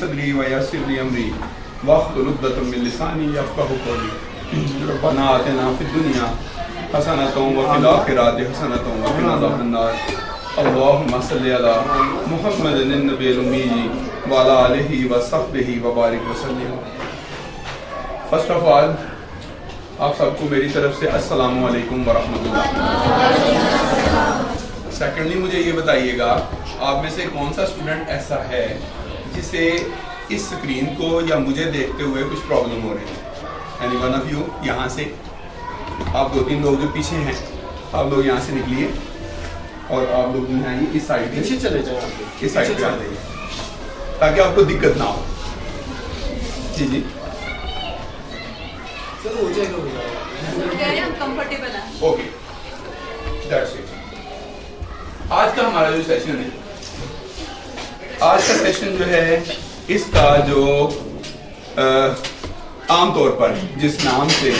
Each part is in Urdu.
صدری ویسر لی امری واحلل عقدۃ من لسانی یفقہوا قولی ربنا آتنا فی الدنیا حسنۃ وفی الآخرۃ حسنۃ وقنا عذاب النار اللہم صلی علی محمد النبی الامی وعلی آلہ وصحبہ وبارک وسلم۔ فرسٹ آف آل آپ سب کو میری طرف سے السلام علیکم ورحمۃ اللہ۔ سیکنڈلی مجھے یہ بتائیے گا آپ میں سے کون سا اسٹوڈنٹ ایسا ہے جسے اس اسکرین کو یا مجھے دیکھتے ہوئے کچھ پرابلم ہو رہی ہے؟ اینی ون آف یو، یہاں سے آپ دو تین لوگ جو پیچھے ہیں آپ لوگ یہاں سے نکلیے اور آپ لوگ یہاں اس سائڈ پہ چلے جائیں، اس سائڈ پہ آ جائیے تاکہ آپ کو دقت نہ ہو۔ جی جی اوکے، دیٹس اٹ۔ آج کا ہمارا جو سیشن ہے، آج کا سیشن جو ہے اس کا جو عام طور پر جس نام سے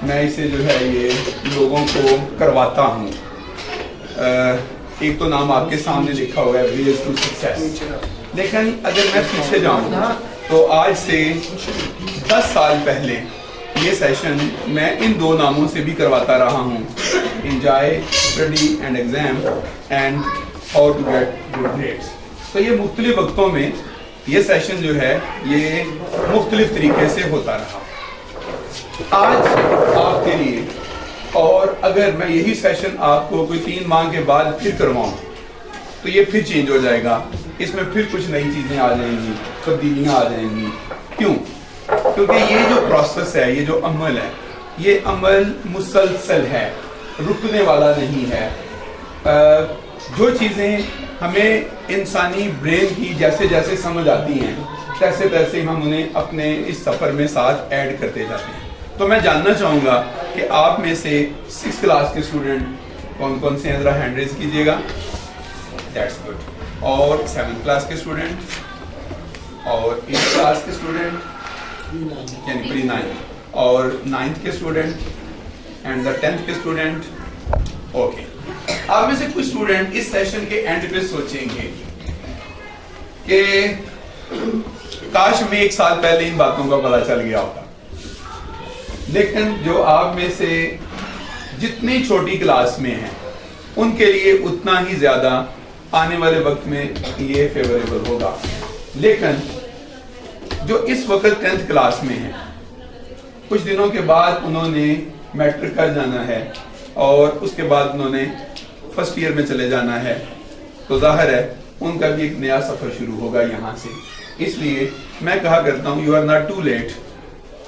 میں اسے جو ہے یہ لوگوں کو کرواتا ہوں، ایک تو نام آپ کے سامنے لکھا ہوا ہے ویز ٹو سکسیس، لیکن اگر میں پیچھے جاؤں تو آج سے 10 سال پہلے یہ سیشن میں ان دو ناموں سے بھی کرواتا رہا ہوں، enjoy study and exam and how to get good grades. تو یہ مختلف وقتوں میں یہ سیشن جو ہے یہ مختلف طریقے سے ہوتا رہا۔ آج آپ کے لیے، اور اگر میں یہی سیشن آپ کو کوئی 3 ماہ کے بعد پھر کرواؤں تو یہ پھر چینج ہو جائے گا، اس میں پھر کچھ نئی چیزیں آ جائیں گی، تبدیلیاں آ جائیں گی۔ کیوں؟ کیونکہ یہ جو پروسیس ہے، یہ جو عمل ہے، یہ عمل مسلسل ہے، رکنے والا نہیں ہے۔ جو چیزیں ہمیں انسانی برین کی جیسے جیسے سمجھ آتی ہیں تیسے تیسے ہم انہیں اپنے اس سفر میں ساتھ ایڈ کرتے جاتے ہیں۔ تو میں جاننا چاہوں گا کہ آپ میں سے 6 کلاس کے اسٹوڈنٹ کون کون سے ہیں، ذرا ہینڈ ریز کیجیے گا۔ That's good. اور 7 کلاس کے اسٹوڈنٹ، اور 8 کلاس کے اسٹوڈنٹ یعنی پری 9، اور 9th کے اسٹوڈنٹ اینڈ دا 10th کے اسٹوڈنٹ۔ اوکے، آپ میں سے کچھ اسٹوڈنٹ اس سیشن کے اینڈ پہ سوچیں گے کہ کاش میں 1 سال پہلے ان باتوں کا پتہ چل گیا ہوتا، لیکن جو آپ میں سے جتنی چھوٹی کلاس میں ہیں ان کے لیے اتنا ہی زیادہ آنے والے وقت میں یہ فیوریبل ہوگا۔ لیکن جو اس وقت 10th کلاس میں ہیں، کچھ دنوں کے بعد انہوں نے میٹرک کر جانا ہے اور اس کے بعد انہوں نے فرسٹ ایئر میں چلے جانا ہے، تو ظاہر ہے ان کا بھی ایک نیا سفر شروع ہوگا یہاں سے۔ اس لیے میں کہا کرتا ہوں، you are not too late,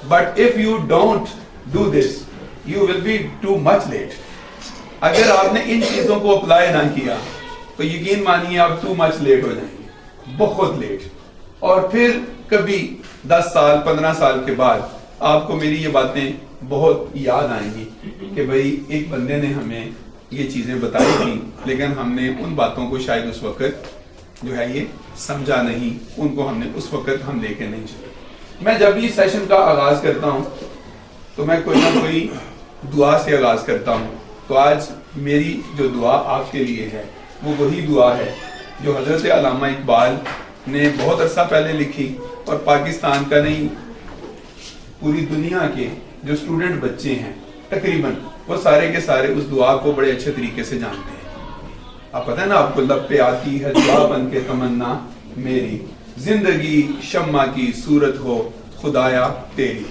but if you don't do this you will be too much late. اگر آپ نے ان چیزوں کو اپلائی نہ کیا تو یقین مانیے آپ ٹو مچ لیٹ ہو جائیں گے، بہت لیٹ۔ اور پھر کبھی 10 سال 15 سال کے بعد آپ کو میری یہ باتیں بہت یاد آئیں گی کہ بھئی ایک بندے نے ہمیں یہ چیزیں بتائی تھی، لیکن ہم نے ان باتوں کو شاید اس وقت جو ہے یہ سمجھا نہیں، ان کو ہم نے اس وقت ہم لے کے نہیں چلے۔ میں جب بھی سیشن کا آغاز کرتا ہوں تو میں کوئی نہ کوئی دعا سے آغاز کرتا ہوں، تو آج میری جو دعا آپ کے لیے ہے وہ وہی دعا ہے جو حضرت علامہ اقبال نے بہت عرصہ پہلے لکھی، اور پاکستان کا نہیں پوری دنیا کے جو اسٹوڈنٹ بچے ہیں تقریباً وہ سارے کے سارے اس دعا کو بڑے اچھے طریقے سے جانتے ہیں۔ آپ پتہ ہے نا، آپ کو لب پہ آتی ہے دعا بن کے تمنا میری، زندگی شمع کی صورت ہو خدایا تیری۔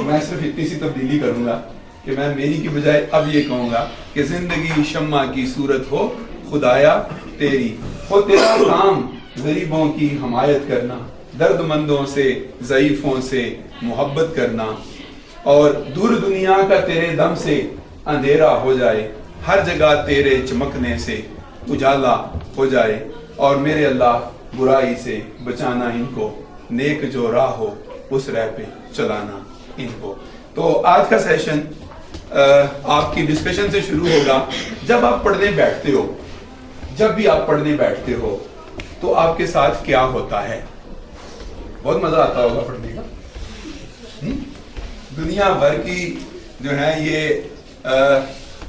میں صرف اتنی سی تبدیلی کروں گا کہ میں میری کی بجائے اب یہ کہوں گا کہ زندگی شمع کی صورت ہو خدایا تیری، ہو تیرا کام غریبوں کی حمایت کرنا، درد مندوں سے ضعیفوں سے محبت کرنا، اور دور دنیا کا تیرے دم سے اندھیرا ہو جائے، ہر جگہ تیرے چمکنے سے اجالا ہو جائے، اور میرے اللہ برائی سے بچانا ان کو، نیک جو راہ ہو اس راہ پہ چلانا ان کو۔ تو آج کا سیشن آپ کی ڈسکشن سے شروع ہوگا۔ جب آپ پڑھنے بیٹھتے ہو، جب بھی آپ پڑھنے بیٹھتے ہو تو آپ کے ساتھ کیا ہوتا ہے؟ بہت مزہ آتا ہوگا پڑھنے کا۔ دنیا بھر کی جو ہے یہ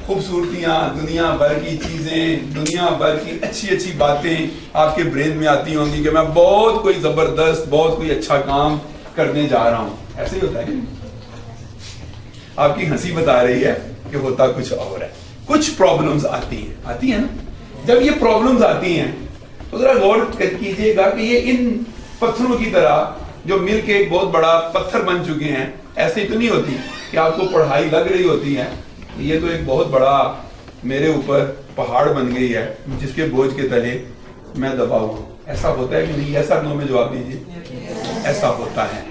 خوبصورتیاں، دنیا بھر کی چیزیں، دنیا بھر کی اچھی اچھی باتیں آپ کے برین میں آتی ہوں گی کہ میں بہت کوئی زبردست، بہت کوئی اچھا کام کرنے جا رہا ہوں. ایسے ہی ہوتا ہے. آپ کی ہنسی بتا رہی ہے کہ ہوتا کچھ اور ہے. کچھ پرابلمز آتی ہیں نا. جب یہ پرابلمز آتی ہیں تو ذرا غور کیجئے گا کہ یہ ان پتھروں کی طرح جو مل کے ایک بہت بڑا پتھر بن چکے ہیں. ایسے تو نہیں ہوتی کہ آپ کو پڑھائی لگ رہی ہوتی ہے یہ تو ایک بہت بڑا میرے اوپر پہاڑ بن گئی ہے جس کے بوجھ کے تلے میں دبا ہوا ہوں. ایسا ہوتا ہے کہ نہیں؟ ایسا نو میں جواب دیجیے. ایسا ہوتا ہے.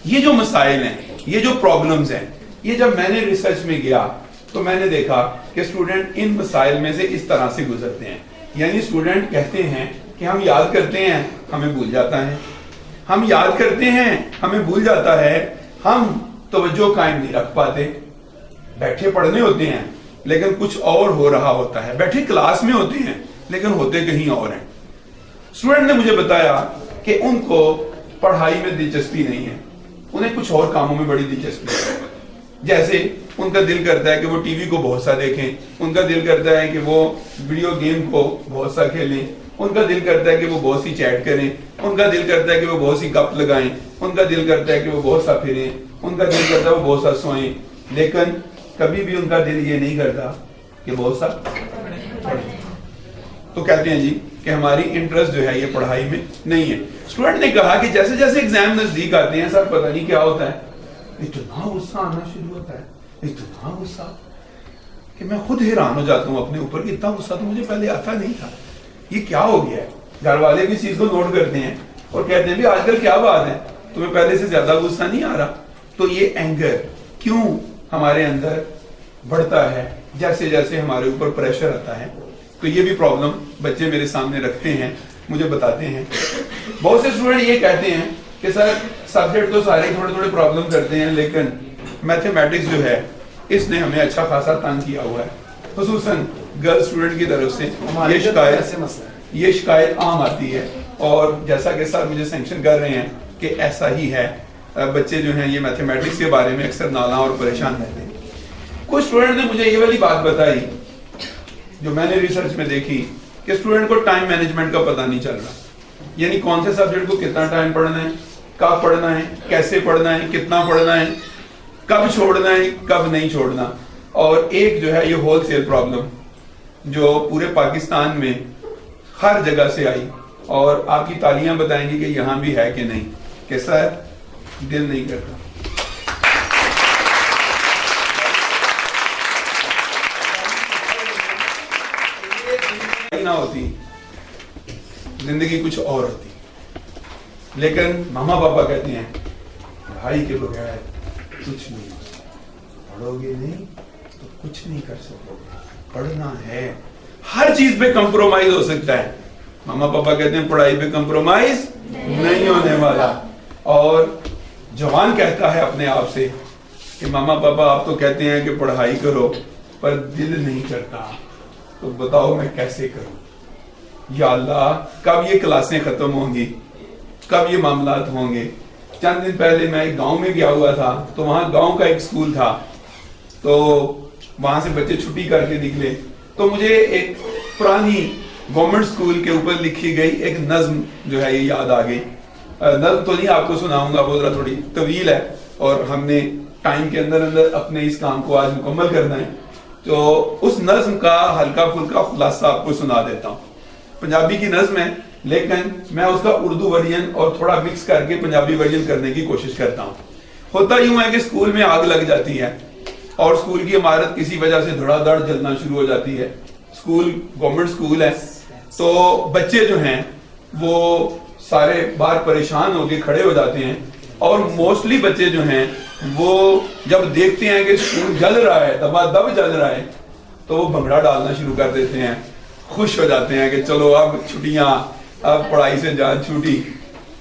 یہ جو مسائل ہیں، یہ جو پرابلمز ہیں، یہ جب میں نے ریسرچ میں گیا تو میں نے دیکھا کہ اسٹوڈنٹ ان مسائل میں سے اس طرح سے گزرتے ہیں. یعنی اسٹوڈنٹ کہتے ہیں کہ ہم یاد کرتے ہیں، ہمیں بھول جاتا ہے. ہم یاد کرتے ہیں، ہمیں بھول جاتا ہے. ہم توجہ قائم نہیں رکھ پاتے. بیٹھے پڑھنے ہوتے ہیں لیکن کچھ اور ہو رہا ہوتا ہے. بیٹھے کلاس میں ہوتے ہیں لیکن ہوتے کہیں اور ہیں. اسٹوڈنٹ نے مجھے بتایا کہ ان کو پڑھائی میں دلچسپی نہیں ہے، انہیں کچھ اور کاموں میں بڑی دلچسپی ہے. جیسے ان کا دل کرتا ہے کہ وہ ٹی وی کو بہت سا دیکھیں، ان کا دل کرتا ہے کہ وہ ویڈیو گیم کو بہت سا کھیلیں، ان کا دل کرتا ہے کہ وہ بہت سی چیٹ کریں، ان کا دل کرتا ہے کہ وہ بہت سی گپ لگائیں، ان کا دل کرتا ہے کہ وہ بہت سا پھریں، ان کا دل کرتا ہے وہ بہت سا سوئیں. لیکن کبھی بھی ان کا دل یہ نہیں کرتا کہ بہت سا پڑھیں. تو کہتے ہیں جی کہ ہماری انٹرسٹ جو ہے یہ پڑھائی میں نہیں ہے. اسٹوڈنٹ نے کہا کہ جیسے جیسے ایگزام نزدیک آتے ہیں سر پتہ نہیں کیا ہوتا ہے، اتنا غصہ آنا شروع ہوتا ہے، اتنا غصہ کہ میں خود حیران ہو جاتا ہوں اپنے اوپر کہ اتنا غصہ تو مجھے پہلے آتا نہیں تھا. یہ کیا ہو گیا ہے؟ گھر والے بھی اس چیز کو نوٹ کرتے ہیں اور کہتے ہیں بھی آج کل کیا بات ہے، تمہیں پہلے سے زیادہ غصہ نہیں آ رہا. تو یہ اینگر کیوں ہمارے اندر بڑھتا ہے جیسے جیسے ہمارے اوپر پریشر آتا ہے. تو یہ بھی پرابلم بچے میرے سامنے رکھتے ہیں، مجھے بتاتے ہیں. بہت سے اسٹوڈنٹ یہ کہتے ہیں کہ سر سبجیکٹ تو سارے تھوڑے تھوڑے پرابلم کرتے ہیں لیکن میتھمیٹکس جو ہے اس نے ہمیں اچھا خاصا تنگ کیا ہوا ہے. خصوصاً گرل اسٹوڈنٹ کی طرف سے یہ شکایت عام آتی ہے اور جیسا کہ سر مجھے سینکشن کر رہے ہیں کہ ایسا ہی ہے. بچے جو ہیں یہ میتھمیٹکس کے بارے میں اکثر نالاں اور پریشان رہتے ہیں. کچھ اسٹوڈنٹ نے مجھے یہ والی بات بتائی جو میں نے ریسرچ میں دیکھی کہ اسٹوڈنٹ کو ٹائم مینجمنٹ کا پتہ نہیں چل رہا. یعنی کون سے سبجیکٹ کو کتنا ٹائم پڑھنا ہے، کب پڑھنا ہے، کیسے پڑھنا ہے، کتنا پڑھنا ہے، کب چھوڑنا ہے، کب نہیں چھوڑنا. اور ایک جو ہے یہ ہول سیل پرابلم جو پورے پاکستان میں ہر جگہ سے آئی اور آپ کی تالیاں بتائیں گی کہ یہاں بھی ہے کہ نہیں، کیسا ہے؟ دل نہیں کرتا. نہ ہوتی زندگی کچھ اور ہوتی. لیکن ماما پاپا کہتے ہیں بھائی کے بغیر کچھ نہیں، پڑھو گے نہیں تو کچھ نہیں کر سکو گے. پڑھنا ہے، ہر چیز پہ کمپرومائز ہو سکتا ہے. ماما پاپا کہتے ہیں پڑھائی پہ کمپرومائز نہیں ہونے والا. اور جوان کہتا ہے اپنے آپ سے کہ ماما پاپا آپ تو کہتے ہیں کہ پڑھائی کرو پر دل نہیں کرتا، تو بتاؤ میں کیسے کروں. یا اللہ کب یہ کلاسیں ختم ہوں گی، کب یہ معاملات ہوں گے. چند دن پہلے میں ایک گاؤں میں گیا ہوا تھا تو وہاں گاؤں کا ایک سکول تھا تو وہاں سے بچے چھٹی کر کے نکلے تو مجھے ایک پرانی گورنمنٹ سکول کے اوپر لکھی گئی ایک نظم جو ہے یہ یاد آ گئی. نظم تو نہیں آپ کو سناؤں گا، وہ ذرا تھوڑی طویل ہے اور ہم نے ٹائم کے اندر اندر اپنے اس کام کو آج مکمل کرنا ہے. تو اس نظم کا ہلکا پھلکا خلاصہ آپ کو سنا دیتا ہوں. پنجابی کی نظم ہے لیکن میں اس کا اردو ورژن اور تھوڑا مکس کر کے پنجابی ورژن کرنے کی کوشش کرتا ہوں. ہوتا یوں ہے کہ اسکول میں آگ لگ جاتی ہے اور اسکول کی عمارت کسی وجہ سے دھڑا دھڑ جلنا شروع ہو جاتی ہے. اسکول گورنمنٹ اسکول ہے تو بچے جو ہیں وہ سارے باہر پریشان ہو کے کھڑے ہو جاتے ہیں اور موسٹلی بچے جو ہیں وہ جب دیکھتے ہیں کہ اسکول جل رہا ہے، دبا دب جل رہا ہے، تو وہ بھنگڑا ڈالنا شروع کر دیتے ہیں. خوش ہو جاتے ہیں کہ چلو اب چھٹیاں، اب پڑھائی سے جان چھوٹی.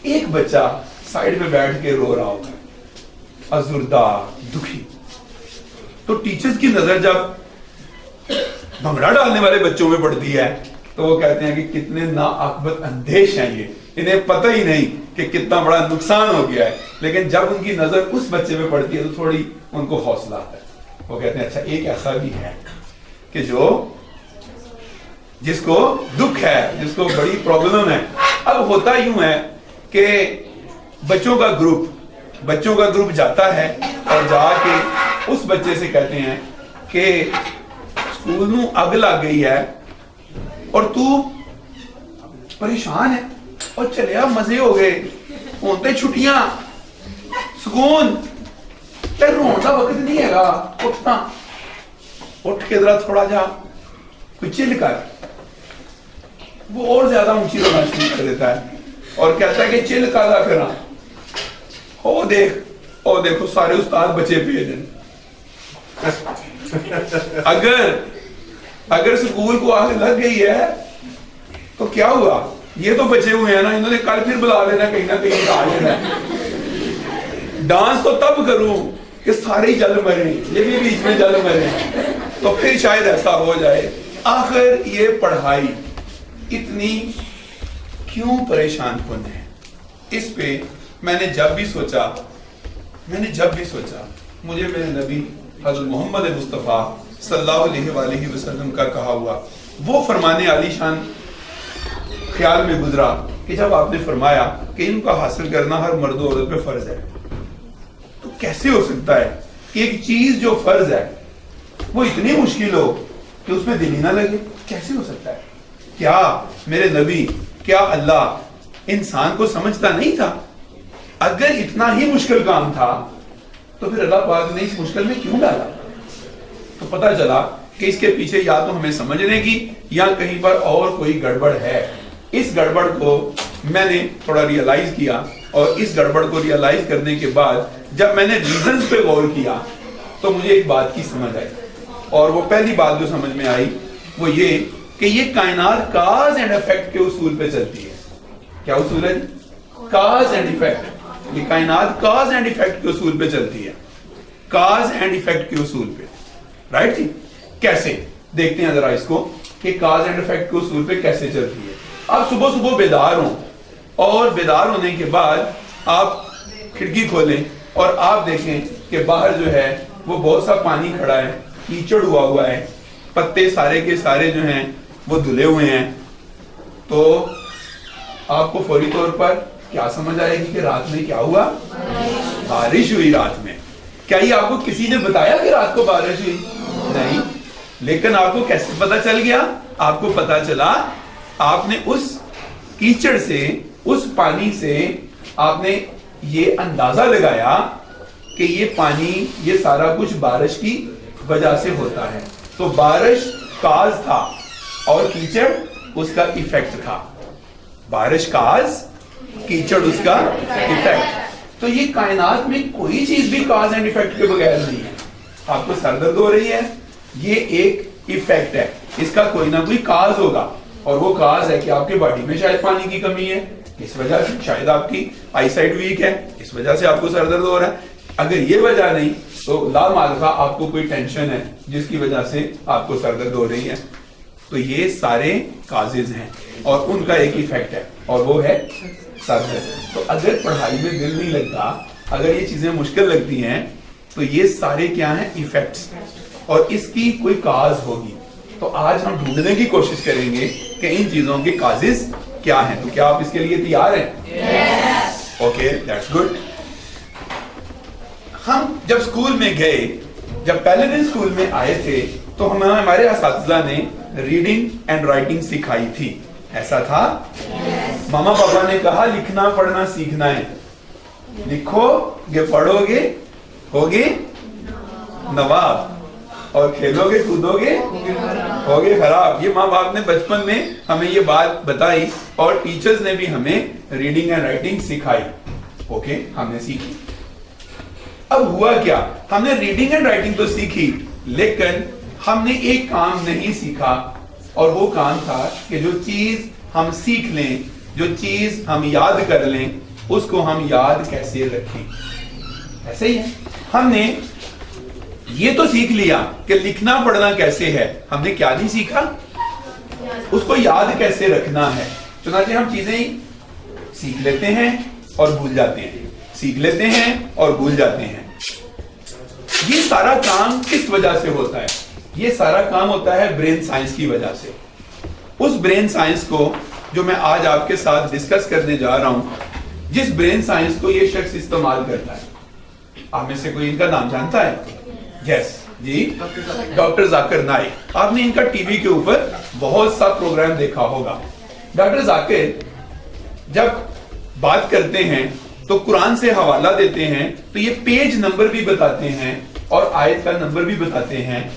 ایک بچہ سائیڈ میں بیٹھ کے رو رہا ہوگا، ازردہ، دکھی. تو ٹیچرز کی نظر جب بھنگڑا ڈالنے والے بچوں میں پڑتی ہے تو وہ کہتے ہیں کہ کتنے ناعاقبت اندیش ہیں یہ، انہیں پتہ ہی نہیں کہ کتنا بڑا نقصان ہو گیا ہے. لیکن جب ان کی نظر اس بچے میں پڑتی ہے تو تھوڑی ان کو حوصلہ آتا ہے. وہ کہتے ہیں اچھا ایک ایسا بھی ہے. کہ جس کو دکھ ہے, جس کو بڑی پرابلم ہے. اب ہوتا یوں ہے کہ بچوں کا گروپ جاتا ہے اور جا کے اس بچے سے کہتے ہیں کہ اسکول میں اگ لگ گئی ہے اور تو پریشان ہے, اور چلیا مزے ہو گئے, ہوتے چھٹیاں, سکون, رونے کا وقت نہیں ہے گا, اٹھ کے ذرا تھوڑا جا کوئی چل کر. وہ اور زیادہ اونچی رونا شروع کر دیتا ہے اور کہتا ہے کہ چل کالا کرا, او دیکھو سارے استاد بچے بھیج دیں. اگر سکول کو آگ لگ گئی ہے تو کیا ہوا, یہ تو بچے ہوئے ہیں نا, انہوں نے کل پھر بلا لینا کہیں نہ کہیں آ لینا. ڈانس تو تب کروں کہ سارے جل مریں, یہ بھی بیچ میں جل مریں, تو پھر شاید ایسا ہو جائے. آخر یہ پڑھائی اتنی کیوں پریشان کن ہے؟ اس پہ میں نے جب بھی سوچا مجھے میرے نبی حضرت محمد مصطفیٰ صلی اللہ علیہ وآلہ وسلم کا کہا ہوا وہ فرمانے عالی شان خیال میں گزرا کہ جب آپ نے فرمایا کہ ان کا حاصل کرنا ہر مرد و عورت پہ فرض ہے, تو کیسے ہو سکتا ہے کہ ایک چیز جو فرض ہے وہ اتنی مشکل ہو کہ اس میں دل ہی نہ لگے؟ کیسے ہو سکتا ہے؟ کیا میرے نبی, کیا اللہ انسان کو سمجھتا نہیں تھا؟ اگر اتنا ہی مشکل کام تھا تو پھر اللہ پاک نے اس مشکل میں کیوں ڈالا؟ تو پتہ چلا کہ اس کے پیچھے یا تو ہمیں سمجھنے کی یا کہیں پر اور کوئی گڑبڑ ہے. اس گڑبڑ کو میں نے تھوڑا ریئلائز کیا, اور اس گڑبڑ کو ریئلائز کرنے کے بعد جب میں نے ریزنز پہ غور کیا تو مجھے ایک بات کی سمجھ آئی, اور وہ پہلی بات جو سمجھ میں آئی وہ یہ کہ یہ کائنات کاز اینڈ افیکٹ کے اصول پہ چلتی ہے. کیا اصول ہے؟ Cause and effect. یہ کائنات کاز اینڈ ایفیکٹ کے اصول پہ چلتی ہے, کاز اینڈ ایفیکٹ کے اصول پہ, رائٹ جی. کیسے دیکھتے ہیں ذرا اس کو کہ کاز اینڈ ایفیکٹ کے اصول پہ کیسے چلتی ہے. آپ صبح بیدار ہوں, اور بیدار ہونے کے بعد آپ کھڑکی کھولیں اور آپ دیکھیں کہ باہر جو ہے وہ بہت سا پانی کھڑا ہے, کیچڑ ہوا ہے, پتے سارے کے سارے جو ہیں وہ دھلے ہوئے ہیں, تو آپ کو فوری طور پر کیا سمجھ آئے گی کہ رات میں کیا ہوا؟ بارش ہوئی رات میں. کیا یہ آپ کو کسی نے بتایا کہ رات کو بارش ہوئی؟ نہیں. لیکن آپ کو کیسے پتا چل گیا؟ آپ کو پتا چلا, آپ نے اس کیچڑ سے, اس پانی سے آپ نے یہ اندازہ لگایا کہ یہ پانی, یہ سارا کچھ بارش کی وجہ سے ہوتا ہے. تو بارش کاز تھا اور کیچڑ اس کا ایفیکٹ تھا. بارش کاز, کیچڑ اس کا ایفیکٹ. تو یہ کائنات میں کوئی چیز بھی کاز اینڈ ایفیکٹ کے بغیر نہیں ہے. آپ کو سر درد ہو رہی ہے, یہ ایک ایفیکٹ ہے, اس کا کوئی نہ کوئی کاز ہوگا, اور وہ کاز ہے کہ آپ کے باڈی میں شاید پانی کی کمی ہے, اس وجہ سے شاید آپ کی آئی سائٹ ویک ہے, اس وجہ سے آپ کو سر درد ہو رہا ہے. اگر یہ وجہ نہیں تو لا مالکہ آپ کو کوئی ٹینشن ہے جس کی وجہ سے آپ کو سر درد ہو رہی ہے. تو یہ سارے کازز ہیں اور ان کا ایک ایفیکٹ ہے, اور وہ ہے سر درد. تو اگر پڑھائی میں دل نہیں لگتا, اگر یہ چیزیں مشکل لگتی ہیں, تو یہ سارے کیا ہیں؟ ایفیکٹس, اور اس کی کوئی کاز ہوگی. تو آج ہم ڈھونڈنے کی کوشش کریں گے کہ ان چیزوں کے کازز کیا ہیں. تو کیا آپ اس کے لیے تیار ہیں؟ Okay, that's good. ہم جب اسکول میں گئے, جب پہلے دن اسکول میں آئے تھے, تو ہمارے اساتذہ نے ریڈنگ اینڈ رائٹنگ سکھائی تھی. ایسا تھا؟ ماما پاپا نے کہا لکھنا پڑھنا سیکھنا ہے, لکھو گے پڑھو گے ہوگے نواب, اور کھیلو گے کودو گے ہوگے خراب. یہ ماں باپ نے بچپن میں ہمیں یہ بات بتائی, اور ٹیچرز نے بھی ہمیں ریڈنگ اینڈ رائٹنگ سکھائی. اوکے, ہم نے سیکھی. اب ہوا کیا, ہم نے ریڈنگ اینڈ رائٹنگ تو سیکھی, لیکن ہم نے ایک کام نہیں سیکھا, اور وہ کام تھا کہ جو چیز ہم سیکھ لیں, جو چیز ہم یاد کر لیں, اس کو ہم یاد کیسے رکھیں. ایسے ہی ہے, ہم نے یہ تو سیکھ لیا کہ لکھنا پڑھنا کیسے ہے, ہم نے کیا نہیں سیکھا؟ اس کو یاد کیسے رکھنا ہے. چنانچہ ہم چیزیں سیکھ لیتے ہیں اور بھول جاتے ہیں, سیکھ لیتے ہیں اور بھول جاتے ہیں. یہ سارا کام کس وجہ سے ہوتا ہے؟ یہ سارا کام ہوتا ہے برین سائنس کی وجہ سے. اس برین سائنس کو جو میں آج آپ کے ساتھ ڈسکس کرنے جا رہا ہوں, جس برین سائنس کو یہ شخص استعمال کرتا ہے, آپ میں سے کوئی ان کا نام جانتا ہے؟ یس جی, ڈاکٹر ذاکر نائک. آپ نے ان کا ٹی وی کے اوپر بہت سا پروگرام دیکھا ہوگا. ڈاکٹر ذاکر جب بات کرتے ہیں تو قرآن سے حوالہ دیتے ہیں تو یہ پیج نمبر بھی بتاتے ہیں اور آیت کا نمبر بھی بتاتے ہیں,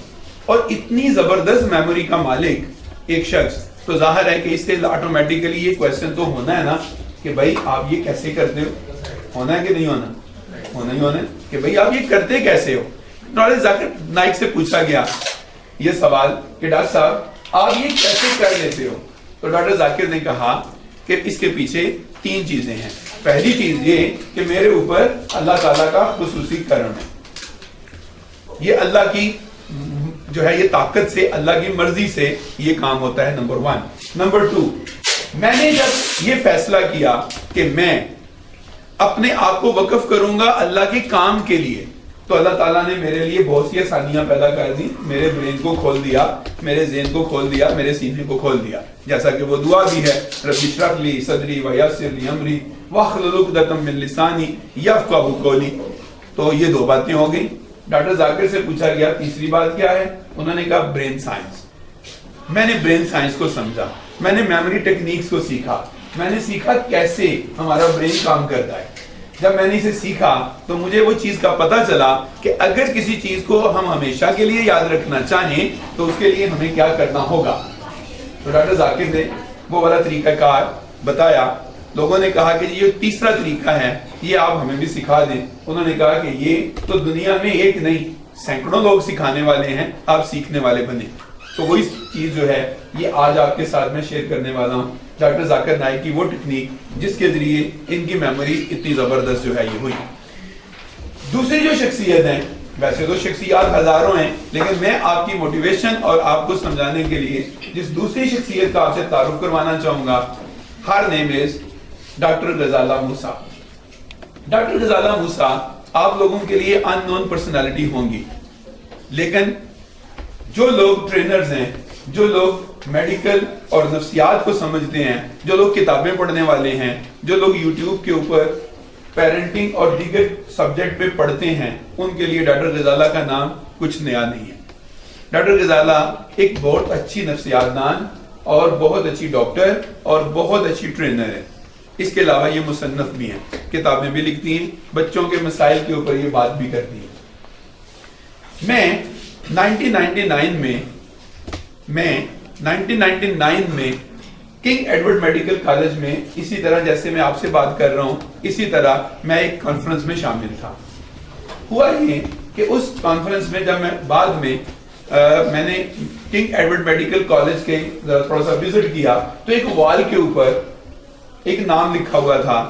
اور اتنی زبردست میموری کا مالک ایک شخص, تو ظاہر ہے کہ اس سے آٹومیٹیکلی یہ کوشچن تو ہونا ہے نا کہ بھائی آپ یہ کیسے کرتے ہو, ہونا ہے کہ نہیں ہونا, ہونا ہی ہونا ہے کہ بھائی آپ یہ کرتے کیسے ہو. ڈاکٹر ذاکر نائک سے پوچھا گیا یہ سوال کہ ڈاکٹر صاحب آپ یہ کیسے کر لیتے ہو, تو ڈاکٹر ذاکر نے کہا کہ اس کے پیچھے 3 چیزیں ہیں. پہلی چیز یہ کہ میرے اوپر اللہ تعالیٰ کا خصوصی کرم ہے, یہ اللہ کی جو ہے یہ طاقت سے, اللہ کی مرضی سے یہ کام ہوتا ہے, نمبر 1. نمبر 2, میں نے جب یہ فیصلہ کیا کہ میں اپنے آپ کو وقف کروں گا اللہ کے کام کے لیے, تو اللہ تعالیٰ نے میرے لیے بہت سی آسانیاں پیدا کر دی, میرے برین کو کھول دیا, میرے ذہن کو کھول دیا, میرے سینے کو کھول دیا, جیسا کہ وہ دعا بھی ہے رب اشرح لی صدری ویسر لی امری واحلل عقدۃ من لسانی یفقہوا قولی. تو یہ 2 باتیں ہو گئی. ڈاکٹر ذاکر سے پوچھا گیا تیسری بات کیا ہے, انہوں نے کہا برین سائنس. میں نے برین سائنس کو سمجھا, میں نے میموری ٹیکنیکس کو سیکھا, میں نے سیکھا کیسے ہمارا برین کام کرتا ہے. جب میں نے اسے سیکھا تو مجھے وہ چیز کا پتہ چلا کہ اگر کسی چیز کو ہم ہمیشہ کے لیے یاد رکھنا چاہیں تو اس کے لیے ہمیں کیا کرنا ہوگا. تو ڈاکٹر ذاکر نے وہ والا طریقہ کار بتایا. لوگوں نے کہا کہ یہ تیسرا طریقہ ہے, یہ آپ ہمیں بھی سکھا دیں. انہوں نے کہا کہ یہ تو دنیا میں ایک نہیں سینکڑوں لوگ سکھانے والے ہیں, آپ سیکھنے والے بنے. تو وہی چیز جو ہے یہ آج آپ کے ساتھ میں شیئر کرنے والا ہوں, ڈاکٹر ذاکر نائک کی وہ ٹیکنیک جس کے ذریعے ان کی میموری اتنی زبردست جو ہے یہ ہوئی. دوسری جو شخصیت ہیں, ویسے تو شخصیات ہزاروں ہیں, لیکن میں آپ کی موٹیویشن اور آپ کو سمجھانے کے لیے جس دوسری شخصیت کا آپ سے تعارف کروانا چاہوں گا, her name is doctor Ghazala Musa. Doctor Ghazala Musa آپ لوگوں کے لیے ان نون پرسنالٹی ہوں گی, لیکن جو لوگ ٹرینرز ہیں, جو لوگ میڈیکل اور نفسیات کو سمجھتے ہیں, جو لوگ کتابیں پڑھنے والے ہیں, جو لوگ یوٹیوب کے اوپر پیرنٹنگ اور دیگر سبجیکٹ پہ پڑھتے ہیں, ان کے لیے ڈاکٹر غزالہ کا نام کچھ نیا نہیں ہے. ڈاکٹر غزالہ ایک بہت اچھی نفسیات دان اور بہت اچھی ڈاکٹر اور بہت اچھی ٹرینر ہے. اس کے علاوہ یہ مصنف بھی ہیں, کتابیں بھی لکھتی ہیں, بچوں کے مسائل کے اوپر یہ بات بھی کرتی ہیں. میں 1999 میں کنگ ایڈورڈ میڈیکل کالج میں اسی طرح جیسے میں آپ سے بات کر رہا ہوں اسی طرح میں ایک کانفرنس میں شامل تھا. ہوا یہ کہ اس کانفرنس میں جب میں بعد میں میں نے کنگ ایڈورڈ میڈیکل کالج کے تھوڑا سا وزٹ کیا تو ایک وال کے اوپر ایک نام لکھا ہوا تھا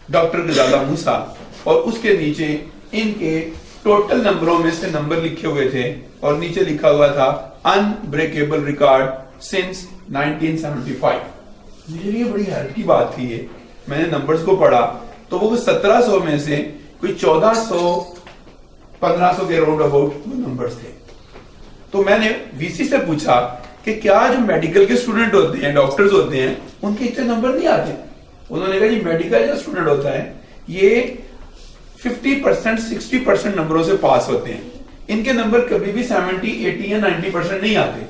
ڈاکٹر غزالہ موسیٰ, اور اس کے نیچے ان کے ٹوٹل نمبروں میں سے نمبر لکھے ہوئے تھے, اور نیچے لکھا ہوا تھا انبریکیبل ریکارڈ سنس 1975. میرے لیے بڑی حیرت کی بات تھی یہ. میں نے نمبرز کو پڑھا تو وہ 1700 میں سے کوئی 1400 1500 کے راؤنڈ اباؤٹ نمبرز تھے. تو میں نے وی سی سے پوچھا کہ کیا جو میڈیکل کے اسٹوڈنٹ ہوتے ہیں, ڈاکٹرز ہوتے ہیں, ان کے اتنے نمبر نہیں آتے؟ انہوں نے کہا جی میڈیکل جو اسٹوڈنٹ ہوتا ہے یہ 50% 60% نمبروں سے پاس ہوتے ہیں, ان کے نمبر کبھی بھی 70 80 یا 90% نہیں آتے.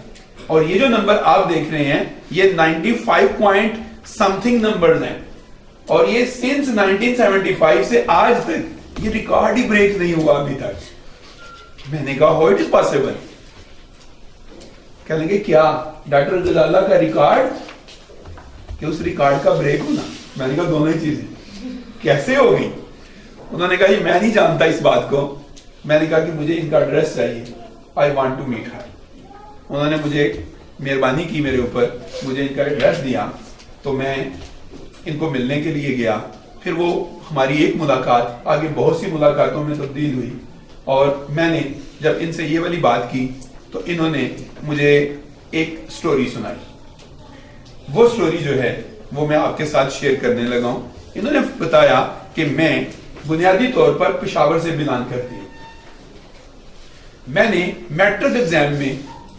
اور یہ جو نمبر آپ دیکھ رہے ہیں یہ 95 پوائنٹ سمتھنگ نمبرز ہیں, اور یہ سنس 1975 سے آج تک یہ ریکارڈ ہی بریک نہیں ہوا ابھی تک. میں نے کہا ہاؤ اٹ از پاسبل. کہنے لگے کیا ڈاکٹر غزالہ کا ریکارڈ کہ اس ریکارڈ کا بریک ہونا؟ میں نے کہا دونوں ہی چیزیں. کیسے ہو گئی؟ انہوں نے کہا جی میں نہیں جانتا اس بات کو. میں نے کہا کہ مجھے ان کا ایڈریس چاہیے, آئی وانٹ ٹو میٹ ہر. انہوں نے مجھے مہربانی کی میرے اوپر, مجھے ان کا ایڈریس دیا, تو میں ان کو ملنے کے لیے گیا. پھر وہ ہماری ایک ملاقات آگے بہت سی ملاقاتوں میں تبدیل ہوئی, اور میں نے جب ان سے یہ والی بات کی تو انہوں نے مجھے ایک سٹوری سنائی. وہ سٹوری جو ہے وہ میں آپ کے ساتھ شیئر کرنے لگا ہوں. انہوں نے بتایا کہ میں بنیادی طور پر پشاور سے بلانگ کرتی ہوں. میں نے میٹرک ایگزام میں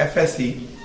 FSC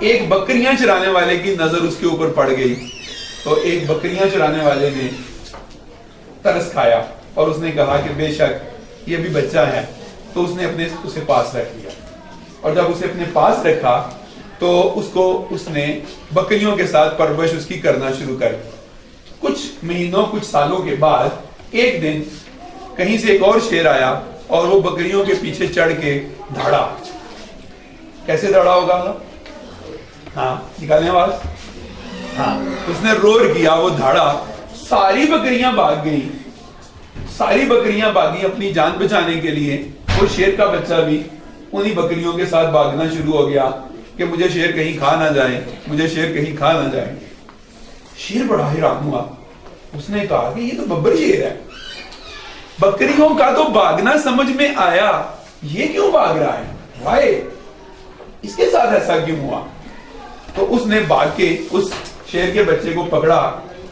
ایک بکریاں چرانے والے کی نظر اس کے اوپر پڑ گئی. تو ایک بکریاں چرانے والے نے ترس کھایا اور اس نے کہا کہ بے شک یہ بھی بچہ ہے. تو اس نے اسے پاس رکھ لیا, اور جب اسے اپنے پاس رکھا تو اس نے بکریوں کے ساتھ پرورش اس کی کرنا شروع کر دی. کچھ مہینوں کچھ سالوں کے بعد ایک دن کہیں سے ایک اور شیر آیا اور وہ بکریوں کے پیچھے چڑھ کے دھاڑا. کیسے دھاڑا ہوگا؟ ہاں نکالیں آواز. ہاں اس نے روار کیا, وہ دھاڑا, ساری بکریاں بھاگ گئی, ساری بکریاں بھاگی اپنی جان بچانے کے لیے. وہ شیر کا بچہ بھی انہی بکریوں کے ساتھ بھاگنا شروع ہو گیا کہ مجھے شیر کہیں کھا نہ جائے, مجھے شیر کہیں کھا نہ جائے. شیر بڑا حیران ہوا, اس نے کہا کہ یہ تو ببر شیر ہے, بکریوں کا تو بھاگنا سمجھ میں آیا, یہ کیوں بھاگ رہا ہے, وائے, اس کے ساتھ ایسا کیوں ہوا؟ تو اس نے بھاگ کے اس شیر کے بچے کو پکڑا.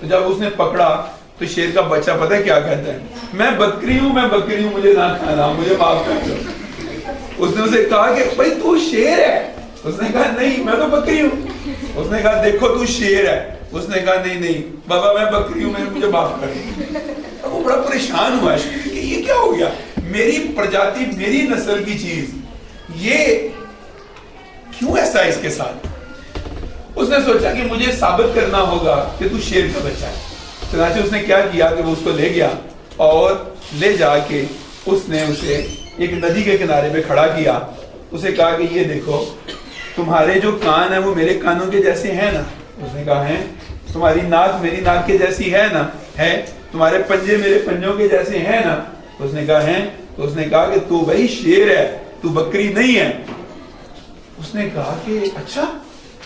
تو جب اس نے پکڑا تو شیر کا بچہ پتہ ہے کیا کہتا ہے, میں بکری ہوں, مجھے نہ کھانا, مجھے معاف کر دو. اس نے اسے کہا کہ بھائی تو شیر ہے. اس نے کہا نہیں میں تو بکری ہوں. اس نے کہا دیکھو تو شیر ہے. اس نے کہا نہیں بابا میں بکری ہوں, مجھے معاف کر دو. وہ بڑا پریشان ہوا کہ یہ کیا ہو گیا, میری پرجاتی, میری نسل کی چیز, یہ کیوں ایسا ہے اس کے ساتھ؟ اس نے سوچا کہ مجھے ثابت کرنا ہوگا کہ تو شیر کا بچہ ہے. چنانچہ اس نے کیا کیا کہ وہ اس کو لے گیا اور لے جا کے اس نے اسے ایک ندی کے کنارے پہ کھڑا کیا. اسے کہا کہ یہ دیکھو تمہارے جو کان ہیں وہ میرے کانوں کے جیسے ہیں نا. اس نے کہا ہیں. تمہاری ناک میری ناک کے جیسی ہے نا, ہے. تمہارے پنجے میرے پنجوں کے جیسے ہیں نا. اس نے کہا ہیں. تو اس نے کہا کہ تو وہی شیر ہے, تو بکری نہیں ہے. اس نے کہا کہ اچھا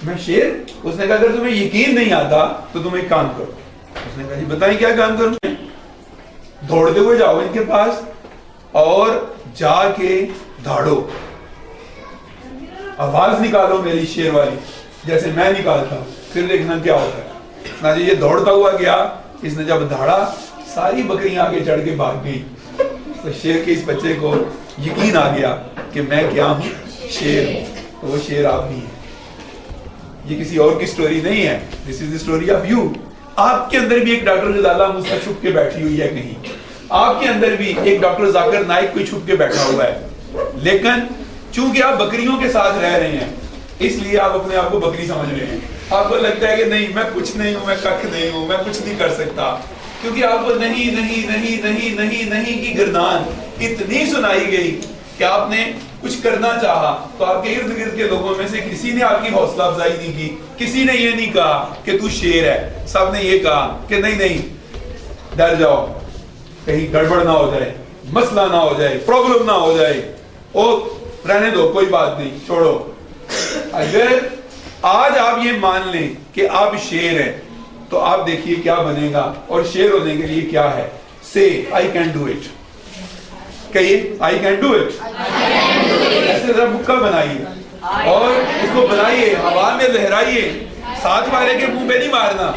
میں شیر. اس نے کہا اگر تمہیں یقین نہیں آتا تو تم ایک کام کرو. اس نے کہا جی بتائیں کیا کام کروں؟ دوڑتے ہوئے جاؤ ان کے پاس اور جا کے دھاڑو, آواز نکالو میری شیر والی جیسے میں نکالتا ہوں, پھر دیکھنا کیا ہوتا ہے. یہ دوڑتا ہوا گیا. اس نے جب دھاڑا ساری بکریاں آگے چڑھ کے بھاگ گئی. تو شیر کے اس بچے کو یقین آ گیا کہ میں کیا ہوں, شیر ہوں. تو وہ شیر آپ بھی ہیں. یہ کسی اور کی سٹوری نہیں ہے. This is the story of you. آپ کے اندر بھی ایک ڈاکٹر غزالہ مجھ سے چھپ کے بیٹھی ہوئی ہے کہیں. آپ کے اندر بھی ایک ڈاکٹر ذاکر نائک کوئی چھپ کے بیٹھا ہوا ہے. لیکن چونکہ آپ بکریوں کے ساتھ رہ رہے ہیں اس لیے آپ اپنے آپ کو بکری سمجھ رہے ہیں. آپ کو لگتا ہے کہ نہیں میں کچھ نہیں ہوں, میں ککھ نہیں ہوں, میں کچھ نہیں کر سکتا. کیونکہ آپ کو نہیں نہیں نہیں نہیں نہیں نہیں کی گردان اتنی سنائی گئی کہ آپ نے کچھ کرنا چاہا تو آپ کے ارد گرد کے لوگوں میں سے کسی نے آپ کی حوصلہ افزائی نہیں کی. کسی نے یہ نہیں کہا کہ تو شیر ہے. سب نے یہ کہا کہ نہیں نہیں ڈر جاؤ, کہیں گڑبڑ نہ ہو جائے, مسئلہ نہ ہو جائے, پرابلم نہ ہو جائے, او رہنے دو, کوئی بات نہیں, چھوڑو. اگر آج آپ یہ مان لیں کہ آپ شیر ہیں تو آپ دیکھیے کیا بنے گا. اور شیر ہونے کے لیے کیا ہے, say I can do it. کہیے I can do it. ایسے ذرا بکا بنائیے اور اس کو بنائیے, ہوا میں لہرائیے, ساتھ والے کے منہ پہ نہیں مارنا,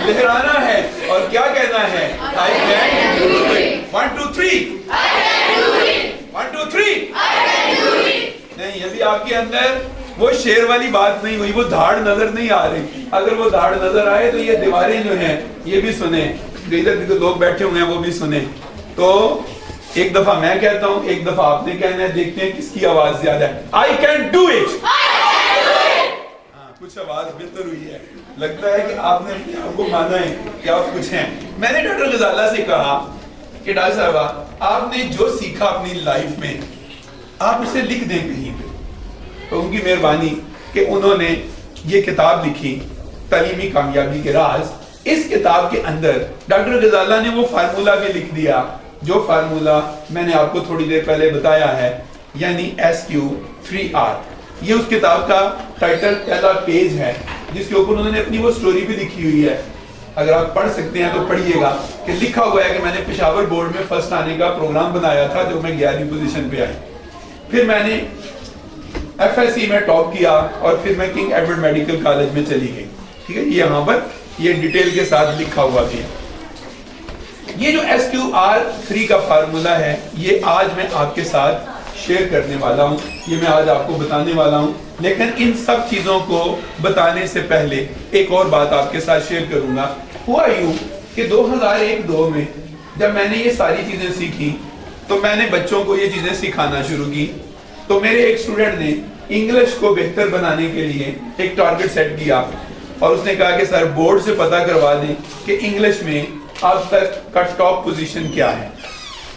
لہرانا ہے اور کیا کہنا ہے, I can do it. 1 2 3 I can do it. 1 2 3 I can do it. نہیں, ابھی آپ کے اندر وہ شیر والی بات نہیں ہوئی, وہ دھاڑ نظر نہیں آ رہی. اگر وہ دھاڑ نظر آئے تو یہ دیواریں جو ہیں یہ بھی سنیں, ادھر جو لوگ بیٹھے ہوئے ہیں وہ بھی سنیں. تو ایک دفعہ میں کہتا ہوں, ایک دفعہ آپ نے کہنا ہے, دیکھتے ہیں کس کی آواز زیادہ ہے. I can do it. کچھ آواز بہتر ہوئی ہے. لگتا ہے کہ آپ نے اپنے آپ کو مانا ہے کہ آپ کچھ ہیں. میں نے ڈاکٹر غزالہ سے کہا کہ ڈاکٹر صاحبہ آپ نے جو سیکھا اپنی لائف میں آپ اسے لکھ دیں کہیں پہ. تو ان کی مہربانی کہ انہوں نے یہ کتاب لکھی, تعلیمی کامیابی کے راز. اس کتاب کے اندر ڈاکٹر غزالہ نے وہ فارمولہ بھی لکھ دیا جو فارمولہ میں نے آپ کو تھوڑی دیر پہلے بتایا ہے, یعنی SQ3R. یہ اس کتاب کا ٹائٹل پہلا پیج ہے جس کے اوپر انہوں نے اپنی وہ سٹوری بھی لکھی ہوئی ہے. اگر آپ پڑھ سکتے ہیں تو پڑھیے گا کہ لکھا ہوا ہے کہ میں نے پشاور بورڈ میں فرسٹ آنے کا پروگرام بنایا تھا جو میں 11ویں پوزیشن پہ آئی. پھر میں نے FSC میں ٹاپ کیا اور پھر میں کنگ ایڈورڈ میڈیکل کالج میں چلی گئی. ٹھیک ہے, یہ یہاں پر یہ ڈیٹیل کے ساتھ لکھا ہوا بھی ہے. یہ جو SQR3 کا فارمولہ ہے یہ آج میں آپ کے ساتھ شیئر کرنے والا ہوں، یہ میں آج آپ کو بتانے والا ہوں. لیکن ان سب چیزوں کو بتانے سے پہلے ایک اور بات آپ کے ساتھ شیئر کروں گا. ہوا یوں کہ 2001-2 میں جب میں نے یہ ساری چیزیں سیکھی تو میں نے بچوں کو یہ چیزیں سکھانا شروع کی. تو میرے ایک اسٹوڈنٹ نے انگلش کو بہتر بنانے کے لیے ایک ٹارگٹ سیٹ کیا اور اس نے کہا کہ سر بورڈ سے پتہ کروا دیں کہ انگلش میں اب تک کا ٹاپ پوزیشن کیا ہے.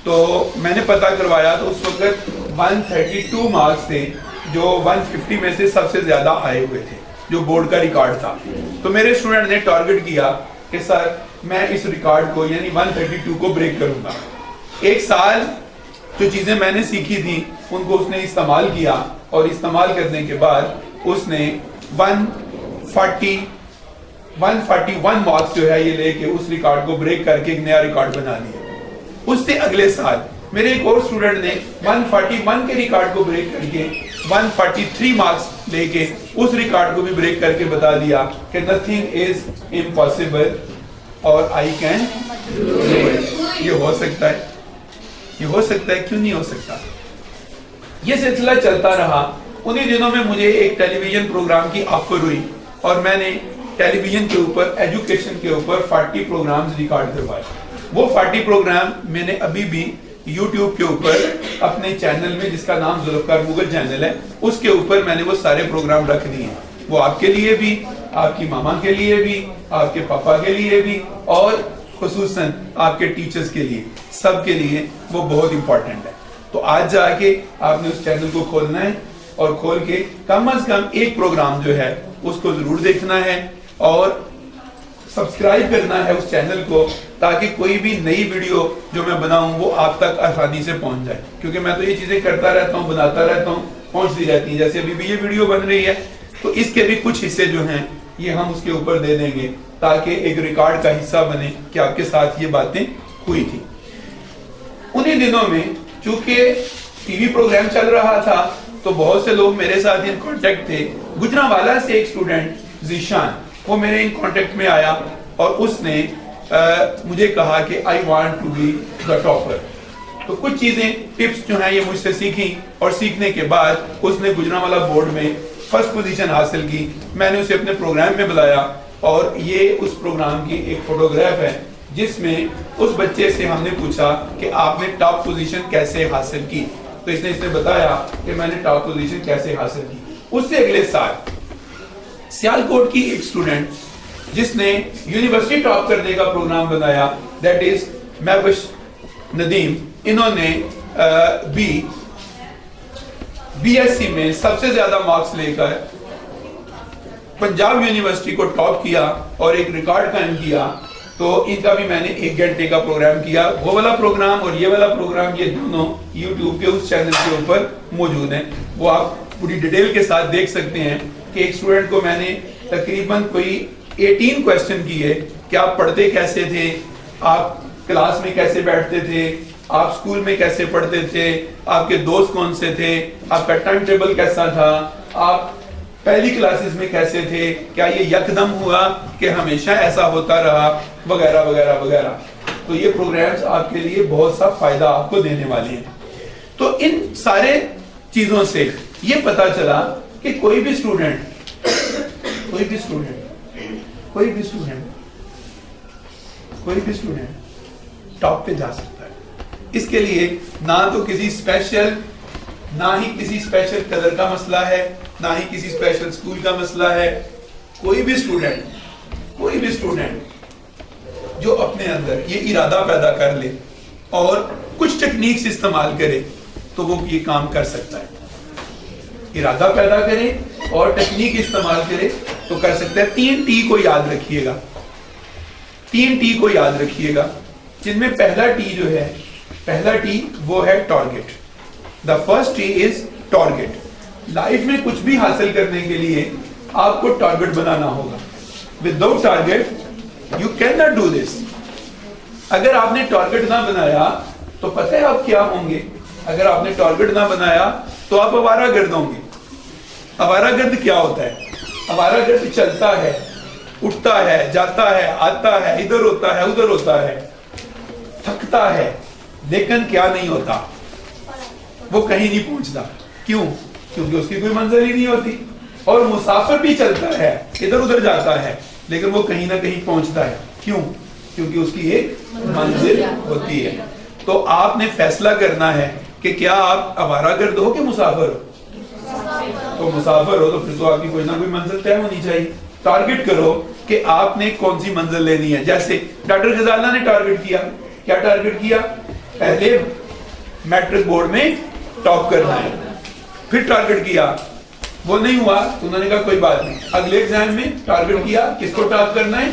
تو میں نے پتہ کروایا تو اس وقت 132 مارکس تھے جو 150 میں سے سب سے زیادہ آئے ہوئے تھے، جو بورڈ کا ریکارڈ تھا. تو میرے اسٹوڈنٹ نے ٹارگٹ کیا کہ سر میں اس ریکارڈ کو یعنی 132 کو بریک کروں گا. ایک سال جو چیزیں میں نے سیکھی تھی ان کو اس نے استعمال کیا اور استعمال کرنے کے بعد اس نے 141 مارکس جو ہے یہ لے کے اس ریکارڈ کو بریک کر کے ایک نیا ریکارڈ بنا لیا. اس سے اگلے سال میرے ایک اور اسٹوڈنٹ نے 141 کے ریکارڈ کو بریک کر کے 143 مارکس لے کے اس ریکارڈ کو بھی بریک کر کے بتا دیا کہ nothing is impossible اور I can do it. یہ ہو سکتا ہے، یہ ہو سکتا ہے، کیوں نہیں ہو سکتا. یہ سلسلہ چلتا رہا. انہی دنوں میں مجھے ایک ٹیلی ویژن پروگرام کی آفر ہوئی اور میں نے ٹیلی ویژن کے اوپر ایجوکیشن کے اوپر 40 پروگرامز ریکارڈ کروائے. وہ 40 پروگرام میں نے ابھی بھی یوٹیوب کے اوپر اپنے چینل میں جس کا نام ذوالفقار مغل چینل ہے اس کے اوپر میں نے وہ سارے پروگرام رکھ دیے ہیں. وہ آپ کے لیے بھی، آپ کی ماما کے لیے بھی، آپ کے پاپا کے لیے بھی اور خصوصاً آپ کے ٹیچرز کے لیے، سب کے لیے وہ بہت امپورٹنٹ ہے. تو آج جا کے آپ نے اس چینل کو کھولنا ہے اور کھول کے کم از کم ایک پروگرام جو ہے اس کو ضرور دیکھنا ہے اور سبسکرائب کرنا ہے اس چینل کو تاکہ کوئی بھی نئی ویڈیو جو میں بناؤں وہ آپ تک آسانی سے پہنچ جائے. کیونکہ میں تو یہ چیزیں کرتا رہتا ہوں، بناتا رہتا ہوں، پہنچتی رہتی ہیں. جیسے ابھی بھی یہ ویڈیو بن رہی ہے تو اس کے بھی کچھ حصے جو ہیں یہ ہم اس کے اوپر دے دیں گے تاکہ ایک ریکارڈ کا حصہ بنے کہ آپ کے ساتھ یہ باتیں ہوئی تھی. انہی دنوں میں چونکہ ٹی وی پروگرام چل رہا تھا تو بہت سے لوگ میرے ساتھ ان کانٹیکٹ تھے. گجرانوالہ سے ایک اسٹوڈنٹ ذیشان وہ میرے ان کانٹیکٹ میں آیا اور اس نے مجھے کہا کہ I want to be the topper. تو کچھ چیزیں ٹپس جو ہیں یہ مجھ سے سیکھیں اور سیکھنے کے بعد اس نے گجرانوالہ بورڈ میں فرسٹ پوزیشن حاصل کی. میں نے اسے اپنے پروگرام میں بلایا اور یہ اس پروگرام کی ایک فوٹوگراف ہے جس میں اس بچے سے ہم نے پوچھا کہ آپ نے ٹاپ پوزیشن کیسے حاصل کی. تو اس نے بتایا کہ میں نے ٹاپ پوزیشن کیسے حاصل کی. اس سے اگلے سال سیالکوٹ کی ایک اسٹوڈنٹ جس نے یونیورسٹی ٹاپ کرنے کا پروگرام بنایا دیٹ از محوش ندیم، انہوں نے بی ایس سی میں سب سے زیادہ مارکس لے کر پنجاب یونیورسٹی کو ٹاپ کیا اور ایک ریکارڈ قائم کیا. تو ان کا بھی میں نے 1 گھنٹے کا پروگرام کیا. وہ والا پروگرام اور یہ والا پروگرام یہ دونوں یوٹیوب کے اس چینل کے اوپر موجود ہیں. وہ آپ پوری ڈیٹیل کے ساتھ دیکھ سکتے ہیں کہ ایک اسٹوڈنٹ کو میں نے تقریباً کوئی 18 کویسچن کیے کہ آپ پڑھتے کیسے تھے، آپ کلاس میں کیسے بیٹھتے تھے، آپ اسکول میں کیسے پڑھتے تھے، آپ کے دوست کون سے تھے، آپ کا ٹائم ٹیبل کیسا تھا، آپ پہلی کلاسز میں کیسے تھے، کیا یہ یکدم ہوا کہ ہمیشہ ایسا ہوتا رہا، وغیرہ وغیرہ وغیرہ. تو یہ پروگرامز آپ کے لیے بہت سا فائدہ آپ کو دینے والے ہیں. تو ان سارے چیزوں سے یہ پتا چلا کہ کوئی بھی اسٹوڈنٹ ٹاپ پہ جا سکتا ہے. اس کے لیے نہ تو کسی اسپیشل، نہ ہی کسی اسپیشل قدر کا مسئلہ ہے، نہ ہی کسی اسپیشل اسکول کا مسئلہ ہے. کوئی بھی اسٹوڈنٹ جو اپنے اندر یہ ارادہ پیدا کر لے اور کچھ ٹیکنیکس استعمال کرے تو وہ یہ کام کر سکتا ہے. ارادہ پیدا کرے اور ٹیکنیک استعمال کرے تو کر سکتا ہے. 3 T کو یاد رکھیے گا، 3 T کو یاد رکھیے گا، جن میں پہلا T جو ہے، پہلا T وہ ہے target. The first T is target. Life میں کچھ بھی حاصل کرنے کے لیے آپ کو ٹارگٹ بنانا ہوگا. Without target you cannot do this. اگر آپ نے ٹارگٹ نہ بنایا تو پتہ ہے آپ کیا ہوں گے. اگر آپ نے ٹارگٹ نہ بنایا تو آپ آوارہ گرد ہوں گے. آوارہ گرد کیا ہوتا ہے؟ آوارہ گرد چلتا ہے، اٹھتا ہے، جاتا ہے، آتا ہے، ادھر ہوتا ہے، ادھر ہوتا ہے، تھکتا ہے، لیکن کیا نہیں ہوتا؟ وہ کہیں نہیں پہنچتا. کیوں؟ کیونکہ اس کی کوئی منزل ہی نہیں ہوتی. اور مسافر بھی چلتا ہے, ادھر ادھر جاتا ہے, لیکن وہ کہیں نہ کہیں پہنچتا ہے. کیوں؟ کیونکہ اس کی ایک منزل ہوتی ہے. تو آپ نے فیصلہ کرنا ہے کہ کیا آپ آوارہ گرد ہو کہ مسافر ہو. تو مسافر ہو تو پھر تو آپ کی کوئی نہ کوئی منزل طے ہونی چاہیے. ٹارگٹ کرو کہ آپ نے کون سی منزل لینی ہے. جیسے ڈاکٹر غزالہ نے ٹارگٹ کیا. کیا ٹارگٹ کیا؟ پہلے میٹرک بورڈ میں ٹاپ کرنا ہے. پھر ٹارگٹ کیا, وہ نہیں ہوا تو انہوں نے کہا کوئی بات نہیں, اگلے ایگزام میں ٹارگٹ کیا کس کو ٹاپ کرنا ہے.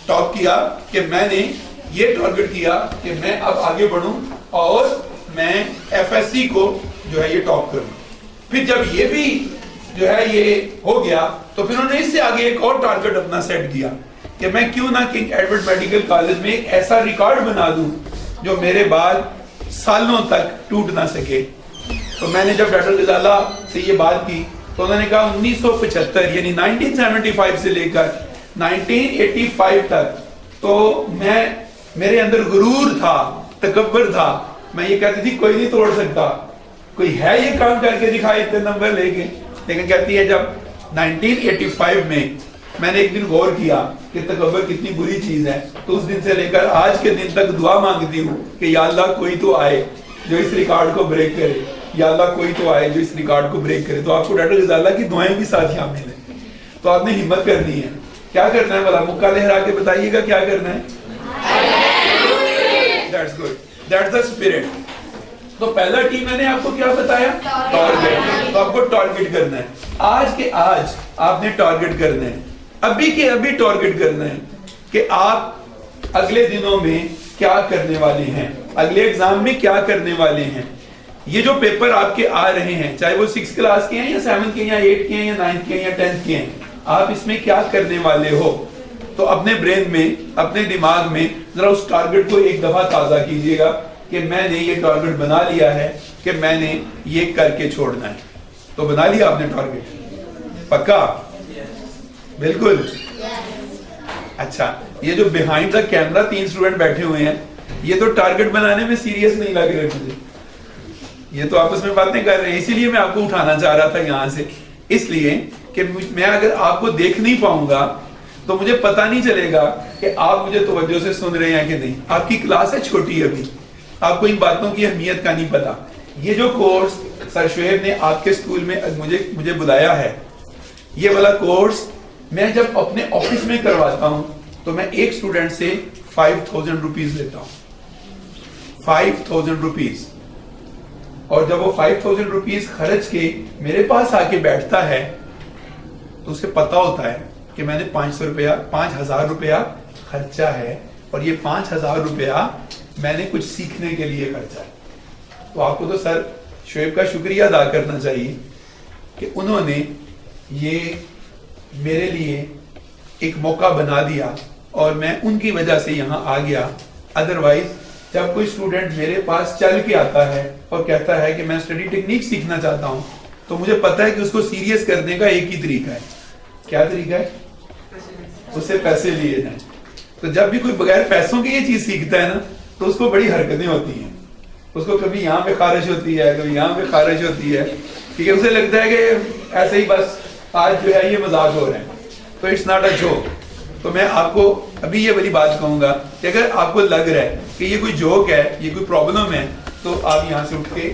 ٹاپ کیا کہ میں نے یہ ٹارگٹ کیا کہ میں اب آگے بڑھوں اور میں ایف ایس سی کو جو ہے یہ ٹاپ کروں. پھر جب یہ بھی جو ہے یہ ہو گیا تو پھر انہوں نے اس سے آگے ایک اور ٹارگٹ اپنا سیٹ کیا کہ میں کیوں نہ کنگ ایڈورڈ میڈیکل کالج میں ایک ایسا ریکارڈ بنا دوں جو میرے بعد سالوں تک ٹوٹ نہ سکے. تو میں نے جب ڈاکٹر غزالہ سے یہ بات کی تو انہوں نے کہا 1975 یعنی 1975 سے لے کر 1985 تک تو میرے اندر غرور تھا, تکبر تھا. میں یہ کہتی تھی کوئی نہیں توڑ سکتا, کوئی ہے یہ کام کر کے دکھائے اتنے نمبر لے کے. لیکن کہتی ہے جب 1985 میں نے ایک دن غور کیا کہ تکبر کتنی بری چیز ہے, تو اس دن سے لے کر آج کے دن تک دعا مانگتی ہوں کہ یا اللہ کوئی تو آئے جو اس ریکارڈ کو بریک کرے, یا اللہ کوئی تو آئے جو اس ریکارڈ کو بریک کرے. تو آپ کو ڈاکٹر غزالہ کی دعائیں بھی ساتھ شامل ہیں. تو آپ نے ہمت کرنی ہے. کیا کرنا ہے بھلا؟ مکہ لہرا کے بتائیے گا کیا کرنا ہے. That's good. That's the spirit. تو پہلا ٹی میں نے آپ کو کیا بتایا؟ ٹارگٹ. تو آپ کو ٹارگٹ کرنا ہے. آج کے آج آپ نے ٹارگٹ کرنا ہے, ابھی کے ابھی ٹارگٹ کرنا ہے کہ آپ اگلے دنوں میں کیا کرنے والے ہیں, اگلے ایگزام میں کیا کرنے والے ہیں. یہ جو پیپر آپ کے آ رہے ہیں چاہے وہ 6 کلاس کے ہیں یا 7 کے یا 8 کے ہیں یا 9 کے ہیں یا 10 کے ہیں, آپ اس میں کیا کرنے والے ہو. تو اپنے برین میں, اپنے دماغ میں ذرا اس ٹارگٹ کو ایک دفعہ تازہ کیجئے گا کہ میں نے یہ ٹارگٹ بنا لیا ہے کہ میں نے یہ کر کے چھوڑنا ہے. تو بنا لیا آپ نے ٹارگٹ پکا؟ بالکل. اچھا, یہ جو بیہائنڈ دا کیمرہ 3 اسٹوڈنٹ بیٹھے ہوئے ہیں یہ تو ٹارگٹ بنانے میں سیریس نہیں لگ رہے مجھے, یہ تو آپس میں باتیں کر رہے ہیں. اسی لیے میں آپ کو اٹھانا چاہ رہا تھا یہاں سے, اس لیے کہ میں اگر آپ کو دیکھ نہیں پاؤں گا تو مجھے پتہ نہیں چلے گا کہ آپ مجھے توجہ سے سن رہے ہیں کہ نہیں. آپ کی کلاس ہے چھوٹی ابھی, آپ کو ان باتوں کی اہمیت کا نہیں پتا. یہ جو کورس سر شعیب نے آپ کے اسکول میں مجھے بلایا ہے, یہ والا کورس میں جب اپنے آفس میں کرواتا ہوں تو میں ایک اسٹوڈنٹ سے 5,000 روپیز لیتا ہوں. 5,000 روپیز. اور جب وہ 5,000 روپیز خرچ کے میرے پاس آ کے بیٹھتا ہے تو اسے پتا ہوتا ہے کہ میں نے 5,000 روپیہ خرچہ ہے اور یہ 5,000 روپیہ میں نے کچھ سیکھنے کے لیے خرچہ ہے. تو آپ کو تو سر شعیب کا شکریہ ادا کرنا چاہیے کہ انہوں نے یہ میرے لیے ایک موقع بنا دیا اور میں ان کی وجہ سے یہاں آ گیا. ادروائز جب کوئی اسٹوڈنٹ میرے پاس چل کے آتا ہے اور کہتا ہے کہ میں اسٹڈی ٹیکنیک سیکھنا چاہتا ہوں تو مجھے پتا ہے کہ اس کو سیریس کرنے کا ایک ہی طریقہ ہے. کیا طریقہ ہے؟ اس سے پیسے لیے جائیں. تو جب بھی کوئی بغیر پیسوں کی یہ چیز سیکھتا ہے نا تو اس کو بڑی حرکتیں ہوتی ہیں. اس کو کبھی یہاں پہ خارش ہوتی ہے, کبھی یہاں پہ خارش ہوتی ہے, ٹھیک ہے. اسے لگتا ہے کہ ایسے ہی بس آج جو ہے یہ مذاق ہو رہے ہیں. تو اٹس ناٹ اے جوک. تو میں آپ کو ابھی یہ والی بات کہوں گا کہ اگر آپ کو لگ رہا ہے کہ یہ کوئی جوک ہے, یہ کوئی پرابلم ہے, تو آپ یہاں سے اٹھ کے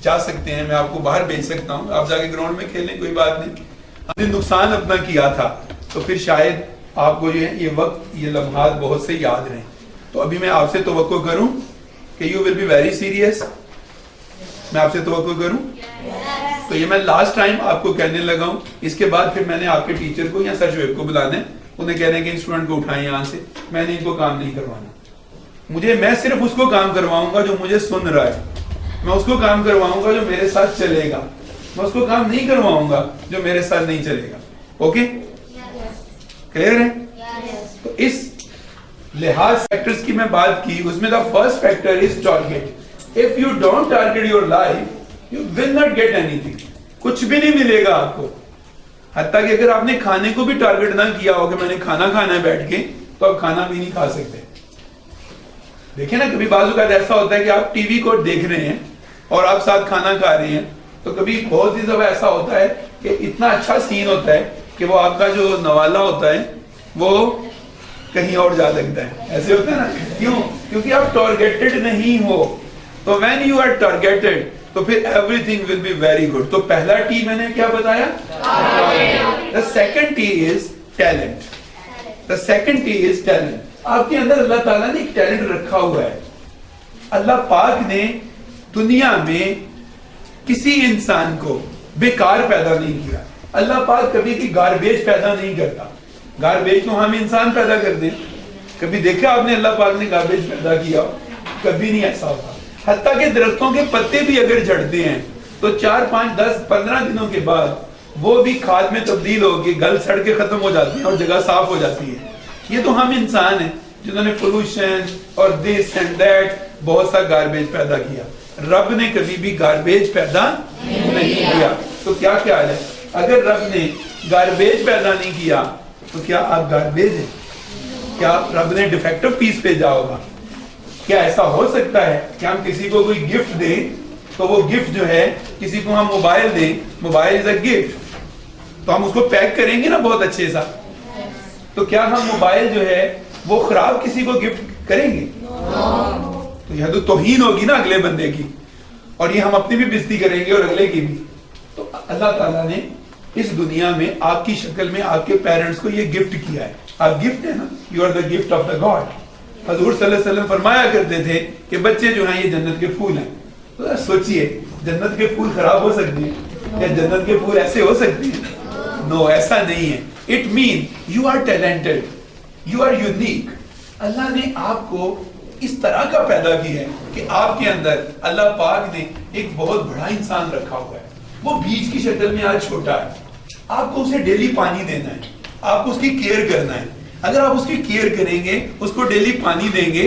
جا سکتے ہیں. میں آپ کو باہر بھیج سکتا ہوں, آپ جا کے گراؤنڈ میں کھیلیں, کوئی بات نہیں. ہم نے نقصان اپنا کیا تھا تو پھر شاید آپ کو یہ وقت, یہ لمحات بہت سے یاد رہیں. تو ابھی میں آپ سے توقع کروں کہ you will be very serious. میں آپ سے توقع کروں تو یہ میں لاسٹ ٹائم آپ کو کہنے لگا ہوں. اس کے بعد پھر میں نے آپ کے ٹیچر کو یا سر شعیب کو بلانا ہے, انہیں کہنا ہے کہ اسٹوڈنٹ کو اٹھائیں یہاں سے. میں نے ان کو کام نہیں کروانا. میں صرف اس کو کام کرواؤں گا جو مجھے سن رہا ہے. میں اس کو کام کرواؤں گا جو میرے ساتھ چلے گا. میں اس کو کام نہیں کرواؤں گا جو میرے ساتھ نہیں چلے گا. اوکے, کلیئر ہے؟ تو اس لحاظ فیکٹرز کی میں بات کی, اس میں the first factor is target. If you don't target your life, you will not get anything. کچھ بھی نہیں ملے گا آپ کو. حتیٰ کہ اگر آپ نے کھانے کو بھی ٹارگٹ نہ کیا ہو کہ میں نے کھانا کھانا ہے بیٹھ کے, تو آپ کھانا بھی نہیں کھا سکتے. دیکھیں نا کبھی بعض اوقات ایسا ہوتا ہے کہ آپ ٹی وی کو دیکھ رہے ہیں اور آپ ساتھ کھانا کھا رہے ہیں, تو کبھی بہت سی دفعہ ایسا ہوتا ہے کہ اتنا اچھا سین ہوتا ہے کہ وہ آپ کا جو نوالا ہوتا ہے وہ کہیں اور جا لگتا ہے. ایسے ہوتا ہے نا, کیوں؟ کیونکہ آپ ٹارگیٹڈ نہیں ہو. تو when you are targeted تو پھر everything will be very good. تو پہلا ٹی میں نے کیا بتایا؟ The second T is talent. The second T is talent. آپ کے اندر اللہ تعالیٰ نے ایک ٹیلنٹ رکھا ہوا ہے. اللہ پاک نے دنیا میں کسی انسان کو بیکار پیدا نہیں کیا. اللہ پاک کبھی بھی گاربیج پیدا نہیں کرتا. گاربیج تو ہم انسان پیدا کرتے ہیں. کبھی دیکھا آپ نے اللہ پاک نے گاربیج پیدا کیا؟ کبھی نہیں ایسا ہوتا. حتیٰ کہ درختوں کے پتے بھی اگر جھڑتے ہیں تو 4 5 10 15 دنوں کے بعد وہ بھی کھاد میں تبدیل ہو کے گل سڑ کے ختم ہو جاتی ہیں اور جگہ صاف ہو جاتی ہے. یہ تو ہم انسان ہیں جنہوں نے پولوشن اور دس اینڈ دیٹ بہت سا گاربیج پیدا کیا. رب نے کبھی بھی گاربیج پیدا نہیں کیا. تو کیا خیال ہے, اگر رب نے گاربیج پیدا نہیں کیا تو کیا آپ گاربیج ہیں؟ کیا رب نے ڈیفیکٹو پیس بھیجا ہوگا؟ کیا ایسا ہو سکتا ہے کہ ہم کسی کو کوئی گفٹ دیں تو وہ گفٹ جو ہے, کسی کو ہم موبائل دیں, موبائل از اے گفٹ, تو ہم اس کو پیک کریں گے نا بہت اچھے سا, تو کیا ہم موبائل جو ہے وہ خراب کسی کو گفٹ کریں گے؟ تو یہ تو توہین ہوگی نا اگلے بندے کی, اور یہ ہم اپنی بھی بےزتی کریں گے اور اگلے کی بھی. تو اللہ تعالیٰ نے اس دنیا میں آپ کی شکل میں آپ کے پیرنٹس کو یہ گفٹ کیا ہے. آپ گفٹ ہے نا, you are the gift of the God. حضور صلی اللہ علیہ وسلم فرمایا کرتے تھے کہ بچے جو ہیں یہ جنت کے پھول ہیں. تو سوچئے, جنت کے پھول خراب ہو سکتے ہیں یا جنت کے پھول ایسے ہو سکتے ہیں؟ نو, ایسا نہیں ہے. It mean you are talented, you are unique. اللہ نے آپ کو اس طرح کا پیدا کیا ہے کہ آپ کے اندر اللہ پاک نے ایک بہت بڑا انسان رکھا ہوا ہے. وہ بیج کی شکل میں آج چھوٹا ہے, آپ کو اسے ڈیلی پانی دینا ہے, آپ کو اس کی کیئر کرنا ہے. اگر آپ اس کی کیئر کریں گے, اس کو ڈیلی پانی دیں گے,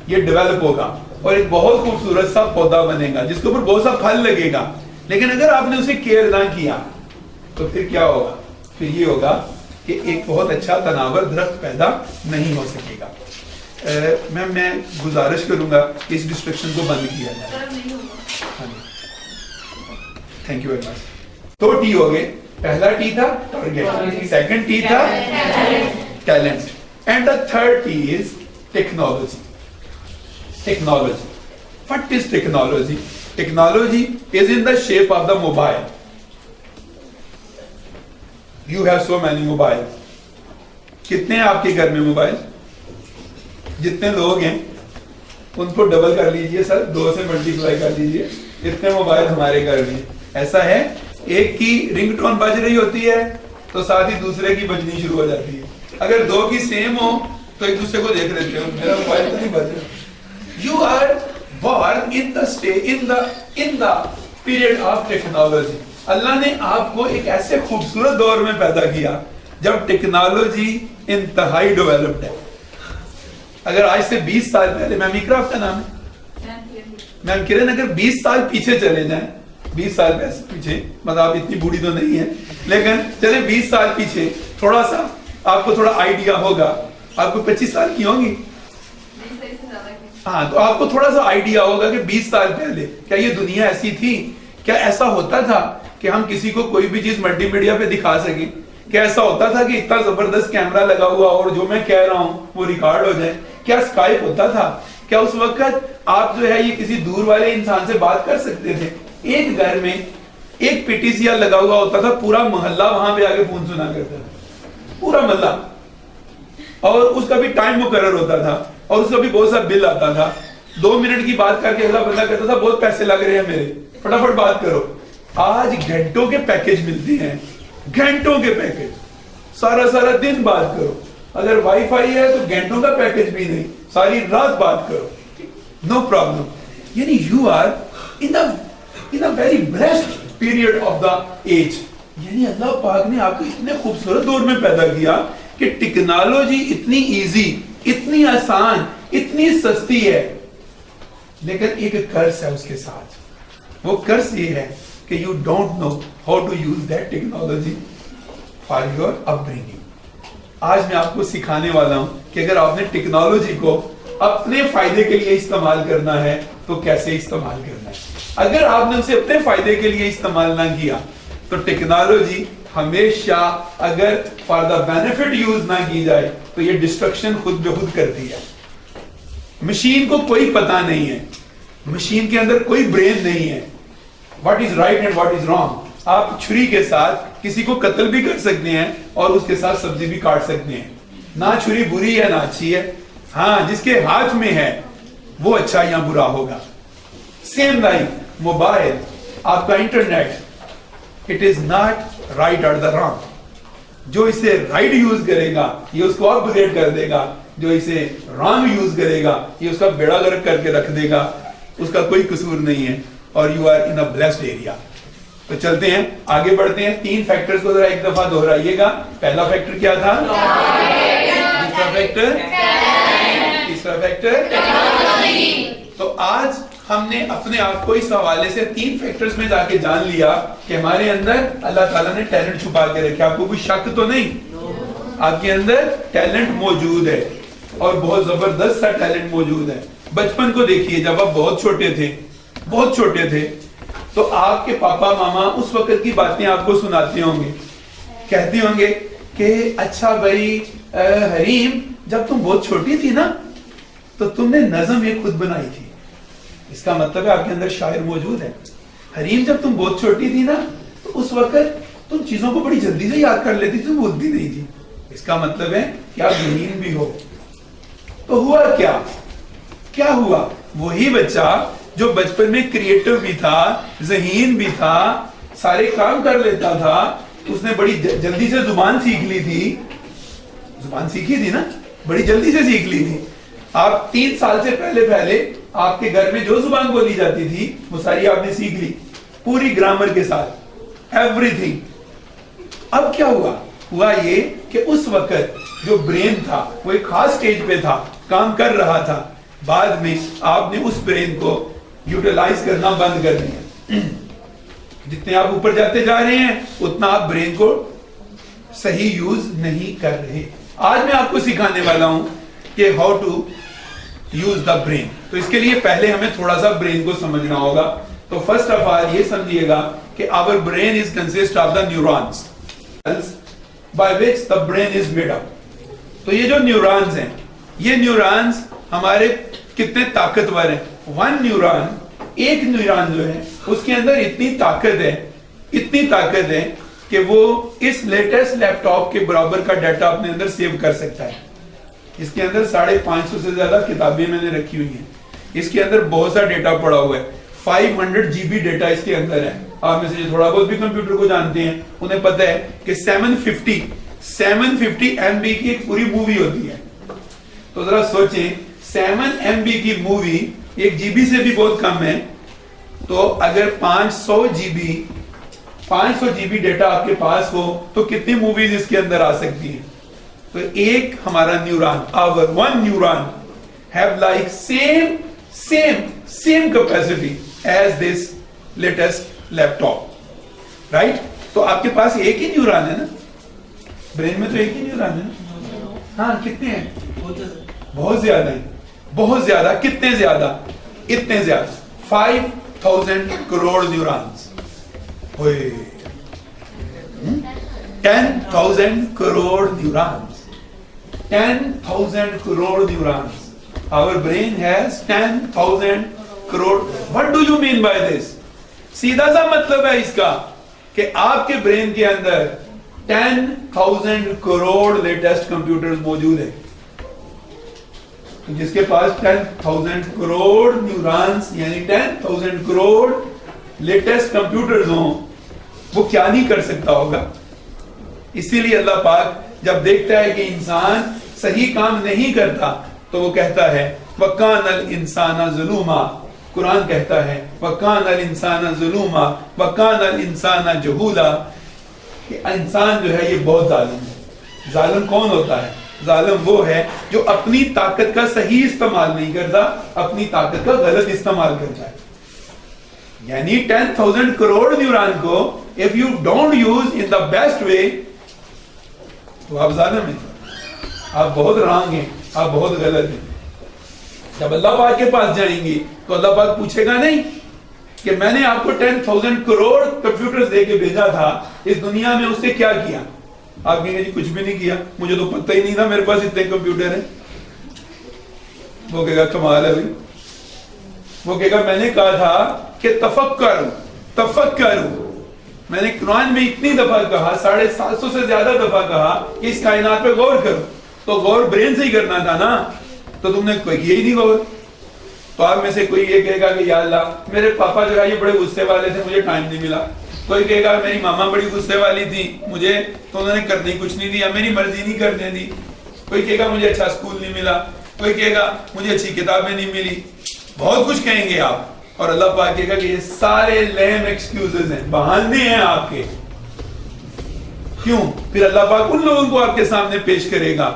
یہ ڈیولپ ہوگا اور ایک بہت خوبصورت سا پودا بنے گا جس کے اوپر بہت سا پھل لگے گا. لیکن اگر آپ نے اسے کیئر نہ کیا تو پھر کیا ہوگا؟ پھر یہ ہوگا کہ ایک بہت اچھا تناور درخت پیدا نہیں ہو سکے گا. میں گزارش کروں گا کہ اس ڈسٹرکشن کو بند کیا جائے. Thank you very much. 2 T ہو گئے. پہلا ٹی تھا ٹارگیٹ, سیکنڈ ٹی تھا talent, and the third T is technology. Technology, what is technology? Technology is in the shape of the mobile. You have so many mobile. کتنے ہیں آپ کے گھر میں موبائل؟ جتنے لوگ ہیں ان کو ڈبل کر لیجئے سر, 2 سے ملٹیپلائی کر لیجئے. اتنے موبائل ہمارے گھر میں. ایسا ہے ایک کی رنگ ٹون بج رہی ہوتی ہے تو ساتھ ہی دوسرے کی بجنی شروع ہو جاتی ہے. اگر 2 کی سیم ہو تو ایک دوسرے کو دیکھ لیتے ہو, میرا موبائل تو نہیں بج رہا. You are born in the period of technology. اللہ نے آپ کو ایک ایسے خوبصورت دور میں پیدا کیا جب ٹیکنالوجی انتہائی ڈیولپڈ ہے. اگر آج سے 20 سال پہلے, میم اقرا آپ کا نام ہے, میم کرن, اگر 20 سال پیچھے چلے جائیں, 20 سال پیچھے, مطلب آپ اتنی بوڑھی تو نہیں ہے لیکن چلیں 20 سال پیچھے, تھوڑا سا آپ کو تھوڑا آئیڈیا ہوگا. آپ کو 25 سال کی ہوں گی, ہاں, تو آپ کو تھوڑا سا آئیڈیا ہوگا کہ 20 سال پہلے کیا یہ دنیا ایسی تھی؟ کیا ایسا ہوتا تھا کہ ہم کسی کو کوئی بھی چیز ملٹی میڈیا پہ دکھا سکیں؟ کیا ایسا ہوتا تھا کہ اتنا زبردست کیمرہ لگا ہوا اور جو میں کہہ رہا ہوں وہ ریکارڈ ہو جائے؟ کیا اسکائپ ہوتا تھا؟ کیا اس وقت آپ جو ہے یہ کسی دور والے انسان سے بات کر سکتے تھے؟ ایک گھر میں ایک پی ٹی سی آر لگا ہوا ہوتا تھا, پورا محلہ وہاں پہ آگے فون سنا کرتا تھا, پورا محلہ, اور اس کا بھی ٹائم مقرر ہوتا تھا اور اس کا بھی بہت سا بل آتا تھا. 2 منٹ کی بات کر کے اگلا بندہ کہتا تھا بہت پیسے لگ رہے ہیں میرے, فٹافٹ بات کرو. آج گھنٹوں کے پیکج ملتے ہیں, گھنٹوں کے پیکج, سارا دن بات کرو. اگر وائی فائی ہے تو گھنٹوں کا پیکج بھی نہیں, ساری رات بات کرو, نو پرابلم. یعنی you are in a very blessed period of the age. یعنی اللہ پاک نے آپ کو اتنے خوبصورت دور میں پیدا کیا کہ ٹیکنالوجی اتنی ایزی, اتنی آسان, اتنی سستی ہے, لیکن ایک قرض ہے اس کے ساتھ. وہ قرض یہ ہے کہ you don't know how to use that technology for your upbringing. آج میں آپ کو سکھانے والا ہوں کہ اگر آپ نے ٹیکنالوجی کو اپنے فائدے کے لیے استعمال کرنا ہے تو کیسے استعمال کرنا ہے. اگر آپ نے اسے اپنے فائدے کے لیے استعمال نہ کیا تو ٹیکنالوجی ہمیشہ اگر فار دا بینیفٹ یوز نہ کی جائے تو یہ ڈسٹرکشن خود بخود کرتی ہے. مشین کو کوئی پتا نہیں ہے, مشین کے اندر کوئی برین نہیں ہے, what is right and what is wrong. آپ چھری کے ساتھ کسی کو قتل بھی کر سکتے ہیں اور اس کے ساتھ سبزی بھی کاٹ سکتے ہیں. نہ چھری بری ہے نہ اچھی ہے, ہاں جس کے ہاتھ میں ہے وہ اچھا یا برا ہوگا. سیم لائف موبائل, آپ کا internet, it is not right اور دا رانگ. جو اسے رائٹ یوز کرے گا یہ اس کو اپ گریڈ کر دے گا, جو اسے رانگ یوز کرے گا یہ اس کا بیڑا گرک کر کے رکھ دے گا. اس کا کوئی قصور نہیں ہے اور you are in a blessed area. تو چلتے ہیں آگے بڑھتے ہیں. 3 فیکٹرز کو ذرا ایک دفعہ دہرائیے گا. پہلا فیکٹر کیا تھا؟ دوسرا فیکٹر, تیسرا فیکٹر. تو آج ہم نے اپنے آپ کو اس حوالے سے 3 فیکٹرز میں جا کے جان لیا کہ ہمارے اندر اللہ تعالیٰ نے ٹیلنٹ چھپا کے رکھا. آپ کو کوئی شک تو نہیں, آپ کے اندر ٹیلنٹ موجود ہے اور بہت زبردست سا ٹیلنٹ موجود ہے. بچپن کو دیکھیے, جب آپ بہت چھوٹے تھے تو آپ کے پاپا ماما اس وقت کی باتیں آپ کو سناتے ہوں گے, کہتے ہوں گے کہ اچھا بھائی حریم, جب تم بہت چھوٹی تھی نا تو تم نے نظم ایک خود بنائی تھی. اس کا مطلب ہے آپ کے اندر شاعر موجود ہے. حریم جب تم بہت چھوٹی تھی نا تو اس وقت تم چیزوں کو بڑی جلدی سے یاد کر لیتی تھی, بولتی نہیں تھی. اس کا مطلب ہے کہ آپ ذہین بھی ہو. تو ہوا کیا ہوا؟ وہی بچہ جو بچپن میں کریٹو بھی تھا, ذہین بھی تھا, سارے کام کر لیتا تھا, اس نے بڑی جلدی سے زبان سیکھ لی تھی. زبان سیکھی تھی نا, بڑی جلدی سے سیکھ لی تھی. آپ 3 سال سے پہلے آپ کے گھر میں جو زبان بولی جاتی تھی وہ ساری آپ نے سیکھ لی, پوری گرامر کے ساتھ, ایوری تھنگ. اب کیا ہوا یہ کہ اس وقت جو برین تھا وہ ایک خاص سٹیج پہ تھا, کام کر رہا تھا. بعد میں آپ نے اس برین کو یوٹیلائز کرنا بند کر دیا. جتنے آپ اوپر جاتے جا رہے ہیں اتنا آپ برین کو صحیح یوز نہیں کر رہے. آج میں آپ کو سکھانے والا ہوں کہ how to use the brain. تو اس کے لیے پہلے ہمیں تھوڑا سا برین کو سمجھنا ہوگا. تو فرسٹ آف آل یہ سمجھیے گا کہ our brain is consist of the neurons by which the brain is made up. تو یہ جو نیورونز ہیں, یہ نیورونز ہمارے کتنے طاقتور ہیں. ایک نیورون جو ہے اس کے اندر اتنی طاقت ہے کہ وہ اس لیٹسٹ لیپ ٹاپ کے برابر کا ڈیٹا اپنے اندر سیو کر سکتا ہے. اس کے اندر 550 سے زیادہ کتابیں میں نے رکھی ہوئی ہیں. اس کے اندر بہت سا ڈیٹا پڑا ہوا ہے. 500 GB ڈیٹا اس کے اندر ہے. آپ میں سے تھوڑا بہت بھی کمپیوٹر کو جانتے ہیں انہیں پتہ ہے کہ 750 MB کی ایک پوری مووی ہوتی ہے. تو ذرا سوچیں 7 MB کی مووی 1 GB سے بھی بہت کم ہے. تو اگر 500 GB ڈیٹا آپ کے پاس ہو تو کتنی موویز اس کے اندر آ سکتی ہیں. تو ایک ہمارا neuron, our one neuron have like same capacity as this latest laptop, right? تو آپ کے پاس ایک ہی نیورون ہے نا برین میں, تو ایک ہی نیورون ہے نا. ہاں کتنے ہیں؟ بہت زیادہ ہیں, بہت زیادہ. کتنے زیادہ؟ اتنے زیادہ 5000 crore neurons. 10,000 crore neurons. 10,000 crore neurons. Our brain has 10,000 crore. What do you mean by this? سیدھا سا مطلب ہے اس کا کہ آپ کے برین کے اندر 10,000 کروڑ لیٹسٹ کمپیوٹرز موجود ہیں. جس کے پاس 10,000 کروڑ نیورونز یعنی 10,000 کروڑ لیٹسٹ کمپیوٹرز ہوں, وہ کیا نہیں کر سکتا ہوگا. اسی لیے اللہ پاک جب دیکھتا ہے کہ انسان صحیح کام نہیں کرتا تو وہ کہتا ہے وَكَانَ الْإِنسَانَ ظُلُومًا. قرآن کہتا ہے وَكَانَ الْإِنسَانَ ظُلُومًا وَكَانَ الْإِنسَانَ جَهُولًا, کہ انسان جو ہے یہ بہت ظالم ہے. ظالم کون ہوتا ہے؟ ظالم وہ ہے جو اپنی طاقت کا صحیح استعمال نہیں کرتا, اپنی طاقت کا غلط استعمال کرتا ہے. یعنی 10,000 کروڑ نیورون کو if you don't use in the best way تو آپ ظالم ہیں, آپ بہت رانگ ہیں, آپ بہت غلط ہیں. جب اللہ پاک کے پاس جائیں گے تو اللہ پاک پوچھے گا نہیں کہ میں نے آپ کو 10,000 کروڑ کمپیوٹر دے کے بھیجا تھا، اس دنیا میں اس سے کیا کیا؟ آپ کہیں گے جی کچھ بھی نہیں کیا، مجھے تو پتہ ہی نہیں تھا میرے پاس اتنے کمپیوٹر ہیں۔ وہ کہے گا کمال ہے بھائی، وہ کہے گا میں نے کہا تھا کہ تفکر میں نے قرآن میں اتنی دفعہ کہا، 750 سے زیادہ دفعہ کہا کہ اس کائنات پہ غور کرو، تو غور برین سے ہی کرنا تھا نا، تو تم نے کوئی کیا ہی نہیں غور۔ تو آپ میں سے کوئی یہ کہے گا کہ یا اللہ میرے پاپا جو ہے یہ بڑے غصے والے تھے، مجھے ٹائم نہیں ملا۔ کوئی کہے گا میری ماما بڑی غصے والی تھی، مجھے تو انہوں نے کرنے کچھ نہیں دیا، میری مرضی نہیں کرنے دی۔ کوئی کہے گا مجھے اچھا اسکول نہیں ملا، کوئی کہے گا مجھے اچھی کتابیں نہیں ملی، بہت کچھ کہیں گے آپ، اور اللہ پاک کہے گا کہ یہ سارے لیم ایکسکیوزز ہیں، بہانے ہیں آپ کے۔ کیوں؟ پھر اللہ پاک ان لوگوں کو آپ کے سامنے پیش کرے گا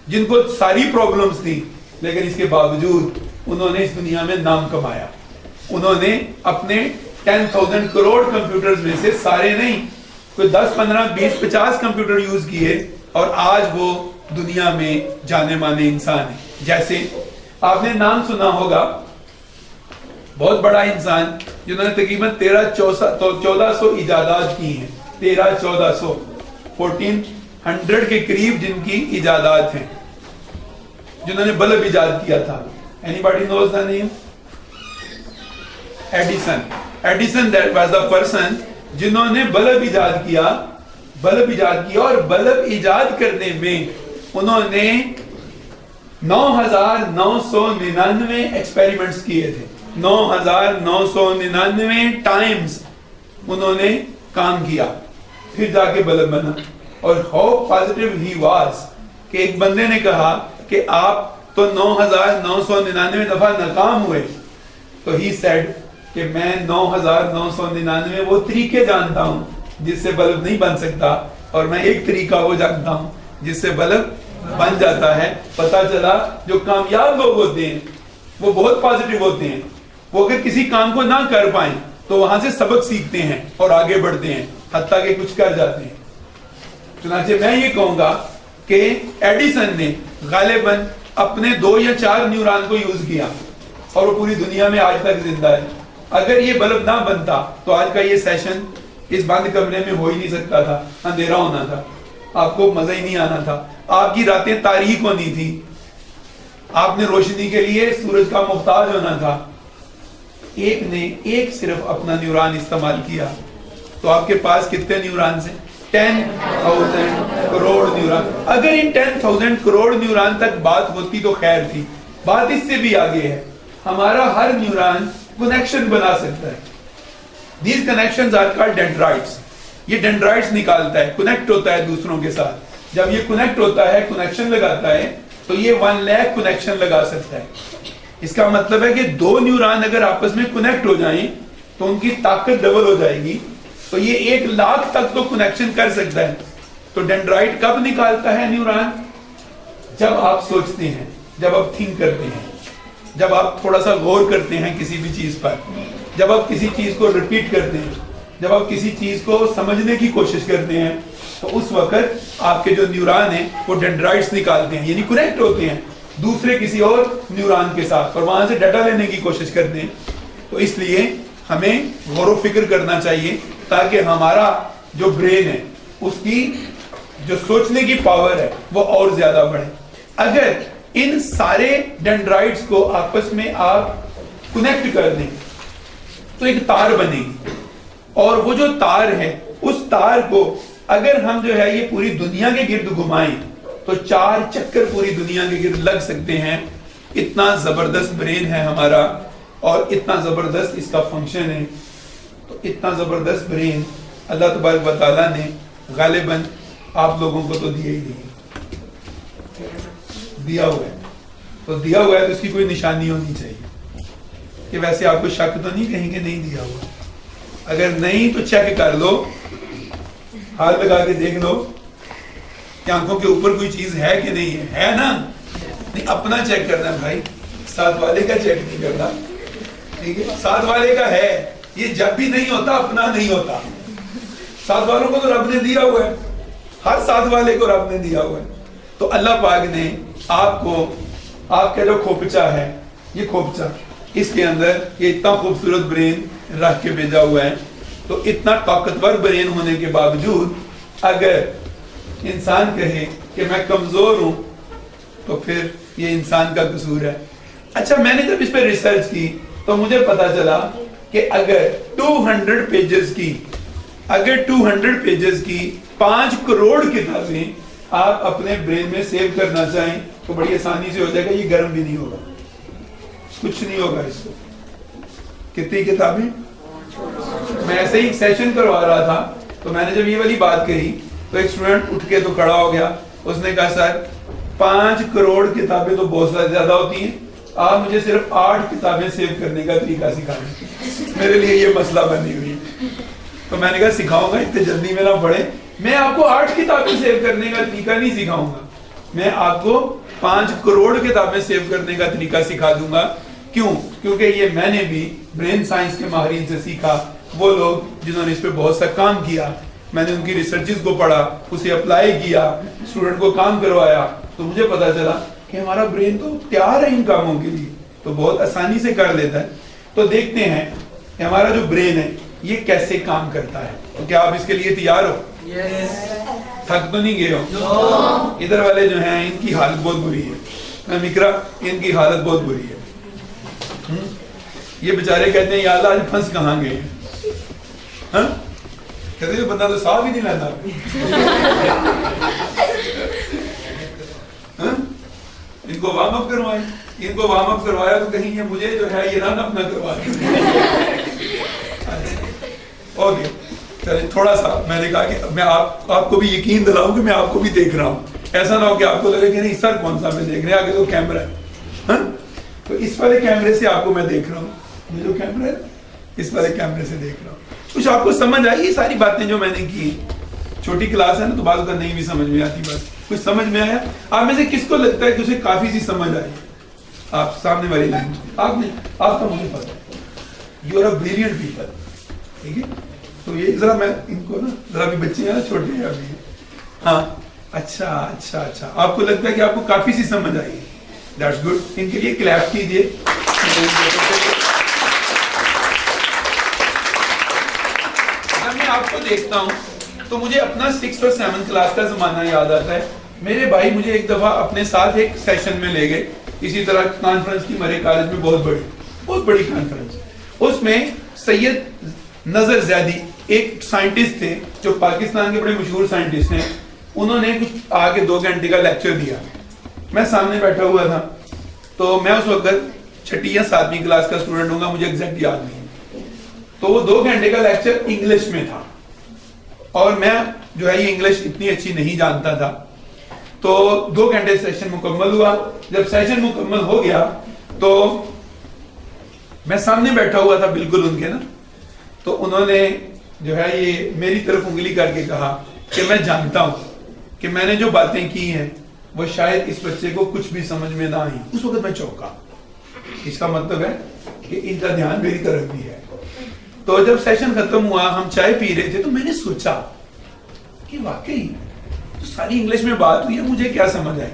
جن کو ساری پرابلمز تھی، لیکن اس کے باوجود انہوں نے اس دنیا میں نام کمایا۔ انہوں نے اپنے 10,000 کروڑ کمپیوٹرز میں سے سارے نہیں، کوئی 10 15 20 50 کمپیوٹر یوز کیے، اور آج وہ دنیا میں جانے مانے انسان ہیں۔ جیسے آپ نے نام سنا ہوگا بہت بڑا انسان جنہوں نے تقریباً 1400 ایجادات کی ہیں، 1400 1400 کے قریب جن کی ایجادات ہیں، جنہوں نے بلب ایجاد کیا تھا۔ Anybody knows the name? Edison that was the person جنہوں نے بلب ایجاد کیا، اور بلب ایجاد کرنے میں انہوں نے 9,999 ایکسپیریمنٹس کیے تھے، 9,999 ٹائمز انہوں نے کام کیا، پھر جا کے بلب بنا۔ اور how positive he was کہ ایک بندے نے کہا کہ آپ تو 9,999 دفعہ ناکام ہوئے، تو ہی سیڈ کہ میں 9,999 وہ طریقے جانتا ہوں جس سے بلب نہیں بن سکتا، اور میں ایک طریقہ وہ جانتا ہوں جس سے بلب بن جاتا ہے۔ پتا چلا جو کامیاب لوگ ہوتے ہیں وہ بہت پازیٹیو ہوتے ہیں، وہ اگر کسی کام کو نہ کر پائیں تو وہاں سے سبق سیکھتے ہیں اور آگے بڑھتے ہیں، حتیٰ کہ کچھ کر جاتے ہیں۔ چنانچہ میں یہ کہوں گا کہ ایڈیسن نے غالباً اپنے 2 یا 4 نیوران کو یوز کیا، اور وہ پوری دنیا میں آج تک زندہ ہے۔ اگر یہ بلب نہ بنتا تو آج کا یہ سیشن اس بند کمرے میں ہو ہی نہیں سکتا تھا، اندھیرا ہونا تھا، آپ کو مزہ ہی نہیں آنا تھا، آپ کی راتیں تاریک ہونی تھی، آپ نے روشنی کے لیے سورج کا محتاج ہونا تھا۔ ایک نے صرف اپنا نیوران استعمال کیا، تو آپ کے پاس کتنے نیوران ہیں؟ 10,000 کروڑ نیوران۔ اگر ان 10,000 کروڑ نیوران تک بات ہوتی تو خیر تھی، بات اس سے بھی آگے ہے۔ ہمارا ہر نیوران کنیکشن بنا سکتا ہے۔ These connections are called dendrites۔ یہ ڈینڈرائٹس نکالتا ہے، کنیکٹ ہوتا ہے دوسروں کے ساتھ۔ جب یہ کنیکٹ ہوتا ہے، کنیکشن لگاتا ہے، تو یہ 1 لاکھ کنیکشن لگا سکتا ہے۔ اس کا مطلب ہے کہ 2 نیوران اگر آپس میں کنیکٹ ہو جائیں تو ان کی طاقت ڈبل ہو جائے گی، تو یہ 1 لاکھ تک تو کنیکشن کر سکتا ہے۔ تو ڈینڈرائٹ کب نکالتا ہے نیوران؟ جب آپ سوچتے ہیں، جب آپ تھنک کرتے ہیں، جب آپ تھوڑا سا غور کرتے ہیں کسی بھی چیز پر، جب آپ کسی چیز کو ریپیٹ کرتے ہیں، جب آپ کسی چیز کو سمجھنے کی کوشش کرتے ہیں، تو اس وقت آپ کے جو نیوران ہیں وہ ڈینڈرائٹس نکالتے ہیں، یعنی کنیکٹ ہوتے ہیں دوسرے کسی اور نیوران کے ساتھ، اور وہاں سے ڈیٹا لینے کی کوشش کرتے ہیں۔ تو اس لیے ہمیں غور و فکر کرنا چاہیے تاکہ ہمارا جو برین ہے اس کی جو سوچنے کی پاور ہے وہ اور زیادہ بڑھے۔ اگر ان سارے ڈینڈرائٹس کو آپس میں آپ کنیکٹ کر دیں تو ایک تار بنے گی، اور وہ جو تار ہے اس تار کو اگر ہم جو ہے یہ پوری دنیا کے گرد گھمائیں تو 4 چکر پوری دنیا کے گرد لگ سکتے ہیں۔ اتنا زبردست برین ہے ہمارا، اور اتنا زبردست اس کا فنکشن ہے۔ تو اتنا زبردست برین اللہ تبارک و تعالیٰ نے غالباً آپ لوگوں کو تو دیا ہی دیا ہوا ہے، تو دیا ہوا ہے تو اس کی کوئی نشانی ہونی چاہیے کہ ویسے آپ کو شک تو نہیں کہیں گے نہیں دیا ہوا؟ اگر نہیں تو چیک کر لو، ہاتھ لگا کے دیکھ لو کہ آنکھوں کے اوپر کوئی چیز ہے کہ نہیں ہے، ہے نا؟ نہیں، اپنا چیک کرنا بھائی، ساتھ والے کا چیک نہیں کرنا، ٹھیک ہے؟ ساتھ والے کا ہے، یہ جب بھی نہیں ہوتا اپنا نہیں ہوتا۔ ساتھ والوں کو تو رب نے دیا ہوا ہے، ہر ساتھ والے کو رب نے دیا ہوا ہے۔ تو اللہ پاک نے آپ کو، آپ کا جو کھوپچا ہے یہ کھوپچا اس کے اندر یہ اتنا خوبصورت برین رکھ کے بھیجا ہوا ہے. تو اتنا طاقتور برین ہونے کے باوجود اگر انسان کہے کہ میں کمزور ہوں تو پھر یہ انسان کا قصور ہے. اچھا میں نے جب اس پہ ریسرچ کی تو مجھے پتا چلا کہ اگر 200 پیجز کی 5 کروڑ کتابیں آپ اپنے برین میں سیو کرنا چاہیں تو بڑی آسانی سے ہو جائے گا. یہ گرم بھی نہیں ہوگا, کچھ نہیں ہوگا اس کو. کتنی کتابیں؟ میں ایسے ہی سیشن کروا رہا تھا تو میں نے جب یہ والی بات کہی تو ایک اسٹوڈنٹ اٹھ کے تو کھڑا ہو گیا. اس نے کہا سر 5 کروڑ کتابیں تو بہت زیادہ ہوتی ہیں, آپ مجھے صرف 8 کتابیں سیو کرنے کا طریقہ سکھائیں. میرے لیے یہ مسئلہ بنی ہوئی ہے. تو میں نے کہا سکھاؤں گا, اتنے جلدی میں نہ پڑھے. میں آپ کو 8 کتابیں سیو کرنے کا طریقہ نہیں سکھاؤں گا, میں آپ کو 5 کروڑ کتابیں سیو کرنے کا طریقہ سکھا دوں گا. کیوں؟ کیونکہ یہ میں نے بھی برین سائنس کے ماہرین سے سیکھا. وہ لوگ جنہوں نے اس پہ بہت سا کام کیا, میں نے ان کی ریسرچز کو پڑھا, اسے اپلائی کیا, اسٹوڈنٹ کو کام کروایا, تو مجھے پتا چلا کہ ہمارا برین تو تیار ہے ان کاموں کے لیے, تو بہت آسانی سے کر لیتا ہے. تو دیکھتے ہیں کہ ہمارا جو برین ہے یہ کیسے کام کرتا ہے. تو کیا آپ اس کے لیے تیار ہو؟ تھک تو نہیں گئے ہو؟ ادھر والے جو ہیں ان کی حالت بہت بری ہے, مکرا ان کی حالت بہت بری ہے. یہ بیچارے کہتے ہیں یا اللہ آج پھنس کہاں گئے ہیں. کہتے ہیں بندہ تو صاف ہی نہیں لیتا. ان کو وارم اپ کروائیں, ان کو وارم اپ کروایا تو کہیں یہ مجھے جو ہے یہ رن اپ نہ کروا دیں. اوکے چلیں تھوڑا سا میں نے کہا کہ میں آپ کو بھی یقین دلاؤں کہ میں آپ کو بھی دیکھ رہا ہوں. ایسا نہ ہو کہ آپ کو لگے کہ نہیں سر کون سا میں دیکھ رہے ہیں, آگے تو کیمرہ ہے. تو اس والے کیمرے سے آپ کو میں دیکھ رہا ہوں, یہ جو کیمرہ ہے اس والے کیمرے سے دیکھ رہا ہوں. کچھ آپ کو سمجھ آئی یہ ساری باتیں جو میں نے کی؟ چھوٹی کلاس ہے نا تو بعض اوقات نہیں بھی سمجھ میں آتی بات. کچھ سمجھ میں آیا؟ آپ میں سے کس کو لگتا ہے کہ اسے کافی سی سمجھ آئی؟ آپ سامنے والی لائن آپ نے, آپ کا مجھے پتا ہے you are a brilliant people. ٹھیک ہے, تو یہ ذرا میں ان کو نا ذرا بھی بچے ہیں نا چھوٹے ہیں ابھی. ہاں اچھا اچھا اچھا, آپ کو لگتا ہے کہ آپ کو کافی سی سمجھ آئی. دیٹس گڈ, ان کے لیے کلیپ کیجیے. جب میں آپ کو دیکھتا ہوں تو مجھے اپنا 6 اور 7 کلاس کا زمانہ یاد آتا ہے. میرے بھائی مجھے ایک دفعہ اپنے ساتھ ایک سیشن میں لے گئے, اسی طرح کانفرنس کی مرے کالج میں, بہت بڑی کانفرنس. اس میں سید نظر زیدی ایک سائنٹسٹ تھے جو پاکستان کے بڑے مشہور سائنٹسٹ ہیں. انہوں نے کچھ آگے 2 گھنٹے کا لیکچر دیا. میں سامنے بیٹھا ہوا تھا, تو میں اس وقت 6 یا 7 کلاس کا اسٹوڈنٹ ہوں گا, مجھے ایگزیکٹ یاد نہیں. تو وہ 2 گھنٹے کا لیکچر انگلش میں تھا اور میں جو ہے یہ انگلش اتنی اچھی نہیں جانتا تھا. تو 2 گھنٹے سیشن مکمل ہوا. جب سیشن مکمل ہو گیا تو میں سامنے بیٹھا ہوا تھا بالکل ان کے نا, تو انہوں نے جو ہے یہ میری طرف انگلی کر کے کہا کہ میں جانتا ہوں کہ میں نے جو باتیں کی ہیں وہ شاید اس بچے کو کچھ بھی سمجھ میں نہ آئی. اس وقت میں چونکا. اس کا مطلب ہے کہ ان کا دھیان میری طرف بھی ہے. تو جب سیشن ختم ہوا, ہم چائے پی رہے تھے, تو میں نے سوچا کہ واقعی تو ساری انگلش میں بات ہوئی ہے, مجھے کیا سمجھ آئی.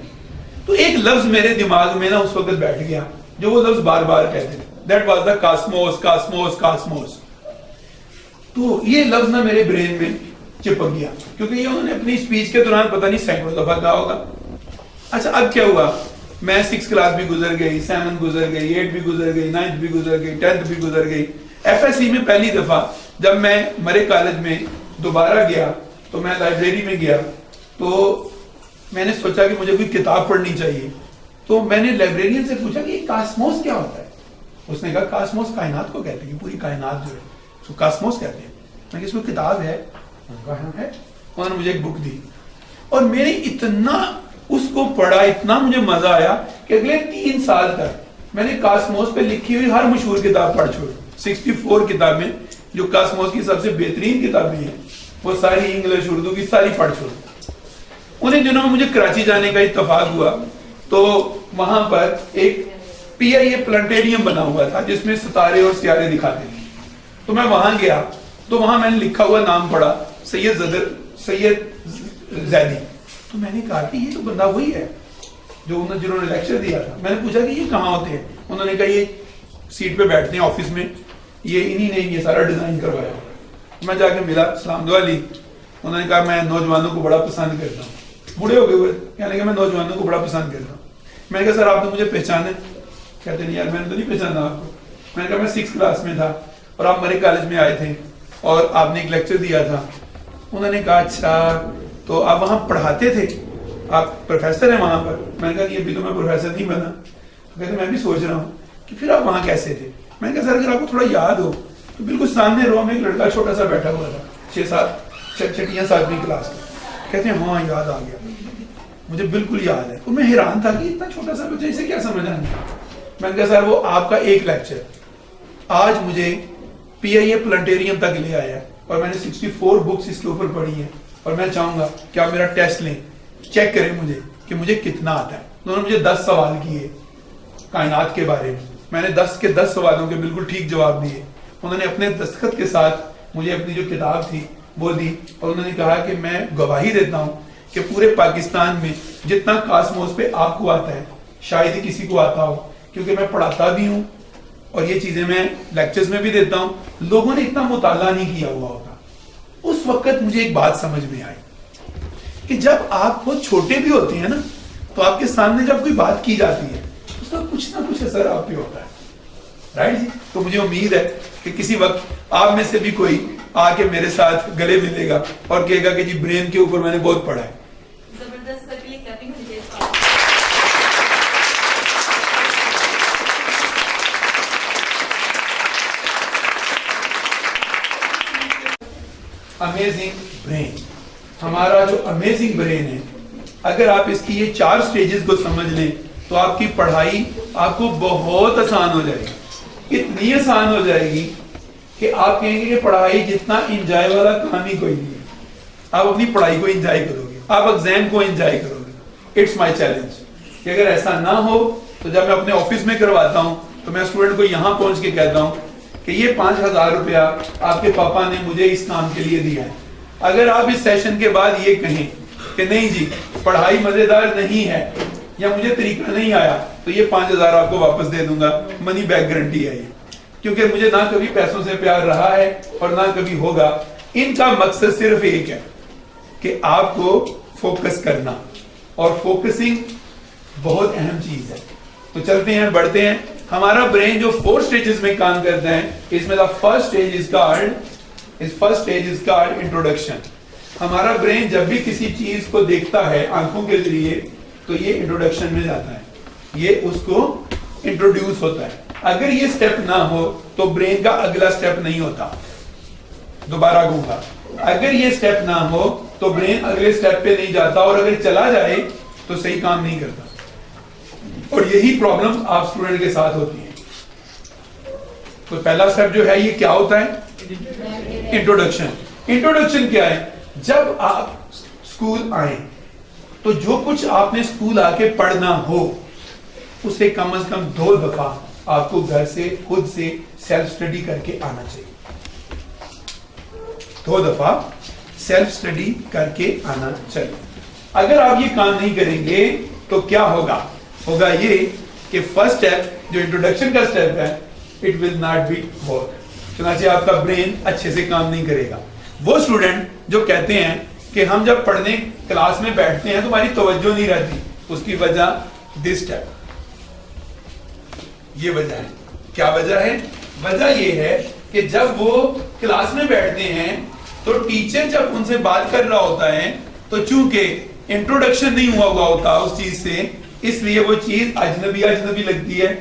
تو ایک لفظ میرے دماغ میں نا اس وقت بیٹھ گیا جو وہ لفظ بار بار کہتے تھے. That was the cosmos cosmos cosmos. تو یہ لفظ نا میرے برین میں چپک گیا کیونکہ یہ انہوں نے اپنی اسپیچ کے دوران پتہ نہیں سینکڑوں دفعہ کہا ہوگا. اچھا اب کیا ہوا, میں 6 کلاس بھی گزر گئی, 7 گزر گئی, 8 بھی گزر گئی, 9 بھی گزر گئی, 10 بھی گزر گئی. ایف ایس سی میں پہلی دفعہ جب میں مرے کالج میں دوبارہ گیا تو میں لائبریری میں گیا, تو میں نے سوچا کہ مجھے کوئی کتاب پڑھنی چاہیے. تو میں نے لائبریرین سے پوچھا کہ یہ کاسموس کیا ہوتا ہے. اس نے کہا کاسموس کائنات کو کہتے ہیں, پوری کائنات جو ہے اس کو کاسموس کہتے ہیں. میں کہ اس کو کتاب ہے, انہوں نے مجھے ایک بک دی اور میں نے اتنا اس کو پڑھا, اتنا مجھے مزہ آیا کہ اگلے 3 سال تک میں نے کاسموس پہ لکھی ہوئی ہر مشہور کتاب پڑھ چھوڑی. 64 کتابیں جو کاسموس کی سب سے بہترین کتابیں ہیں وہ ساری انگلش اردو کی ساری پڑھ چھوڑی. انہیں دنوں میں مجھے کراچی جانے کا اتفاق ہوا تو وہاں پر ایک PIA پلانٹیریم بنا ہوا تھا جس میں ستارے اور سیارے دکھاتے تھے. تو میں وہاں گیا تو وہاں میں نے لکھا ہوا نام پڑھا سید زیدی. تو میں نے کہا کہ یہ تو بندہ وہی ہے جنہوں نے لیکچر دیا تھا. میں نے پوچھا کہ یہ کہاں ہوتے ہیں؟ انہوں نے کہا یہ سیٹ پہ بیٹھتے ہیں آفس میں, یہ انہی نے یہ سارا ڈیزائن کروایا. میں جا کے ملا, سلام دعا لی. انہوں نے کہا میں نوجوانوں کو بڑا پسند کرتا ہوں. بوڑھے ہو گئے ہوئے, کہنے کہ میں نوجوانوں کو بڑا پسند کرتا ہوں. میں نے کہا سر آپ نے مجھے پہچانا؟ کہتے نہیں یار میں نے تو نہیں پہچانا آپ کو. میں نے کہا میں 6th کلاس میں تھا اور آپ ہمارے کالج میں آئے تھے اور آپ نے ایک لیکچر دیا تھا. انہوں نے کہا اچھا تو آپ وہاں پڑھاتے تھے, آپ پروفیسر ہیں وہاں پر؟ میں نے کہا یہ بھی تو میں پروفیسر نہیں بنا. کہتے میں بھی سوچ رہا ہوں کہ پھر آپ وہاں کیسے تھے. میں نے کہا سر اگر آپ کو تھوڑا یاد ہو تو بالکل سامنے رو میں ایک لڑکا چھوٹا سا بیٹھا ہوا تھا, 6-7 7ویں کلاس کا. کہتے ہیں ہاں یاد آ گیا, مجھے بالکل یاد ہے. اور میں حیران تھا کہ اتنا چھوٹا سا بچہ اسے کیا سمجھ آئیں گے. میں نے کہا سر وہ آپ کا ایک لیکچر آج مجھے PIA پلانٹیریم تک لے آیا اور میں نے 64 بکس اس کے اوپر پڑھی ہیں اور میں چاہوں گا کہ آپ میرا ٹیسٹ لیں, چیک کریں مجھے کہ مجھے کتنا آتا ہے. انہوں نے مجھے 10 سوال کیے کائنات کے بارے میں نے 10 کے 10 سوالوں کے بالکل ٹھیک جواب دیے. انہوں نے اپنے دستخط کے ساتھ مجھے اپنی جو کتاب تھی وہ دی اور انہوں نے کہا کہ میں گواہی دیتا ہوں کہ پورے پاکستان میں جتنا کاسموس پہ آپ کو آتا ہے شاید ہی کسی کو آتا ہو, کیونکہ میں پڑھاتا بھی ہوں اور یہ چیزیں میں لیکچرز میں بھی دیتا ہوں. لوگوں نے اتنا مطالعہ نہیں کیا ہوا ہوگا. اس وقت مجھے ایک بات سمجھ میں آئی کہ جب آپ بہت چھوٹے بھی ہوتے ہیں نا تو آپ کے سامنے جب کوئی بات کی جاتی ہے اس کا کچھ نہ کچھ اثر آپ پہ ہوتا ہے, رائٹ جی. تو مجھے امید ہے کہ کسی وقت آپ میں سے بھی کوئی آ کے میرے ساتھ گلے ملے گا اور کہے گا کہ جی برین کے اوپر میں نے بہت پڑھا ہے. امیزنگ برین, ہمارا جو امیزنگ برین ہے, اگر آپ اس کی یہ 4 سٹیجز کو سمجھ لیں تو آپ کی پڑھائی آپ کو بہت آسان ہو جائے گی. اتنی آسان ہو جائے گی کہ آپ کہیں گے کہ پڑھائی جتنا انجوائے والا کام ہی کوئی نہیں ہے. آپ اپنی پڑھائی کو انجوائے کرو گے, آپ ایگزام کو انجوائے کرو گے. اٹس مائی چیلنج کہ اگر ایسا نہ ہو تو جب میں اپنے آفس میں کرواتا ہوں تو میں اسٹوڈنٹ کو یہاں پہنچ کے کہتا ہوں کہ یہ 5,000 روپیہ آپ کے پاپا نے مجھے اس کام کے لیے دیا ہے. اگر آپ اس سیشن کے بعد یہ کہیں کہ نہیں جی پڑھائی مزیدار نہیں ہے یا مجھے طریقہ نہیں آیا تو یہ 5,000 آپ کو واپس دے دوں گا, منی بیک گارنٹی ہے یہ, کیونکہ مجھے نہ کبھی پیسوں سے پیار رہا ہے اور نہ کبھی ہوگا. ان کا مقصد صرف ایک ہے کہ آپ کو فوکس کرنا, اور فوکسنگ بہت اہم چیز ہے. تو چلتے ہیں, بڑھتے ہیں. ہمارا برین جو 4 سٹیجز میں کام کرتا ہے, اس میں first stage is called introduction. ہمارا برین جب بھی کسی چیز کو دیکھتا ہے آنکھوں کے ذریعے تو یہ انٹروڈکشن میں جاتا ہے, یہ اس کو انٹروڈیوس ہوتا ہے. اگر یہ سٹیپ نہ ہو تو برین کا اگلا سٹیپ نہیں ہوتا. دوبارہ کہوں گا, اگر یہ سٹیپ نہ ہو تو برین اگلے سٹیپ پہ نہیں جاتا, اور اگر چلا جائے تو صحیح کام نہیں کرتا. اور یہی پرابلم آپ اسٹوڈنٹ کے ساتھ ہوتی ہے. تو پہلا سٹیپ جو ہے یہ کیا ہوتا ہے؟ انٹروڈکشن. انٹروڈکشن کیا ہے؟ جب آپ اسکول آئیں تو جو کچھ آپ نے اسکول آ کے پڑھنا ہو اسے کم از کم 2 دفعہ آپ کو گھر سے خود سے سیلف اسٹڈی کر کے آنا چاہیے. 2 دفعہ سیلف اسٹڈی کر کے آنا چاہیے. اگر آپ یہ کام نہیں کریں گے تو کیا ہوگا؟ ہوگا یہ کہ فرسٹ سٹیپ جو انٹروڈکشن کا سٹیپ ہے it will not be work. چنانچہ آپ کا برین اچھے سے کام نہیں کرے گا. وہ اسٹوڈنٹ جو کہتے ہیں کہ ہم جب پڑھنے کلاس میں بیٹھتے ہیں تو ہماری توجہ نہیں رہتی, اس کی وجہ دس سٹیپ, یہ وجہ ہے. کیا وجہ ہے؟ وجہ یہ ہے کہ جب وہ کلاس میں بیٹھتے ہیں تو ٹیچر جب ان سے بات کر رہا ہوتا ہے تو چونکہ انٹروڈکشن نہیں ہوا ہوتا اس چیز سے, اس لیے وہ چیز اجنبی لگتی ہے,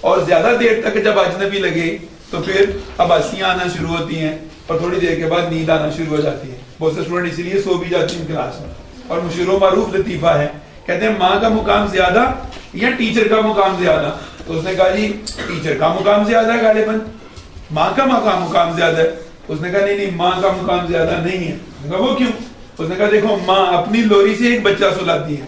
اور زیادہ دیر تک جب اجنبی لگے تو پھر اباسیاں آنا شروع ہوتی ہیں اور تھوڑی دیر کے بعد نیند آنا شروع ہو جاتی ہے. بہت سے اسٹوڈنٹ اسی لیے سو بھی جاتے ہیں کلاس میں. اور مشہور و معروف لطیفہ ہے, کہتے ہیں ماں کا مقام زیادہ یا ٹیچر کا مقام زیادہ؟ تو اس نے کہا جی ٹیچر کا مقام زیادہ ہے غالباً, ماں کا مقام زیادہ ہے. اس نے کہا نہیں ماں کا مقام زیادہ نہیں ہے. کہا وہ کیوں؟ اس نے کہا دیکھو ماں اپنی لوری سے ایک بچہ سلاتی ہے.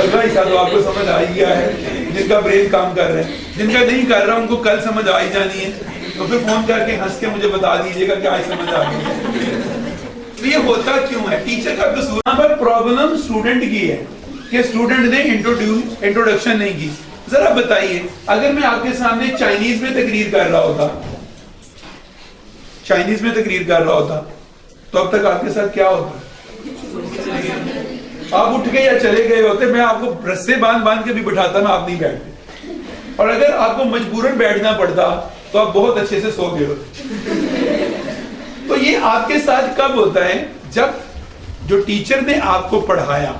تو آپ کو سمجھ آ گیا ہے. جن کا برین کام کر رہے ہیں, جن کا نہیں کر رہا ان کو کل سمجھ آ ہی جانی ہے, تو پھر فون کر کے ہنس کے مجھے بتا دیجیے گا کہ آج سمجھ آ گئی. یہ ہوتا کیوں ہے؟ ٹیچر کا قصور. یہاں پر پرابلم اسٹوڈنٹ کی ہے. کہ اسٹوڈنٹ نے انٹروڈکشن نہیں کی. ذرا بتائیے اگر میں آپ کے سامنے چائنیز میں تقریر کر رہا ہوتا تو اب تک آپ کے ساتھ کیا ہوتا؟ آپ اٹھ کے یا چلے گئے ہوتے, میں آپ کو رسے باندھ کے بھی بٹھاتا نا, آپ نہیں بیٹھتے. اور اگر آپ کو مجبوراً بیٹھنا پڑتا تو آپ بہت اچھے سے سو گئے ہوتے. تو یہ آپ کے ساتھ کب ہوتا ہے؟ جب جو ٹیچر نے آپ کو پڑھایا,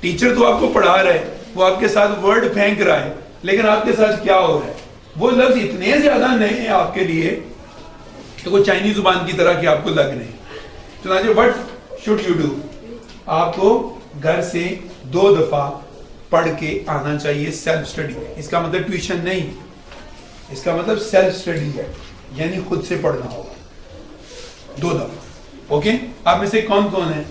ٹیچر تو آپ کو پڑھا رہا ہے, وہ آپ کے ساتھ ورڈ پھینک رہا ہے, لیکن آپ کے ساتھ کیا ہو رہا ہے؟ وہ لفظ اتنے زیادہ نئے ہیں آپ کے لیے کہ وہ چائنیز زبان کی طرح کہ آپ کو لگ نہیں. چنانچہ what should you do؟ آپ کو گھر سے 2 دفعہ پڑھ کے آنا چاہیے, سیلف اسٹڈی. اس کا مطلب ٹیوشن نہیں, اس کا مطلب سیلف اسٹڈی ہے, یعنی خود سے پڑھنا ہوگا 2 دفعہ. اوکے, آپ میں سے کون کون ہے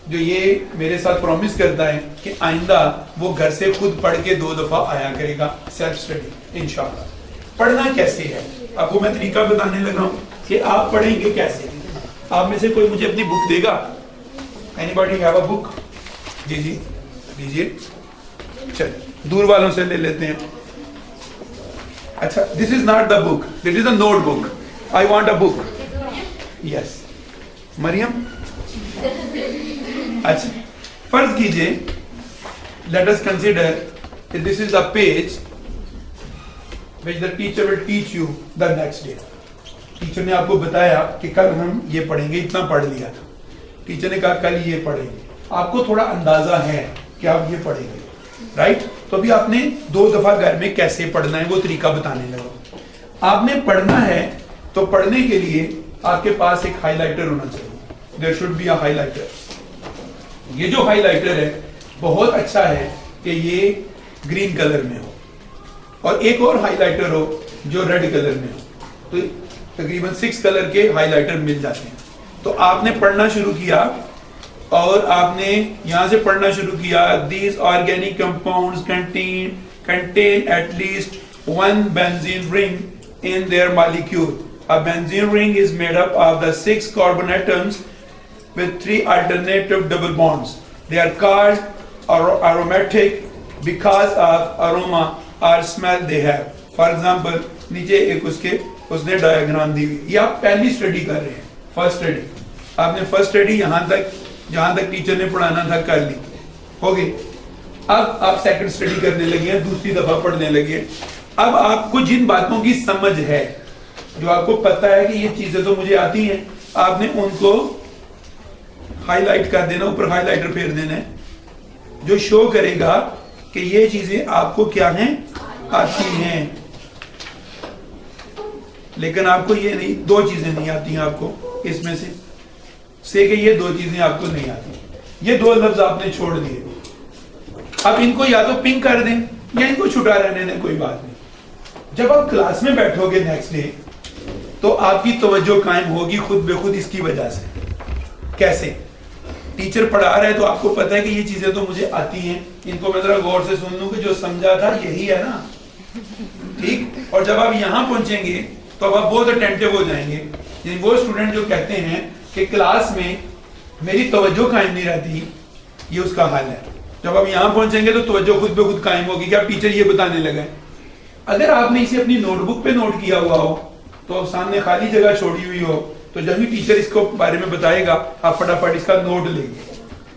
جو یہ میرے ساتھ پرومس کرتا ہے کہ آئندہ وہ گھر سے خود پڑھ کے 2 دفعہ آیا کرے گا سیلف اسٹڈی انشاءاللہ؟ پڑھنا کیسے ہے آپ کو میں طریقہ بتانے لگا ہوں کہ آپ پڑھیں گے کیسے. آپ میں سے کوئی مجھے اپنی بک دے گا؟ Anybody have a book? جی دیجیے. چلیے دور والوں سے لے لیتے ہیں. اچھا, this is not the book, this is a notebook. I want a book. Yes Maryam. اچھا, فرض کیجئے let us consider that this is a page which the teacher will teach you the next day. Teacher نے آپ کو بتایا کہ کل ہم یہ پڑھیں گے, اتنا پڑھ لیا تھا. ٹیچر نے کہا کل یہ پڑھیں گے, آپ کو تھوڑا اندازہ ہے کہ آپ یہ پڑھیں گے, رائٹ؟ تو ابھی آپ نے 2 دفعہ گھر میں کیسے پڑھنا ہے وہ طریقہ بتانے لگا. آپ نے پڑھنا ہے تو پڑھنے کے لیے آپ کے پاس ایک ہائی لائٹر ہونا چاہیے. There should be a highlighter. یہ جو ہائی لائٹر ہے بہت اچھا ہے کہ یہ گرین کلر میں ہو, اور ایک اور ہائی لائٹر ہو جو ریڈ کلر میں ہو. تو تقریباً 6 کلر کے ہائی لائٹر مل جاتے ہیں. تو آپ نے پڑھنا شروع کیا اور آپ نے یہاں سے پڑھنا شروع کیا. These organic compounds contain at least 1 benzene ring in their molecule. A benzene ring is made up of the 6 carbon atoms with 3 alternative double bonds. They are called aromatic because of aroma or smell they have. For example, نیچے ایک اس نے ڈائیگرام دی ہوئی. یہ آپ پہلی اسٹڈی کر رہے ہیں, فرسٹ اسٹڈی. آپ نے فرسٹ اسٹڈی یہاں تک جہاں تک ٹیچر نے پڑھانا تھا کر لی, ہو گئی. اب آپ سیکنڈ اسٹڈی کرنے لگے ہیں, دوسری دفعہ پڑھنے لگے. اب آپ کو جن باتوں کی سمجھ ہے, جو آپ کو پتا ہے کہ یہ چیزیں تو مجھے آتی ہیں, آپ نے ان کو ہائی لائٹ کر دینا, اوپر ہائی لائٹر پھیر دینا ہے, جو شو کرے گا کہ یہ چیزیں آپ کو کیا ہیں, آتی ہیں. لیکن آپ کو یہ نہیں, 2 چیزیں نہیں آتی ہیں آپ کو اس میں سے کہ یہ 2 چیزیں آپ کو نہیں آتی. یہ 2 لفظ آپ نے چھوڑ دیے. اب ان کو یا تو پنک کر دیں یا ان کو چھٹا رہنے دیں, کوئی بات نہیں. جب آپ کلاس میں بیٹھو گے نیکسٹ ڈے تو آپ کی توجہ قائم ہوگی خود بے خود. اس کی وجہ سے کیسے؟ ٹیچر پڑھا رہا ہے تو آپ کو پتا ہے کہ یہ چیزیں تو مجھے آتی ہیں, ان کو میں ذرا غور سے سن لوں کہ جو سمجھا تھا یہی ہے نا, ٹھیک. اور جب آپ یہاں پہنچیں گے تو اب آپ بہت اٹینٹو ہو جائیں گے. یعنی وہ اسٹوڈنٹ جو کہتے ہیں کہ کلاس میں میری توجہ قائم نہیں رہتی, یہ اس کا حال ہے. جب آپ یہاں پہنچیں گے تو توجہ خود بے خود قائم ہوگی کہ اب ٹیچر یہ بتانے لگا. اگر آپ نے اسے اپنی نوٹ بک پہ نوٹ کیا ہوا ہو تو سامنے خالی جگہ چھوڑی ہوئی ہو, تو جب بھی ٹیچر اس کو بارے میں بتائے گا آپ فٹافٹ اس کا نوٹ لیں گے,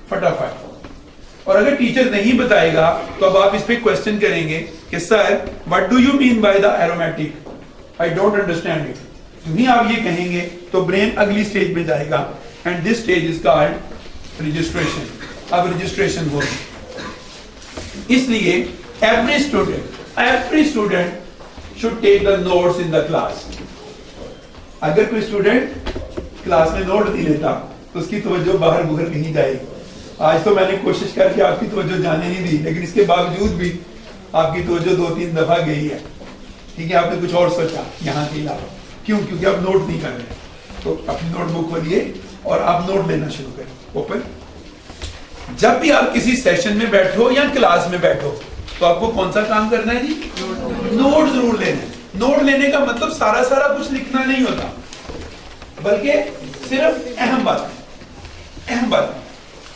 فٹافٹ. اور اگر ٹیچر نہیں بتائے گا تو اب آپ اس پہ کوسچن کریں گے کہ سر what do you mean by the aromatic? I don't understand it. جب آپ یہ کہیں گے تو برین اگلی سٹیج میں جائے گا, and this stage is called registration. اب رجسٹریشن ہوگی. اس لیے every student should take the notes in the class. اگر کوئی اسٹوڈنٹ کلاس میں نوٹ نہیں لیتا تو اس کی توجہ باہر بغیر کہیں جائے گی. آج تو میں نے کوشش کر کے آپ کی توجہ جانے نہیں دی, لیکن اس کے باوجود بھی آپ کی توجہ 2-3 دفعہ گئی ہے. ٹھیک ہے, آپ نے کچھ اور سوچا یہاں کے علاوہ. کیوں؟ کیونکہ آپ نوٹ نہیں کر رہے. تو اپنی نوٹ بک کھولیے اور آپ نوٹ لینا شروع کریں. اوپن. جب بھی آپ کسی سیشن میں بیٹھو یا کلاس میں بیٹھو تو آپ کو کون سا کام کرنا ہے جی؟ نوٹ ضرور لینا ہے. نوٹ لینے کا مطلب سارا کچھ لکھنا نہیں ہوتا, بلکہ صرف اہم بات.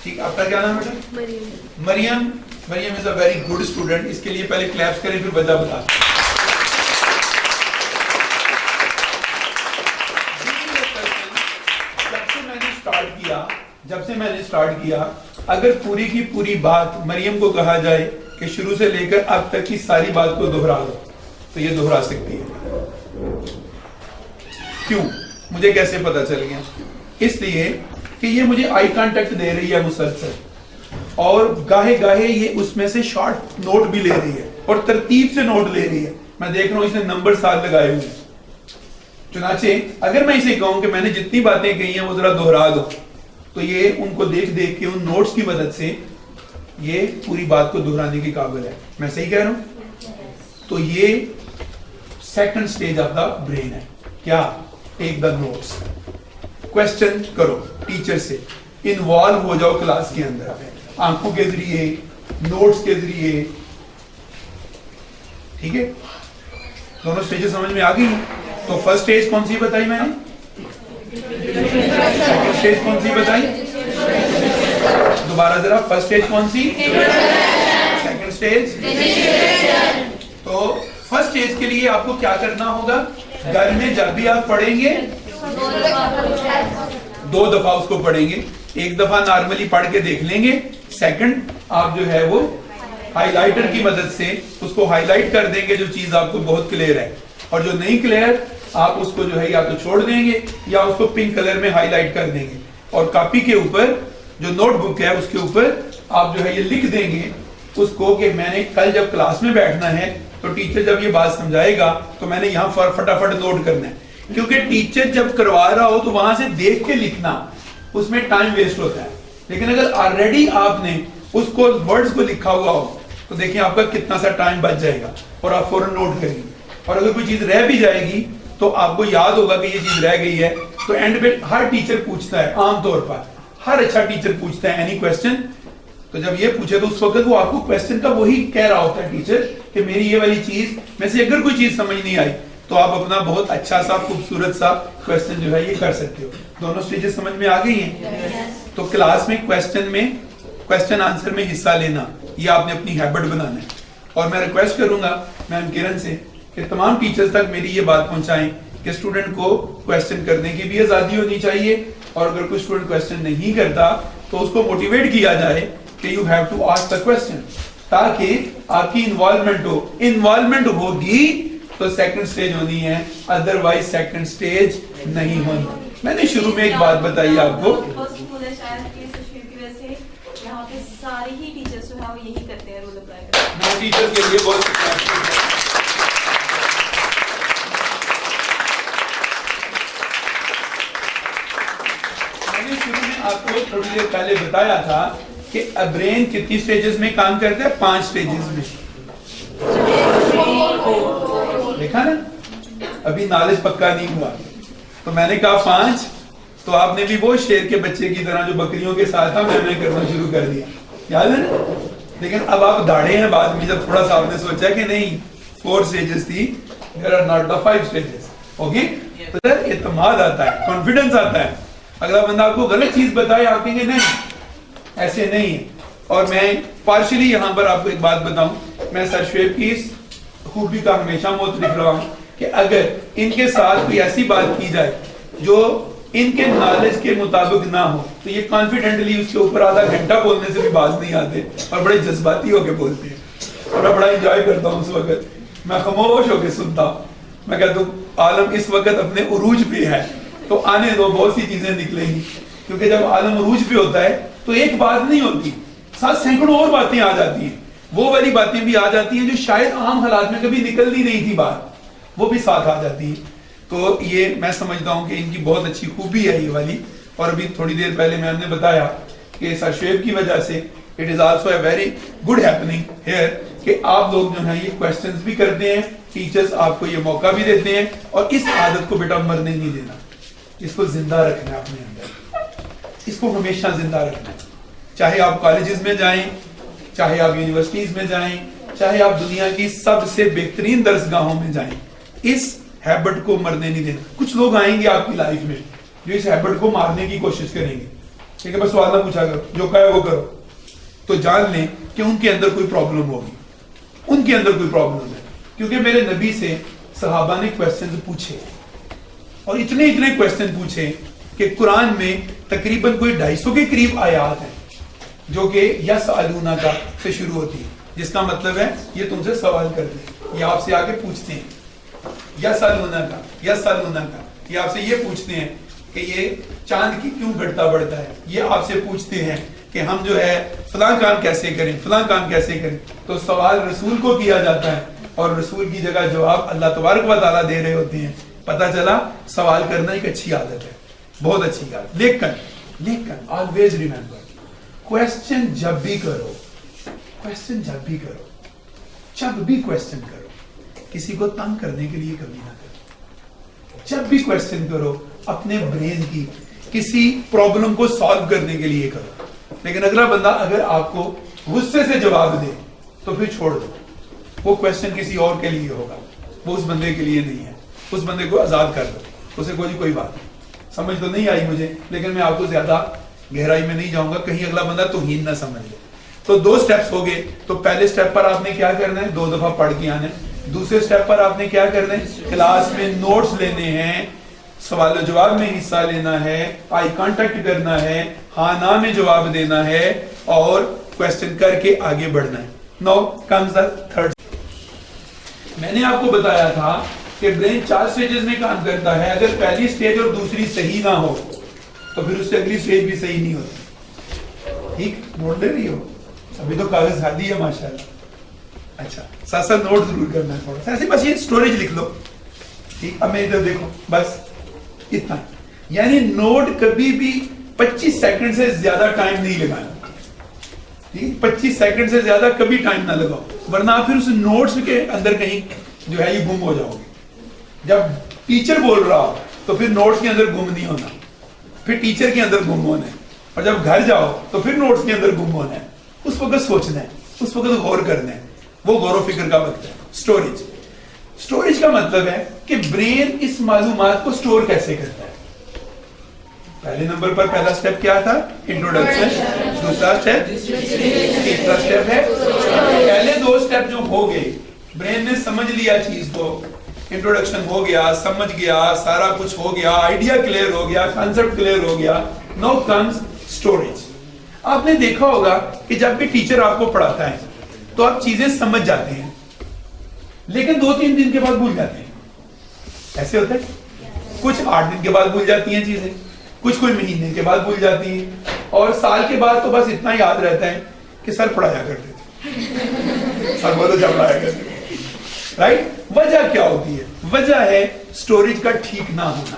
ٹھیک, آپ کا کیا نام ہے بیٹا؟ مریم. مریم از اے ویری گڈ اسٹوڈنٹ. اس کے لیے پہلے کلیپس کریں پھر وجہ بتا. جب سے میں نے اسٹارٹ کیا اگر پوری کی پوری بات مریم کو کہا جائے کہ شروع سے لے کر اب تک کی ساری بات کو دہرا دو تو یہ دہرا سکتی ہے. کیوں؟ مجھے کیسے پتا چل گیا؟ اس لیے کہ یہ مجھے آئی کانٹیکٹ دے رہی ہے مسلسل, اور گاہے گاہے یہ اس میں سے شارٹ نوٹ بھی لے رہی ہے اور ترتیب سے نوٹ لے رہی ہے. میں دیکھ رہا ہوں اس نے نمبر ساتھ لگائے ہوئے. چنانچہ اگر میں اسے کہوں کہ میں نے جتنی باتیں کہی ہیں وہ ذرا دہرا دو تو یہ ان کو دیکھ دیکھ کے ان نوٹس کی مدد سے یہ پوری بات کو دہرانے کے قابل ہے. میں صحیح کہہ رہا ہوں؟ تو یہ second stage of the brain ہے. کیا؟ ٹیک دا نوٹس. کوسچن کرو ٹیچر سے, انوالو ہو جاؤ کلاس کے اندر, آنکھوں کے ذریعے, نوٹس کے ذریعے. ٹھیک ہے, دونوں سٹیجز سمجھ میں آ گئی ہیں. تو فرسٹ سٹیج کون سی بتائی میں نے؟ سیکنڈ سٹیج کون سی بتائی؟ دوبارہ ذرا, فرسٹ سٹیج کون سی؟ Second stage. تو فرسٹ سٹیج کے لیے آپ کو کیا کرنا ہوگا؟ گھر میں جب بھی آپ پڑھیں گے 2 دفعہ اس کو پڑھیں گے. ایک دفعہ نارملی پڑھ کے دیکھ لیں گے, سیکنڈ آپ جو ہے وہ ہائی لائٹر کی مدد سے اس کو ہائی لائٹ کر دیں گے جو چیز آپ کو بہت کلیئر ہے, اور جو نہیں کلیئر آپ اس کو جو ہے یا تو چھوڑ دیں گے یا اس کو پنک کلر میں ہائی لائٹ کر دیں گے, اور کاپی کے اوپر جو نوٹ بک ہے اس کے اوپر آپ جو ہے یہ لکھ دیں گے اس کو کہ میں نے کل جب کلاس میں بیٹھنا ہے تو ٹیچر جب یہ بات سمجھائے گا تو میں نے یہاں فٹافٹ نوٹ کرنا ہے. کیونکہ ٹیچر جب کروا رہا ہو تو وہاں سے دیکھ کے لکھنا اس میں ٹائم ویسٹ ہوتا ہے, لیکن اگر آلریڈی آپ نے اس کو ورڈز کو لکھا ہوا ہو تو دیکھیں آپ کا کتنا سا ٹائم بچ جائے گا اور آپ فوراً نوٹ کریں گے. اور اگر کوئی چیز رہ بھی جائے گی تو آپ کو یاد ہوگا کہ یہ چیز رہ گئی ہے. تو اینڈ پہ ہر ٹیچر پوچھتا ہے, عام طور پر ہر اچھا ٹیچر پوچھتا ہے اینی کوسچن, تو جب یہ پوچھے تو اس وقت وہ آپ کو کوسچن کا وہی کہہ رہا ہوتا ہے ٹیچر کہ میری یہ والی چیز میں سے اگر کوئی چیز سمجھ نہیں آئی تو آپ اپنا بہت اچھا سا خوبصورت سا کوسچن جو ہے یہ کر سکتے ہو. دونوں سٹیجز سمجھ میں آ گئی ہیں؟ تو کلاس میں کوسچن آنسر میں حصہ لینا یہ آپ نے اپنی ہیبٹ بنانا ہے. اور میں ریکویسٹ کروں گا میم کرن سے کہ تمام ٹیچرز تک میری یہ بات پہنچائیں کہ اسٹوڈنٹ کو کوسچن کرنے کی بھی آزادی ہونی چاہیے, اور اگر کوئی اسٹوڈنٹ کوسچن نہیں کرتا تو اس کو موٹیویٹ کیا جائے کہ you have to ask the question, تاکہ آپ کی انوالومنٹ ہوگی تو سیکنڈ سٹیج ہونی ہے, ادروائز سیکنڈ سٹیج نہیں ہونی. میں نے شروع میں ایک بات بتائی آپ کو, سارے ہی ٹیچرز جو ہے وہ یہی کرتے ہیں, رول اپلائی کرتے ہیں. ٹیچرز کے لیے بہت میں نے شروع میں آپ کو تھوڑی دیر پہلے بتایا تھا کہ برین کتنی سٹیجز میں کام کرتا ہے؟ 5 سٹیجز میں. دیکھا نا, ابھی نالج پکا نہیں ہوا تو میں نے کہا 5, تو آپ نے بھی وہ شیر کے بچے کی طرح جو بکریوں کے ساتھ تھا میں کرنا شروع کر دیا, یاد ہے نا. لیکن اب آپ داڑے ہیں بعد میں جب تھوڑا سا آپ نے سوچا کہ نہیں 4 سٹیجز تھی, there are not the 5 stages. Okay, تو اعتماد آتا ہے, کانفیڈنس آتا ہے. اگلا بندہ آپ کو غلط چیز بتائے آپ کہیں گے نہیں ایسے نہیں ہے. اور میں پارشلی یہاں پر آپ کو ایک بات بتاؤں, میں سر شعیب کی اس خوبی کا ہمیشہ معترف رہا ہوں کہ اگر ان کے ساتھ کوئی ایسی بات کی جائے جو ان کے نالج کے مطابق نہ ہو تو یہ کانفیڈنٹلی اس کے اوپر آدھا گھنٹہ بولنے سے بھی باز نہیں آتے اور بڑے جذباتی ہو کے بولتے ہیں. اور میں بڑا انجوائے کرتا ہوں اس وقت, میں خاموش ہو کے سنتا ہوں. میں کہتا ہوں عالم اس وقت اپنے عروج پہ ہے تو آنے دو, بہت سی چیزیں نکلیں گی. کیونکہ جب عالم عروج پہ ہوتا ہے تو ایک بات نہیں ہوتی, ساتھ سینکڑوں اور باتیں آ جاتی ہیں. وہ والی باتیں بھی آ جاتی ہیں جو شاید عام حالات میں کبھی نکلتی نہیں تھی بات, وہ بھی ساتھ آ جاتی ہے. تو یہ میں سمجھتا ہوں کہ ان کی بہت اچھی خوبی ہے یہ والی. اور ابھی تھوڑی دیر پہلے میں نے بتایا کہ سر شعیب کی وجہ سے it is also a very good happening here کہ آپ لوگ جو ہیں یہ کوسچنز بھی کرتے ہیں, ٹیچرز آپ کو یہ موقع بھی دیتے ہیں. اور اس عادت کو بیٹا مرنے نہیں دینا, اس کو زندہ رکھنا ہے اپنے اندر, اس کو ہمیشہ زندہ رکھنا ہے. چاہے آپ کالجز میں جائیں, چاہے آپ یونیورسٹیز میں جائیں, چاہے آپ دنیا کی سب سے بہترین درسگاہوں میں جائیں, اس ہیبٹ کو مرنے نہیں دینا. کچھ لوگ آئیں گے آپ کی لائف میں جو اس ہیبٹ کو مارنے کی کوشش کریں گے, ٹھیک ہے, بس سوال نہ پوچھا کرو, جو کہا ہے وہ کرو. تو جان لیں کہ ان کے اندر کوئی پرابلم ہوگی, ان کے اندر کوئی پرابلم ہے, کیونکہ میرے نبی سے صحابہ نے کویسچن پوچھے, اور اتنے کویسچن پوچھے کہ قرآن میں تقریباً کوئی 250 کے قریب آیات ہیں جو کہ یسألونہ کا سے شروع ہوتی ہے, جس کا مطلب ہے یہ تم سے سوال کرتے ہیں, یہ آپ سے آگے پوچھتے ہیں. یسألونہ کا یہ آپ سے یہ پوچھتے ہیں کہ یہ چاند کی کیوں گھٹتا بڑھتا ہے, یہ آپ سے پوچھتے ہیں کہ ہم جو ہے فلاں کام کیسے کریں, فلاں کام کیسے کریں. تو سوال رسول کو کیا جاتا ہے اور رسول کی جگہ جواب اللہ تبارک و تعالیٰ دے رہے ہوتے ہیں. پتہ چلا سوال کرنا ایک اچھی عادت ہے, بہت اچھی عادت. لیکن always remember, کویسچن جب بھی کرو, کسی کو تنگ کرنے کے لیے کبھی نہ کرو. جب بھی کویسچن کرو اپنے برین کی کسی پرابلم کو سالو کرنے کے لیے کرو. لیکن اگلا بندہ اگر آپ کو غصے سے جواب دے تو پھر چھوڑ دو, وہ کویسچن کسی اور کے لیے ہوگا, وہ اس بندے کے لیے نہیں ہے. اس بندے کو آزاد کر دو, اسے کوئی بات نہیں. سمجھ تو نہیں آئی مجھے, لیکن میں آپ کو زیادہ گہرائی میں نہیں جاؤں گا, کہیں اگلا بندہ توہین نہ سمجھ لے. تو 2 سٹیپس ہو گئے. تو پہلے سٹیپ پر آپ نے کیا کرنا ہے, 2 دفعہ پڑھ کے آنا ہے. دوسرے سٹیپ پر آپ نے کیا کرنا ہے, کلاس میں نوٹس لینے ہیں, سوال و جواب میں حصہ لینا ہے, آئی کانٹیکٹ کرنا ہے, ہاں نہ میں جواب دینا ہے, اور کویسچن کر کے آگے بڑھنا ہے. Now comes the third. میں نے آپ کو بتایا تھا کہ برین 4 سٹیجز میں کام کرتا ہے. اگر پہلی سٹیج اور دوسری صحیح نہ ہو تو پھر اس سے اگلی سٹیج بھی صحیح نہیں ہوتی. ٹھیک, نوٹ لے رہی ہو, ابھی تو کاغذ خالی ہے ماشاءاللہ. اچھا, ساتھ نوٹ ضرور کرنا ہے تھوڑا سا, ایسے بس یہ اسٹوریج لکھ لو. ٹھیک, اب میں ادھر دیکھو, بس اتنا. یعنی نوٹ کبھی بھی 25 سیکنڈ سے زیادہ ٹائم نہیں لگانا. ٹھیک, 25 سیکنڈ سے زیادہ کبھی ٹائم نہ لگاؤ, ورنہ پھر اس نوٹس کے اندر کہیں جو ہے یہ گم ہو جاؤ گے. جب ٹیچر بول رہا ہو تو پھر نوٹس کے اندر گم نہیں ہونا, پھر ٹیچر کے اندر گم ہونا ہے. اور جب گھر جاؤ تو پھر نوٹس کے اندر گم ہونا ہے. اس وقت سوچنا ہے, اس وقت غور کرنا ہے, وہ غور و فکر کا وقت ہے. اسٹوریج کا مطلب ہے کہ برین اس معلومات کو اسٹور کیسے کرتا ہے. پہلے نمبر پر پہلا سٹیپ کیا تھا, انٹروڈکشن. دوسرا سٹیپ, تیسرا سٹیپ ہے. پہلے 2 سٹیپ جو ہو گئے, برین نے سمجھ لیا چیز کو, انٹروڈکشن ہو گیا, سمجھ گیا, سارا کچھ ہو گیا, آئیڈیا کلیئر ہو گیا, کانسیپٹ کلیئر ہو گیا. Now comes storage. آپ نے دیکھا ہوگا کہ جب بھی ٹیچر آپ کو پڑھاتا ہے تو آپ چیزیں سمجھ جاتے ہیں, لیکن 2-3 دن کے بعد بھول جاتے ہیں. ایسے ہوتا ہے, کچھ 8 دن کے بعد بھول جاتی ہیں چیزیں, کچھ کوئی مہینے کے بعد بھول جاتی ہیں, اور سال کے بعد تو بس اتنا یاد رہتا ہے کہ سر پڑھایا کرتے تھے, سر بولو جب پڑھایا کرتے تھے. رائٹ, وجہ کیا ہوتی ہے؟ وجہ ہے اسٹوریج کا ٹھیک نہ ہونا.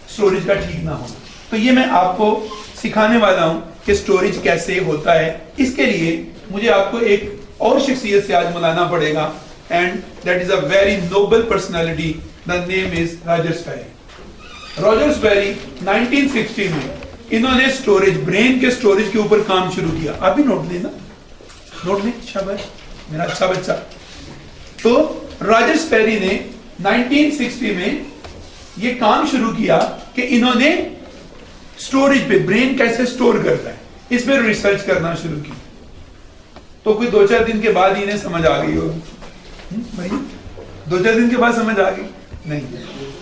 اسٹوریج کا ٹھیک نہ ہونا. تو یہ میں آپ کو سکھانے والا ہوں کہ اسٹوریج کیسے ہوتا ہے. اس کے لیے مجھے آپ کو ایک اور شخصیت سے آج ملانا پڑے گا, and that is a very noble personality. The name is Roger Sperry. Roger Sperry 1960 میں انہوں نے اسٹوریج, برین کے اسٹوریج کے اوپر کام شروع کیا. آپ بھی نوٹ لیں نا, نوٹ لیں, شاباش میرا اچھا بچہ. تو راجر اسپیری نے 1960 میں یہ کام شروع کیا کہ انہوں نے اسٹوریج پہ, برین کیسے اسٹور کرتا ہے, اس پہ ریسرچ کرنا شروع کی. تو کوئی 2-4 دن کے بعد انہیں سمجھ آ گئی ہوگی. بھائی 2-4 دن کے بعد سمجھ آ گئی نہیں,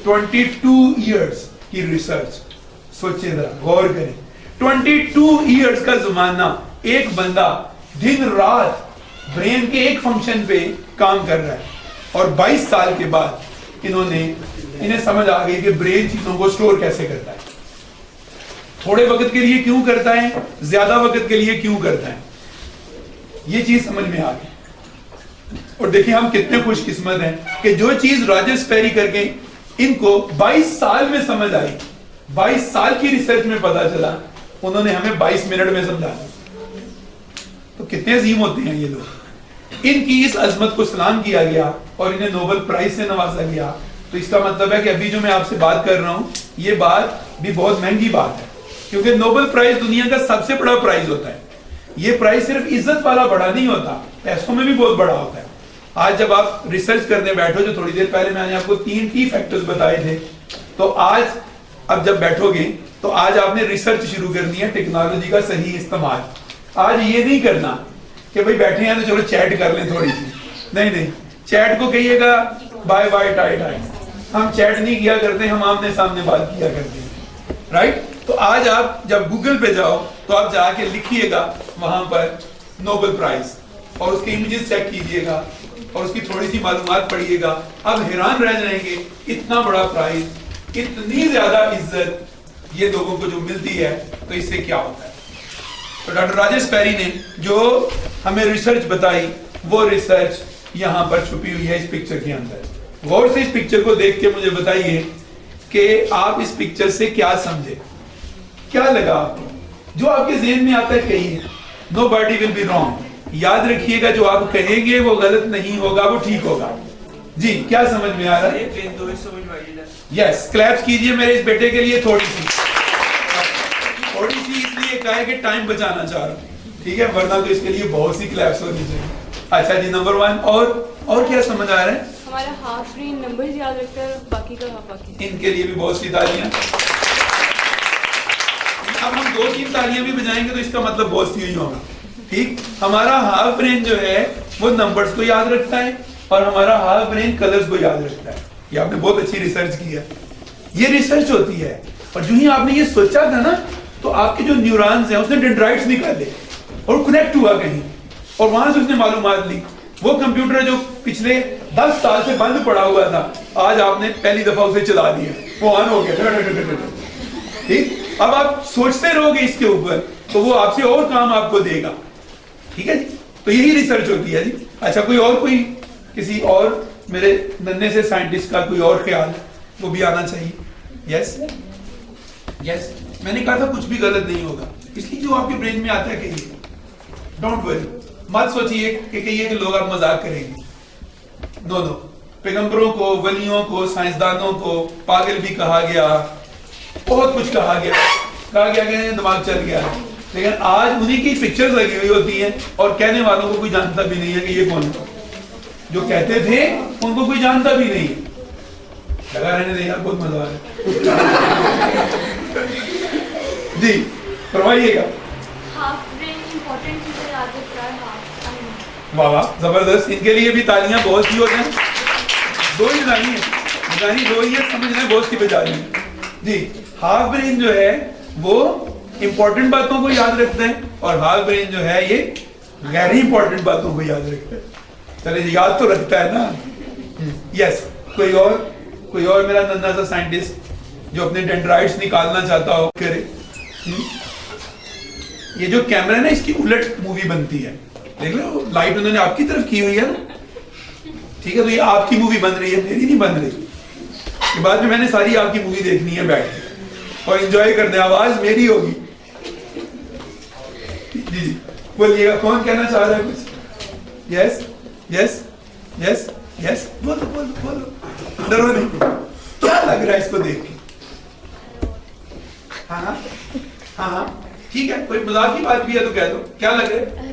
22 ایئرس کی ریسرچ. سوچیں ذرا, غور کریں, 22 ایئرس کا زمانہ, ایک بندہ دن رات برین کے ایک فنکشن پہ کام کر رہا ہے, اور 22 سال کے بعد انہیں سمجھ آ گئی کہ برین چیزوں کو سٹور کیسے کرتا ہے. تھوڑے وقت کے لیے کیوں کرتا ہے, زیادہ وقت کے لیے کیوں کرتا ہے, یہ چیز سمجھ میں آ گئی. اور دیکھیں ہم کتنے خوش قسمت ہیں کہ جو چیز راجر اسپیری کر کے ان کو 22 سال میں سمجھ آئی, 22 سال کی ریسرچ میں پتا چلا, انہوں نے ہمیں 22 منٹ میں سمجھا. تو کتنے عظیم ہوتے ہیں یہ لوگ. ان کی اس عظمت کو سلام کیا گیا اور انہیں نوبل پرائز سے نوازا گیا. تو اس کا مطلب ہے کہ ابھی جو میں آپ سے بات کر رہا ہوں یہ بات بھی بہت مہنگی بات ہے, کیونکہ نوبل پرائز دنیا کا سب سے بڑا پرائز ہوتا ہے. یہ پرائز صرف عزت والا بڑا نہیں ہوتا, پیسوں میں بھی بہت بڑا ہوتا ہے. آج جب آپ ریسرچ کرنے بیٹھو, جو تھوڑی دیر پہلے میں نے آپ کو 3 کی فیکٹرز بتائے تھے, تو آج اب جب بیٹھو گے تو آج آپ نے ریسرچ شروع کرنی ہے ٹیکنالوجی کا صحیح استعمال. آج یہ نہیں کرنا کہ بھائی بیٹھے ہیں تو چلو چیٹ کر لیں تھوڑی سی. نہیں, چیٹ کو کہیے گا بائے بائے ٹائی ٹائی. ہم چیٹ نہیں کیا کرتے, ہم آمنے سامنے بات کیا کرتے ہیں, رائٹ. تو آج آپ جب گوگل پہ جاؤ تو آپ جا کے لکھیے گا وہاں پر نوبل پرائز, اور اس کے امیجز چیک کیجئے گا اور اس کی تھوڑی سی معلومات پڑھیے گا. آپ حیران رہ جائیں گے اتنا بڑا پرائز, اتنی زیادہ عزت یہ لوگوں کو جو ملتی ہے, تو اس سے کیا ہوتا ہے. تو ڈاکٹر راجیش پیری نے جو ہمیں ریسرچ بتائی وہ ریسرچ یہاں پر چھپی ہوئی ہے اس پکچر کے اندر. غور سے اس پکچر کو دیکھ کے مجھے بتائیے کہ آپ اس پکچر سے کیا سمجھے, کیا لگا آپ کو. جو آپ کے ذہن میں آتا ہے کہیے. نو باڈی ول بی رانگ. یاد رکھیے گا جو آپ کہیں گے وہ غلط نہیں ہوگا, وہ ٹھیک ہوگا. جی کیا سمجھ میں آ رہا ہے؟ یس, کلیپس کیجئے میرے اس بیٹے کے لیے تھوڑی سی اس لیے کہا ہے کہ ٹائم بچانا چاہ رہا ہوں, ٹھیک ہے, ورنہ تو اس کے لیے بہت سی کلیپس ہونی چاہیے. اچھا جی, نمبر 1 اور کیا سمجھ آ رہا ہے؟ ہمارا ہاف برین نمبرز یاد رکھتا ہے, باقی کا باقی. ان کے لیے بھی بہت سی تالیاں. اب ہم 2-3 تالیاں بھی بجائیں گے تو اس کا مطلب بہت سی ہی ہوگا, ٹھیک. ہمارا ہاف برین جو ہے وہ نمبرز کو یاد رکھتا ہے اور ہمارا ہاف برین کلرز کو یاد رکھتا ہے. یہ آپ نے بہت اچھی ریسرچ کی ہے. یہ ریسرچ ہوتی ہے, اور جو ہی آپ نے یہ سوچا تھا نا تو آپ کے جو نیورونز ہیں اس نے ڈینڈرائٹس نکالے اور کنیکٹ ہوا کہیں, اور وہاں سے اس نے معلومات لی. وہ کمپیوٹر جو پچھلے 10 سال سے بند پڑا ہوا تھا, آج آپ نے پہلی دفعہ اسے چلا دیا, وہ آن ہو گیا, ٹھیک. اب آپ سوچتے رہو گے اس کے اوپر تو وہ آپ سے اور کام آپ کو دے گا, ٹھیک ہے جی. تو یہی ریسرچ ہوتی ہے جی. اچھا, کوئی کسی اور میرے ننے سے سائنٹسٹ کا کوئی اور خیال, وہ بھی آنا چاہیے. یس, میں نے کہا تھا کچھ بھی غلط نہیں ہوگا, اس لیے جو آپ کے برین میں آتا ہے کہیے. ڈونٹ وری, مت سوچیے کہ کہیے کہ لوگ آپ مذاق کریں گے. نو, پیغمبروں کو, ولیوں کو, سائنسدانوں کو پاگل بھی کہا گیا, بہت کچھ کہا گیا کہ دماغ چل گیا, لیکن آج انہی کی پکچرز لگی ہوئی ہوتی ہیں اور کہنے والوں کو کوئی جانتا بھی نہیں ہے کہ یہ کون ہے. جو کہتے تھے ان کو کوئی جانتا بھی نہیں ہے. لگا رہنے دیں یار, بہت مزہ آ رہا ہے. جی فرمائیے گا. واہ واہ, زبردست. ان کے لیے بھی تالیاں بہت سی ہو جائیں. 2 ہی لگانی ہے, 2 ہی ہے, سمجھ رہے, بہت سی بجا رہی ہیں. جی, ہاف برین جو ہے وہ امپورٹنٹ باتوں کو یاد رکھتے ہیں اور ہاف برین جو ہے یہ غیر امپورٹنٹ باتوں کو یاد رکھتا ہے. چلے یاد تو رکھتا ہے نا. یس, کوئی اور میرا ننا سا سائنٹسٹ جو اپنے ڈینڈرائٹس نکالنا چاہتا ہو کرے. یہ جو کیمرہ ہے نا, اس کی الٹ مووی بنتی ہے, دیکھ لو, لائٹ انہوں نے آپ کی طرف کی ہوئی ہے نا, ٹھیک ہے. تو یہ آپ کی مووی بن رہی ہے, میری نہیں بن رہی. بعد میں نے ساری آپ کی مووی دیکھنی ہے بیٹھ کے اور انجوائے کرنے, آواز میری ہوگی. جی بولیے گا, کون کہنا چاہ رہا ہے کچھ؟ یس, بولو, ڈرو نہیں. کیا لگ رہا ہے اس کو دیکھ کے؟ ہاں, ٹھیک ہے, کوئی مذاق کی بات بھی ہے تو کہہ دو. کیا لگ رہا ہے؟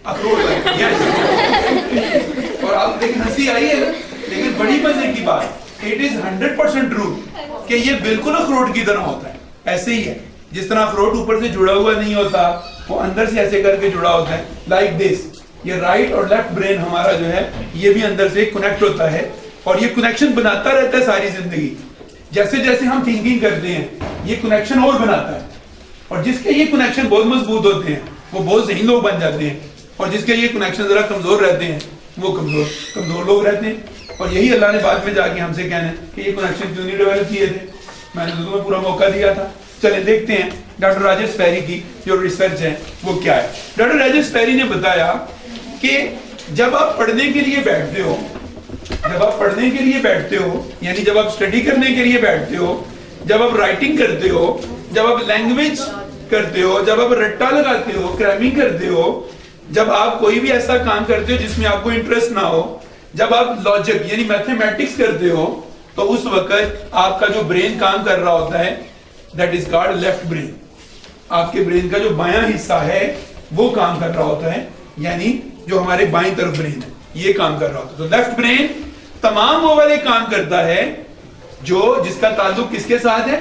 اخروٹ لگ رہا ہے. اور آپ دیکھ ہنسی آئی ہے, لیکن بڑی مزے کی بات, it is 100% true کہ یہ بالکل اخروٹ کی طرح ہوتا ہے. ایسے ہی ہے جس طرح اخروٹ اوپر سے جڑا ہوا نہیں ہوتا, وہ اندر سے ایسے کر کے جڑا ہوتا ہے. لائک دس, یہ رائٹ اور لیفٹ برین ہمارا جو ہے یہ بھی اندر سے کنیکٹ ہوتا ہے اور یہ کنیکشن بناتا رہتا ہے ساری زندگی. جیسے جیسے ہم تھنکنگ کرتے ہیں یہ کنیکشن اور بناتا ہے, اور جس کے یہ کنیکشن بہت مضبوط ہوتے ہیں وہ بہت ذہین لوگ بن جاتے ہیں, اور جس کے یہ کنیکشن ذرا کمزور رہتے ہیں وہ کمزور لوگ رہتے ہیں. اور یہی اللہ نے بعد میں جا کے ہم سے کہنا ہے کہ یہ کنیکشن کیوں نہیں ڈیولپ کیے تھے, میں نے تمہیں پورا موقع دیا تھا. چلیں دیکھتے ہیں ڈاکٹر راجیش پیری کی جو ریسرچ ہے وہ کیا ہے. ڈاکٹر راجیش پیری نے بتایا کہ جب آپ پڑھنے کے لیے بیٹھتے ہو, یعنی جب آپ اسٹڈی کرنے کے لیے بیٹھتے ہو, جب آپ رائٹنگ کرتے ہو, جب آپ لینگویج کرتے ہو, جب آپ رٹا لگاتے ہو, کرامنگ کرتے ہو, جب آپ کوئی بھی ایسا کام کرتے ہو جس میں آپ کو انٹرسٹ نہ ہو, جب آپ لاجک یعنی میتھمیٹکس کرتے ہو, تو اس وقت آپ کا جو برین کام کر رہا ہوتا ہے that is called left brain. آپ کے برین کا جو بایاں حصہ ہے وہ کام کر رہا ہوتا ہے, یعنی جو ہمارے بائیں طرف برین ہے یہ کام کر رہا ہوتا ہے. تو لیفٹ برین تمام وہ والے کام کرتا ہے جو جس کا تعلق کس کے ساتھ ہے,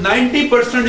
90%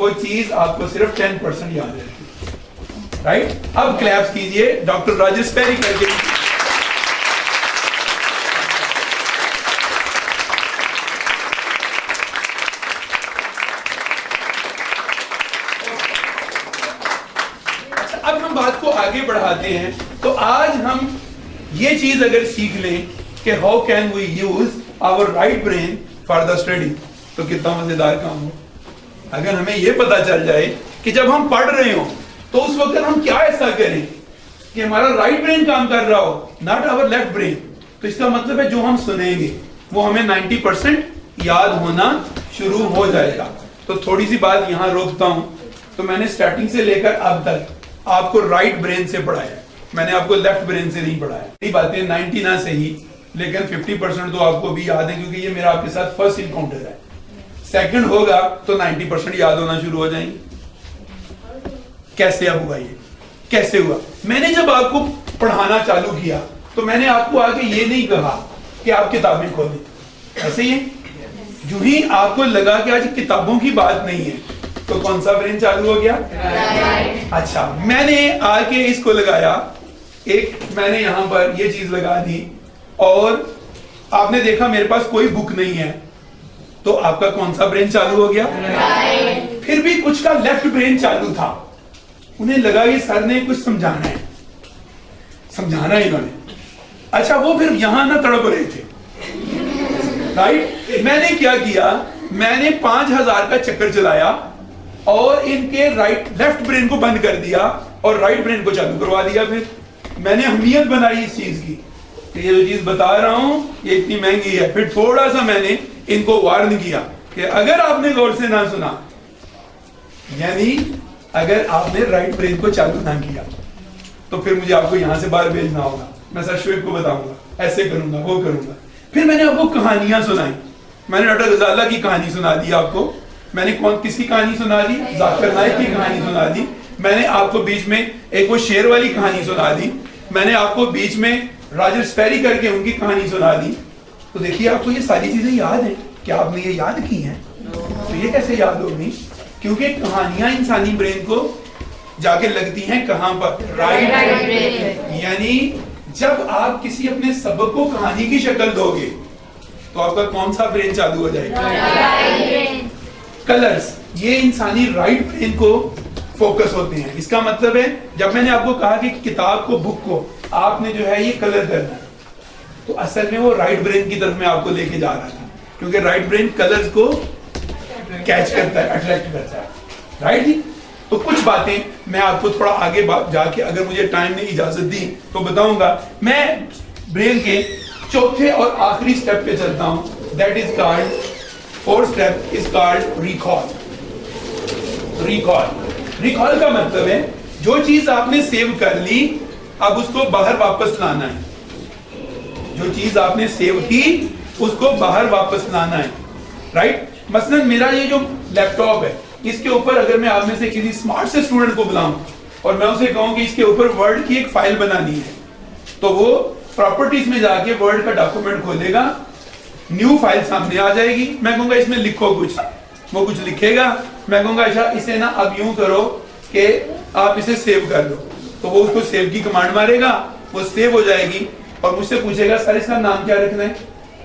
وہ چیز آپ کو صرف 10% یاد رہتی. رائٹ؟ اب کلیپس کیجئے ڈاکٹر راجر سپیری کر کے. اب ہم بات کو آگے بڑھاتے ہیں. تو آج ہم یہ چیز اگر سیکھ لیں کہ how can we use our right brain for the study, تو کتنا مزیدار کام ہو. اگر ہمیں یہ پتا چل جائے کہ جب ہم پڑھ رہے ہوں تو اس وقت ہم کیا ایسا کریں کہ ہمارا رائٹ برین کام کر رہا ہو, ناٹ آور لیفٹ برین, تو اس کا مطلب ہے جو ہم سنیں گے وہ ہمیں 90% یاد ہونا شروع ہو جائے گا. تو تھوڑی سی بات یہاں روکتا ہوں. تو میں نے سٹارٹنگ سے لے کر اب تک آپ کو رائٹ برین سے پڑھایا, میں نے آپ کو لیفٹ برین سے نہیں پڑھایا. یہ باتیں 90 نہ صحیح لیکن 50% تو آپ کو بھی یاد ہے, کیونکہ یہ میرا آپ کے ساتھ فرسٹ انکاؤنٹر ہے. سیکنڈ ہوگا تو 90% یاد ہونا شروع ہو جائیں گے. کیسے اب ہوا یہ, کیسے ہوا؟ میں نے جب آپ کو پڑھانا چالو کیا تو میں نے آپ کو آگے یہ نہیں کہا کہ آپ کتابیں کھولیں. ایسے ہی جو ہی آپ کو لگا کہ آج کتابوں کی بات نہیں ہے تو کون سا برین چالو ہو گیا؟ اچھا, میں نے آ کے اس کو لگایا, ایک میں نے یہاں پر یہ چیز لگا دی اور آپ نے دیکھا میرے پاس کوئی بک نہیں ہے, تو آپ کا کون سا برین چالو ہو گیا؟ پھر بھی کچھ کا لیفٹ برین چالو تھا. انہیں لگا یہ سر نے کچھ سمجھانا ہے, سمجھانا ہے انہوں نے. اچھا, وہ پھر یہاں نہ تڑپ رہے تھے. رائٹ, میں نے کیا کیا, میں نے 5000 کا چکر چلایا اور ان کے لیفٹ برین کو بند کر دیا اور رائٹ برین کو چالو کروا دیا. پھر میں نے اہمیت بنائی اس چیز کی کہ یہ جو چیز بتا رہا ہوں یہ اتنی مہنگی ہے. پھر تھوڑا سا میں نے ان کو وارن کیا کہ اگر آپ نے غور سے نہ سنا, یعنی اگر آپ نے رائٹ برین کو چالو نہ کیا تو پھر مجھے آپ کو یہاں سے باہر بھیجنا ہوگا. میں سر شعیب کو بتاؤں گا, ایسے کروں گا, وہ کروں گا. پھر میں نے آپ کو کہانیاں سنائی. میں نے ڈاکٹر غزالہ کی کہانی سنا دی آپ کو. میں نے کس کی کہانی سنا دی؟ ذاکر نائک کی کہانی سنا دی. میں نے آپ کو بیچ میں ایک وہ شیر والی کہانی سنا دی. میں نے آپ کو بیچ میں راجر سپیری کر کے ان کی کہانی سنا دی. تو دیکھیے آپ کو یہ ساری چیزیں یاد ہیں. کیا آپ نے یہ یاد کی ہیں؟ تو یہ کیسے یاد ہوگی؟ کیونکہ کہانیاں انسانی برین کو جا کے لگتی ہیں کہاں پر؟ Right brain. یعنی جب آپ کسی اپنے سبق کو کہانی کی شکل دو گے تو آپ کا کون سا برین چالو ہو جائے گا؟ کلرز, یہ انسانی رائٹ برین کو فوکس ہوتے ہیں. اس کا مطلب ہے جب میں نے آپ کو کہا کہ کتاب کو, بک کو آپ نے جو ہے یہ کلر کرنا ہے, تو اصل میں وہ رائٹ برین کی طرف میں آپ کو لے کے جا رہا تھا, کیونکہ رائٹ برین کلرز کو کیچ کرتا ہے, اٹریکٹ کرتا ہے. رائٹ جی. تو کچھ باتیں میں آپ کو تھوڑا آگے جا کے اگر مجھے ٹائم نے اجازت دی تو بتاؤں گا. میں برین کے چوتھے اور آخری سٹیپ پہ چلتا ہوں. That is called, fourth step is called recall. Recall کا مطلب ہے جو چیز آپ نے سیو کر لی اب اس کو باہر واپس لانا ہے. جو چیز آپ نے سیو کی اس کو باہر واپس لانا ہے. رائٹ. مثلا میرا یہ جو لیپ ٹاپ ہے, اس کے اوپر اگر میں آپ میں سے کسی اسمارٹ سے اسٹوڈنٹ کو بلاؤں اور میں اسے کہوں کہ اس کے اوپر ورڈ کی ایک فائل بنانی ہے, تو وہ پراپرٹیز میں جا کے ورڈ کا ڈاکومنٹ کھولے گا, نیو فائل سامنے آ جائے گی. میں کہوں گا اس میں لکھو کچھ, وہ کچھ لکھے گا. میں کہوں گا اچھا اسے نا اب یوں کرو کہ آپ اسے سیو کر دو, تو وہ اس کو سیو کی کمانڈ مارے گا, وہ سیو ہو جائے گی اور مجھ سے پوچھے گا سر اس کا نام کیا رکھنا ہے.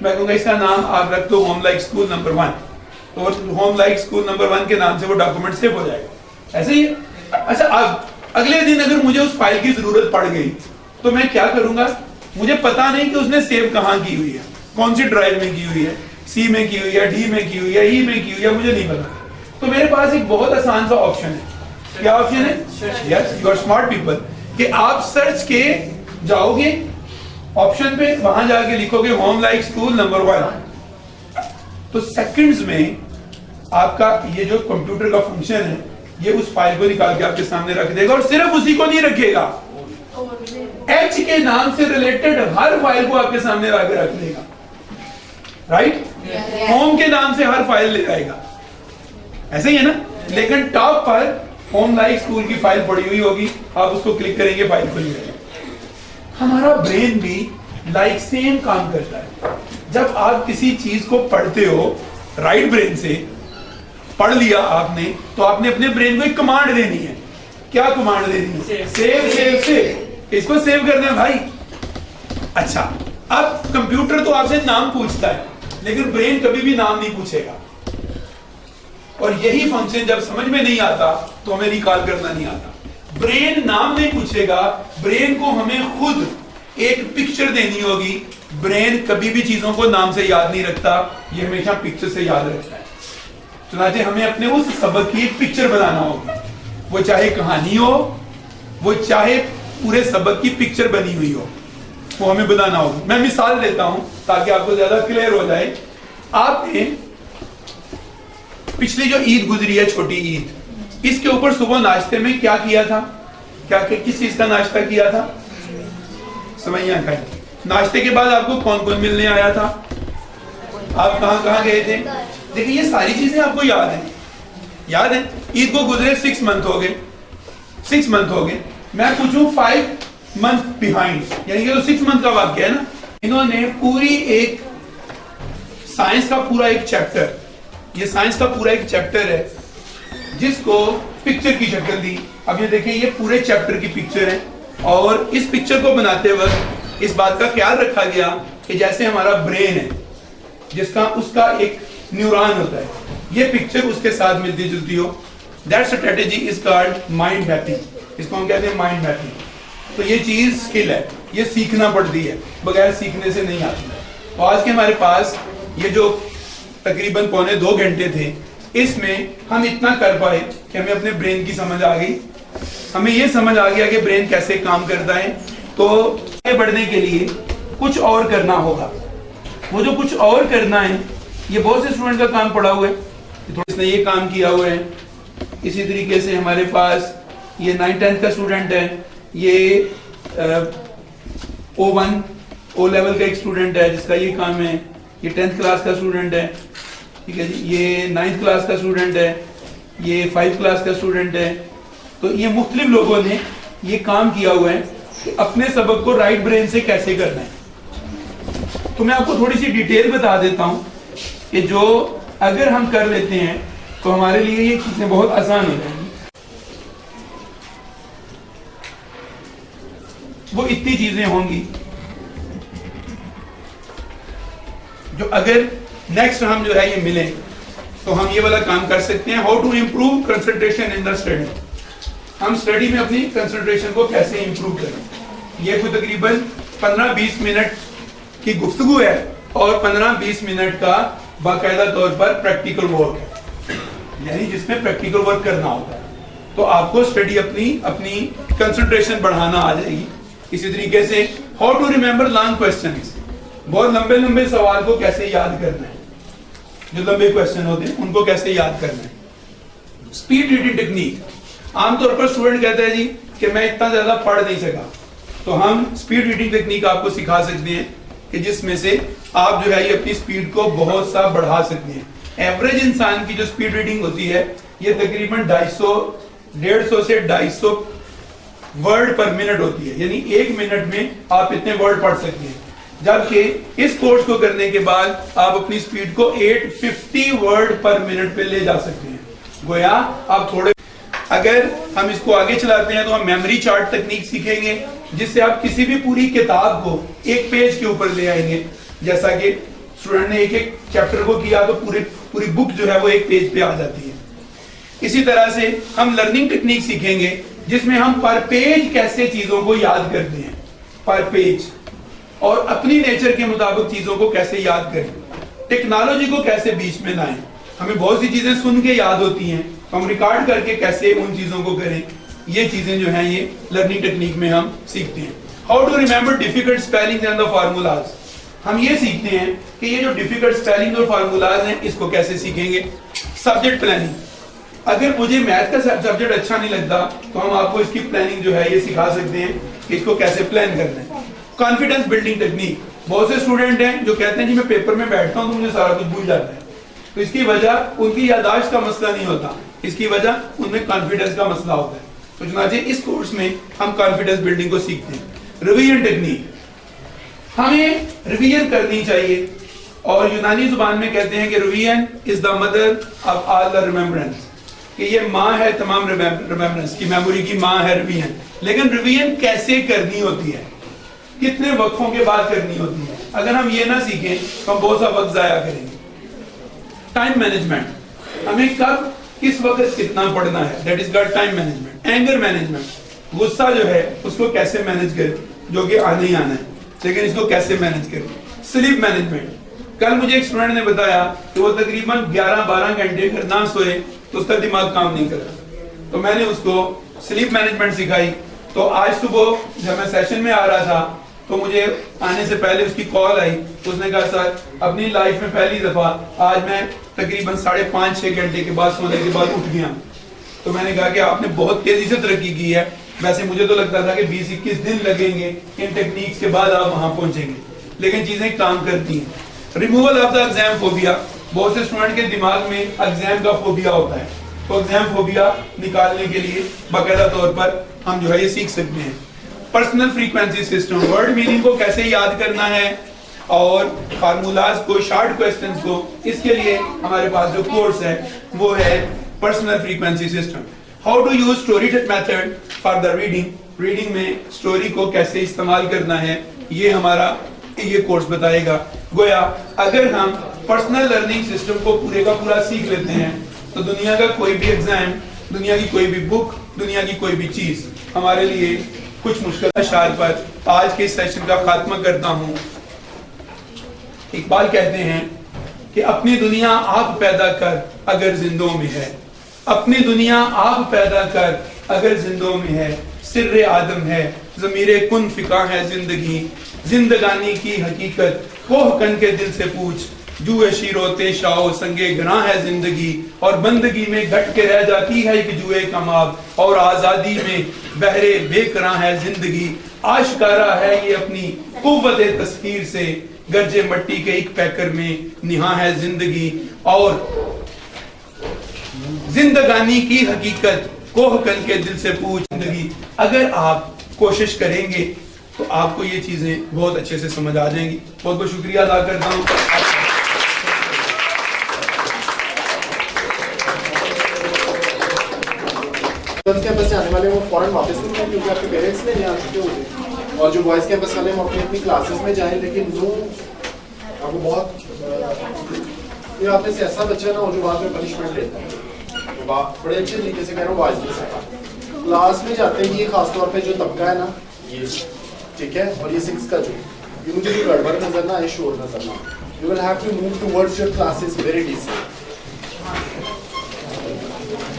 میں کہوں گا اس کا نام آپ رکھ دو ہوم لائک اسکول نمبر 1, تو ہوم لائک اسکول نمبر 1 کے نام سے وہ ڈاکومنٹ سیو ہو جائے گا. ایسے ہی. اچھا اب اگلے دن اگر مجھے اس فائل کی ضرورت پڑ گئی تو میں کیا کروں گا؟ مجھے پتا نہیں کہ اس نے سیو کہاں کی ہوئی ہے, کون سی ڈرائیو میں کی ہوئی ہے, سی میں کی ہوئی ہے, ڈی میں کی ہوئی ہے, ای میں کی ہوئی ہے, مجھے نہیں پتا. تو میرے پاس ایک بہت آسان سا آپشن ہے. کیا آپشن ہے؟ یس, یو آر اسمارٹ پیپل, کہ آپ سرچ کے جاؤ گے آپشن پہ, وہاں جا کے لکھو گے ہوم لائک اسکول نمبر 1, تو سیکنڈز میں آپ کا یہ جو کمپیوٹر کا فنکشن ہے یہ اس فائل کو نکال کے آپ کے سامنے رکھ دے گا. اور صرف اسی کو نہیں رکھے گا, ایچ کے نام سے ریلیٹڈ ہر فائل کو آپ کے سامنے لا کے رکھ دے گا. رائٹ. ہوم کے نام سے ہر فائل لے جائے گا. ایسے ہی ہے نا. لیکن ٹاپ پر ہوم لائک اسکول کی فائل پڑی ہوئی ہوگی, آپ اس کو کلک کریں گے فائل کھل جائے گا. ہمارا برین بھی لائک سیم کام کرتا ہے. جب آپ کسی چیز کو پڑھتے ہو رائٹ برین سے پڑھ لیا آپ نے تو آپ نے اپنے برین کو ایک کمانڈ دینی ہے. کیا کمانڈ دینی ہے؟ Save save save. اس کو سیو کرنا ہے بھائی. اچھا اب کمپیوٹر تو آپ سے نام پوچھتا ہے لیکن برین کبھی بھی نام نہیں پوچھے گا, اور یہی فنکشن جب سمجھ میں نہیں آتا تو ہمیں ریکال کرنا نہیں آتا. برین نام نہیں پوچھے گا, برین کو ہمیں خود ایک پکچر دینی ہوگی. برین کبھی بھی چیزوں کو نام سے یاد نہیں رکھتا, یہ ہمیشہ پکچر سے یاد رکھتا ہے. چنانچہ ہمیں اپنے اس سبق کی ایک پکچر بنانا ہوگی, وہ چاہے کہانی ہو, وہ چاہے پورے سبق کی پکچر بنی ہوئی ہو, وہ ہمیں بنانا ہوگی. میں مثال دیتا ہوں تاکہ آپ کو زیادہ کلیئر ہو جائے. آپ نے پچھلی جو عید گزری ہے, چھوٹی عید, اس کے اوپر صبح ناشتے میں کیا کیا تھا؟ کس چیز کا ناشتہ کیا تھا؟ سوئیاں کھائی. ناشتے کے بعد آپ کو کون کون ملنے آیا تھا؟ آپ کہاں کہاں گئے تھے؟ دیکھیں یہ ساری چیزیں آپ کو یاد ہیں, یاد ہیں. عید کو گزرے 6 منتھ ہو گئے, 6 منتھ ہو گئے. میں پوچھوں 5 منتھ بیہائنڈ, یعنی کہ 6 منتھ کا واقعہ ہے نا. انہوں نے پوری ایک سائنس کا پورا ایک چیپٹر, یہ سائنس کا پورا ایک چیپٹر ہے جس کو پکچر کی شکل دی. اب یہ دیکھیں یہ پورے چیپٹر کی پکچر ہے, اور اس پکچر کو بناتے وقت اس بات کا خیال رکھا گیا کہ جیسے ہمارا برین ہے جس کا اس کا ایک نیورون ہوتا ہے, یہ پکچر اس کے ساتھ ملتی جلتی ہو. That strategy is called mind mapping. اس کو ہم کہتے ہیں mind mapping. تو یہ چیز سکل ہے, یہ سیکھنا پڑتی ہے, بغیر سیکھنے سے نہیں آتی. تو آج کے ہمارے پاس یہ جو تقریباً 1.25 گھنٹے تھے, اس میں ہم اتنا کر پائے کہ ہمیں اپنے برین کی سمجھ آ گئی. ہمیں یہ سمجھ آ گیا کہ برین کیسے کام کرتا ہے. تو آگے بڑھنے کے لیے کچھ اور کرنا ہوگا. وہ جو کچھ اور کرنا ہے یہ بہت سے اسٹوڈنٹ کا کام پڑا ہوا ہے, اس نے یہ کام کیا ہوا ہے. اسی طریقے سے ہمارے پاس یہ 9th-10th کا اسٹوڈنٹ ہے, یہ O1 O لیول کا ایک اسٹوڈنٹ ہے جس کا یہ کام ہے. یہ 10th کلاس کا اسٹوڈنٹ ہے, ٹھیک ہے جی. یہ 9th کلاس کا اسٹوڈنٹ ہے, یہ 5th کلاس کا اسٹوڈنٹ ہے. تو یہ مختلف لوگوں نے یہ کام کیا ہوا ہے کہ اپنے سبق کو رائٹ برین سے کیسے کرنا ہے. تو میں آپ کو تھوڑی سی ڈیٹیل بتا دیتا ہوں کہ جو اگر ہم کر لیتے ہیں تو ہمارے لیے یہ چیزیں بہت آسان ہو جائیں گی. وہ اتنی چیزیں ہوں گی جو اگر نیکسٹ ہم جو ہے یہ ملیں تو ہم یہ والا کام کر سکتے ہیں. How to improve concentration in the study. ہم اسٹڈی میں اپنی کنسنٹریشن کو کیسے امپروو کریں. یہ کوئی تقریباً 15-20 منٹ کی گفتگو ہے اور 15-20 منٹ کا باقاعدہ طور پر پریکٹیکل ورک ہے, یعنی جس میں پریکٹیکل ورک کرنا ہوتا ہے. تو آپ کو اسٹڈی اپنی کنسنٹریشن بڑھانا آ جائے گی. اسی طریقے سے how to remember long questions. بہت لمبے سوال کو کیسے یاد کرنا ہے, جو لمبے کوسچن ہوتے ہیں ان کو کیسے یاد کرنا ہے. Speed reading technique. عام طور پر اسٹوڈنٹ کہتا ہے جی کہ میں اتنا زیادہ پڑھ نہیں سکا, تو ہم اسپیڈ ریڈنگ ٹیکنیک آپ کو سکھا سکتے ہیں کہ جس میں سے آپ جو ہے یہ اپنی اسپیڈ کو بہت سا بڑھا سکتے ہیں. ایوریج انسان کی جو اسپیڈ ریڈنگ ہوتی ہے یہ تقریباً 150 سے 250 ورڈ پر منٹ ہوتی ہے, یعنی 1 منٹ میں آپ اتنے ورڈ پڑھ سکتے ہیں. جبکہ اس کورس کو کرنے کے بعد آپ اپنی اسپیڈ کو 850 ورڈ پر منٹ پہ لے جا سکتے ہیں. گویا آپ تھوڑے, اگر ہم اس کو آگے چلاتے ہیں تو ہم میموری چارٹ تکنیک سیکھیں گے جس سے آپ کسی بھی پوری کتاب کو ایک پیج کے اوپر لے آئیں گے. جیسا کہ اسٹوڈنٹ نے ایک چیپٹر کو کیا تو پوری بک جو ہے وہ ایک پیج پہ آ جاتی ہے. اسی طرح سے ہم لرننگ ٹیکنیک سیکھیں گے جس میں ہم پر پیج کیسے چیزوں کو یاد کرتے ہیں, پر پیج, اور اپنی نیچر کے مطابق چیزوں کو کیسے یاد کریں. ٹیکنالوجی کو کیسے بیچ میں لائیں. ہمیں بہت سی چیزیں سن کے یاد ہوتی ہیں, ہم ریکارڈ کر کے کیسے ان چیزوں کو کریں. یہ چیزیں جو ہیں یہ لرننگ ٹیکنیک میں ہم سیکھتے ہیں. How to remember difficult spelling and the formulas. ہم یہ سیکھتے ہیں کہ یہ جو ڈیفیکلٹ اسپیلنگ اور فارمولاز ہیں اس کو کیسے سیکھیں گے. Subject planning. اگر مجھے میتھ کا سبجیکٹ اچھا نہیں لگتا تو ہم آپ کو اس کی پلاننگ جو ہے یہ سکھا سکتے ہیں کہ اس کو کیسے پلان کرنا ہے. Confidence building technique. بہت سے اسٹوڈنٹ ہیں جو کہتے ہیں جی میں پیپر میں بیٹھتا ہوں تو مجھے سارا کچھ بھول جاتا ہے. تو اس کی وجہ ان کی یادداشت کا مسئلہ نہیں ہوتا, اس کی وجہ ان میں کانفیڈنس کا مسئلہ ہوتا ہے. تو چنانچہ اس کورس میں ہم کانفیڈنس بلڈنگ کو سیکھتے ہیں. Revision technique. ہمیں ریویژن کرنی چاہیے اور یونانی زبان میں کہتے ہیں کہ رویین is the mother of all the remembrance, کہ یہ ماں ہے تمام ریممبرنس کی، میموری کی ماں ہے رویین. لیکن رویین کیسے کرنی ہوتی ہے، کتنے وقفوں کے بعد کرنی ہوتی ہے؟ اگر ہم یہ نہ سیکھیں تو ہم بہت سا وقت ضائع کریں گے. ٹائم مینجمنٹ، ہمیں کب کس وقت کتنا پڑھنا ہے، that is called time management. Anger management, غصہ جو ہے اس کو کیسے مینج کریں، جو کہ آنا ہی آنا ہے لیکن اس کو کیسے مینج کریں. سلیپ مینجمنٹ، کل مجھے ایک اسٹوڈنٹ نے بتایا کہ وہ تقریباً 11-12 گھنٹے اگر نہ سوئے تو اس کا دماغ کام نہیں کرتا، تو میں نے اس کو سلیپ مینجمنٹ سکھائی. تو آج صبح جب میں سیشن میں آ رہا تھا تو مجھے آنے سے پہلے اس کی کال آئی، تو اس نے کہا سر اپنی لائف میں پہلی دفعہ آج میں تقریباً 5.5-6 گھنٹے کے بعد سونے کے بعد اٹھ گیا. تو میں نے کہا کہ آپ نے بہت تیزی سے ترقی کی ہے، ویسے مجھے تو لگتا تھا کہ 20-21 دن لگیں گے ان ٹیکنیکس کے بعد آپ وہاں پہنچیں گے، لیکن چیزیں کام کرتی ہیں. Removal of the exam phobia, بہت سے اسٹوڈنٹ کے دماغ میں ایگزام کا فوبیا ہوتا ہے، تو ایگزام فوبیا نکالنے کے لیے باقاعدہ طور پر ہم جو ہے یہ سیکھ سکتے ہیں. Personal frequency system, word meaning کو کیسے یاد کرنا ہے اور فارمولاز کو، شارٹ کوسچنز کو، اس کے لیے ہمارے پاس جو کورس ہے وہ ہے personal frequency system. How to use story method for the reading, reading میں اسٹوری کو کیسے استعمال کرنا ہے یہ ہمارا یہ کورس بتائے گا. گویا اگر ہم پرسنل لرننگ سسٹم کو پورے کا پورا سیکھ لیتے ہیں تو دنیا کا کوئی بھی ایگزام، دنیا کی کوئی بھی بک، دنیا کی کوئی بھی چیز ہمارے لیے کچھ مشکل اشعار پر آج کے سیشن کا خاتمہ کرتا ہوں. اقبال کہتے ہیں کہ اپنی دنیا آپ پیدا کر اگر زندوں میں ہے، اپنی دنیا آپ پیدا کر اگر زندوں میں ہے، سر آدم ہے ضمیر کن فقہ ہے زندگی، زندگانی کی حقیقت کوہ کن کے دل سے پوچھ، جوئے شیرو تیشاؤ سنگے گراں ہے زندگی، اور بندگی میں گھٹ کے رہ جاتی ہے ایک جوئے کماب، اور آزادی میں بہرے بے کراں ہے زندگی. آشکارا ہے یہ اپنی قوت تسخیر سے، گرجے مٹی کے ایک پیکر میں نہاں ہے زندگی، اور زندگانی کی حقیقت کوہ کن کے دل سے پوچھ زندگی. اگر آپ کوشش کریں گے تو آپ کو یہ چیزیں بہت اچھے سے سمجھ آ جائیں گی. بہت بہت شکریہ ادا کرتا ہوں. کیمپس سے آنے والے وہ فوراً واپس نہیں ہیں کیونکہ آپ کے پیرنٹس نے یہاں چکے ہوئے، اور جو بوائز کیمپس والے ہیں وہ اپنی اپنی کلاسز میں جائیں. لیکن جو آپ کو بہت یہ آپ میں سے ایسا بچہ نا جو بعد میں پنشمنٹ لیتا ہے، بڑے اچھے طریقے سے کہہ رہا ہوں، واضح سے کلاس میں جاتے ہیں. یہ خاص طور پہ جو طبقہ ہے نا یہ ٹھیک ہے، اور یہ 6 کا جو یہ مجھے گڑبڑ نظر نہ آئے، شور نظر نہ، you will have to move towards your classes very decent.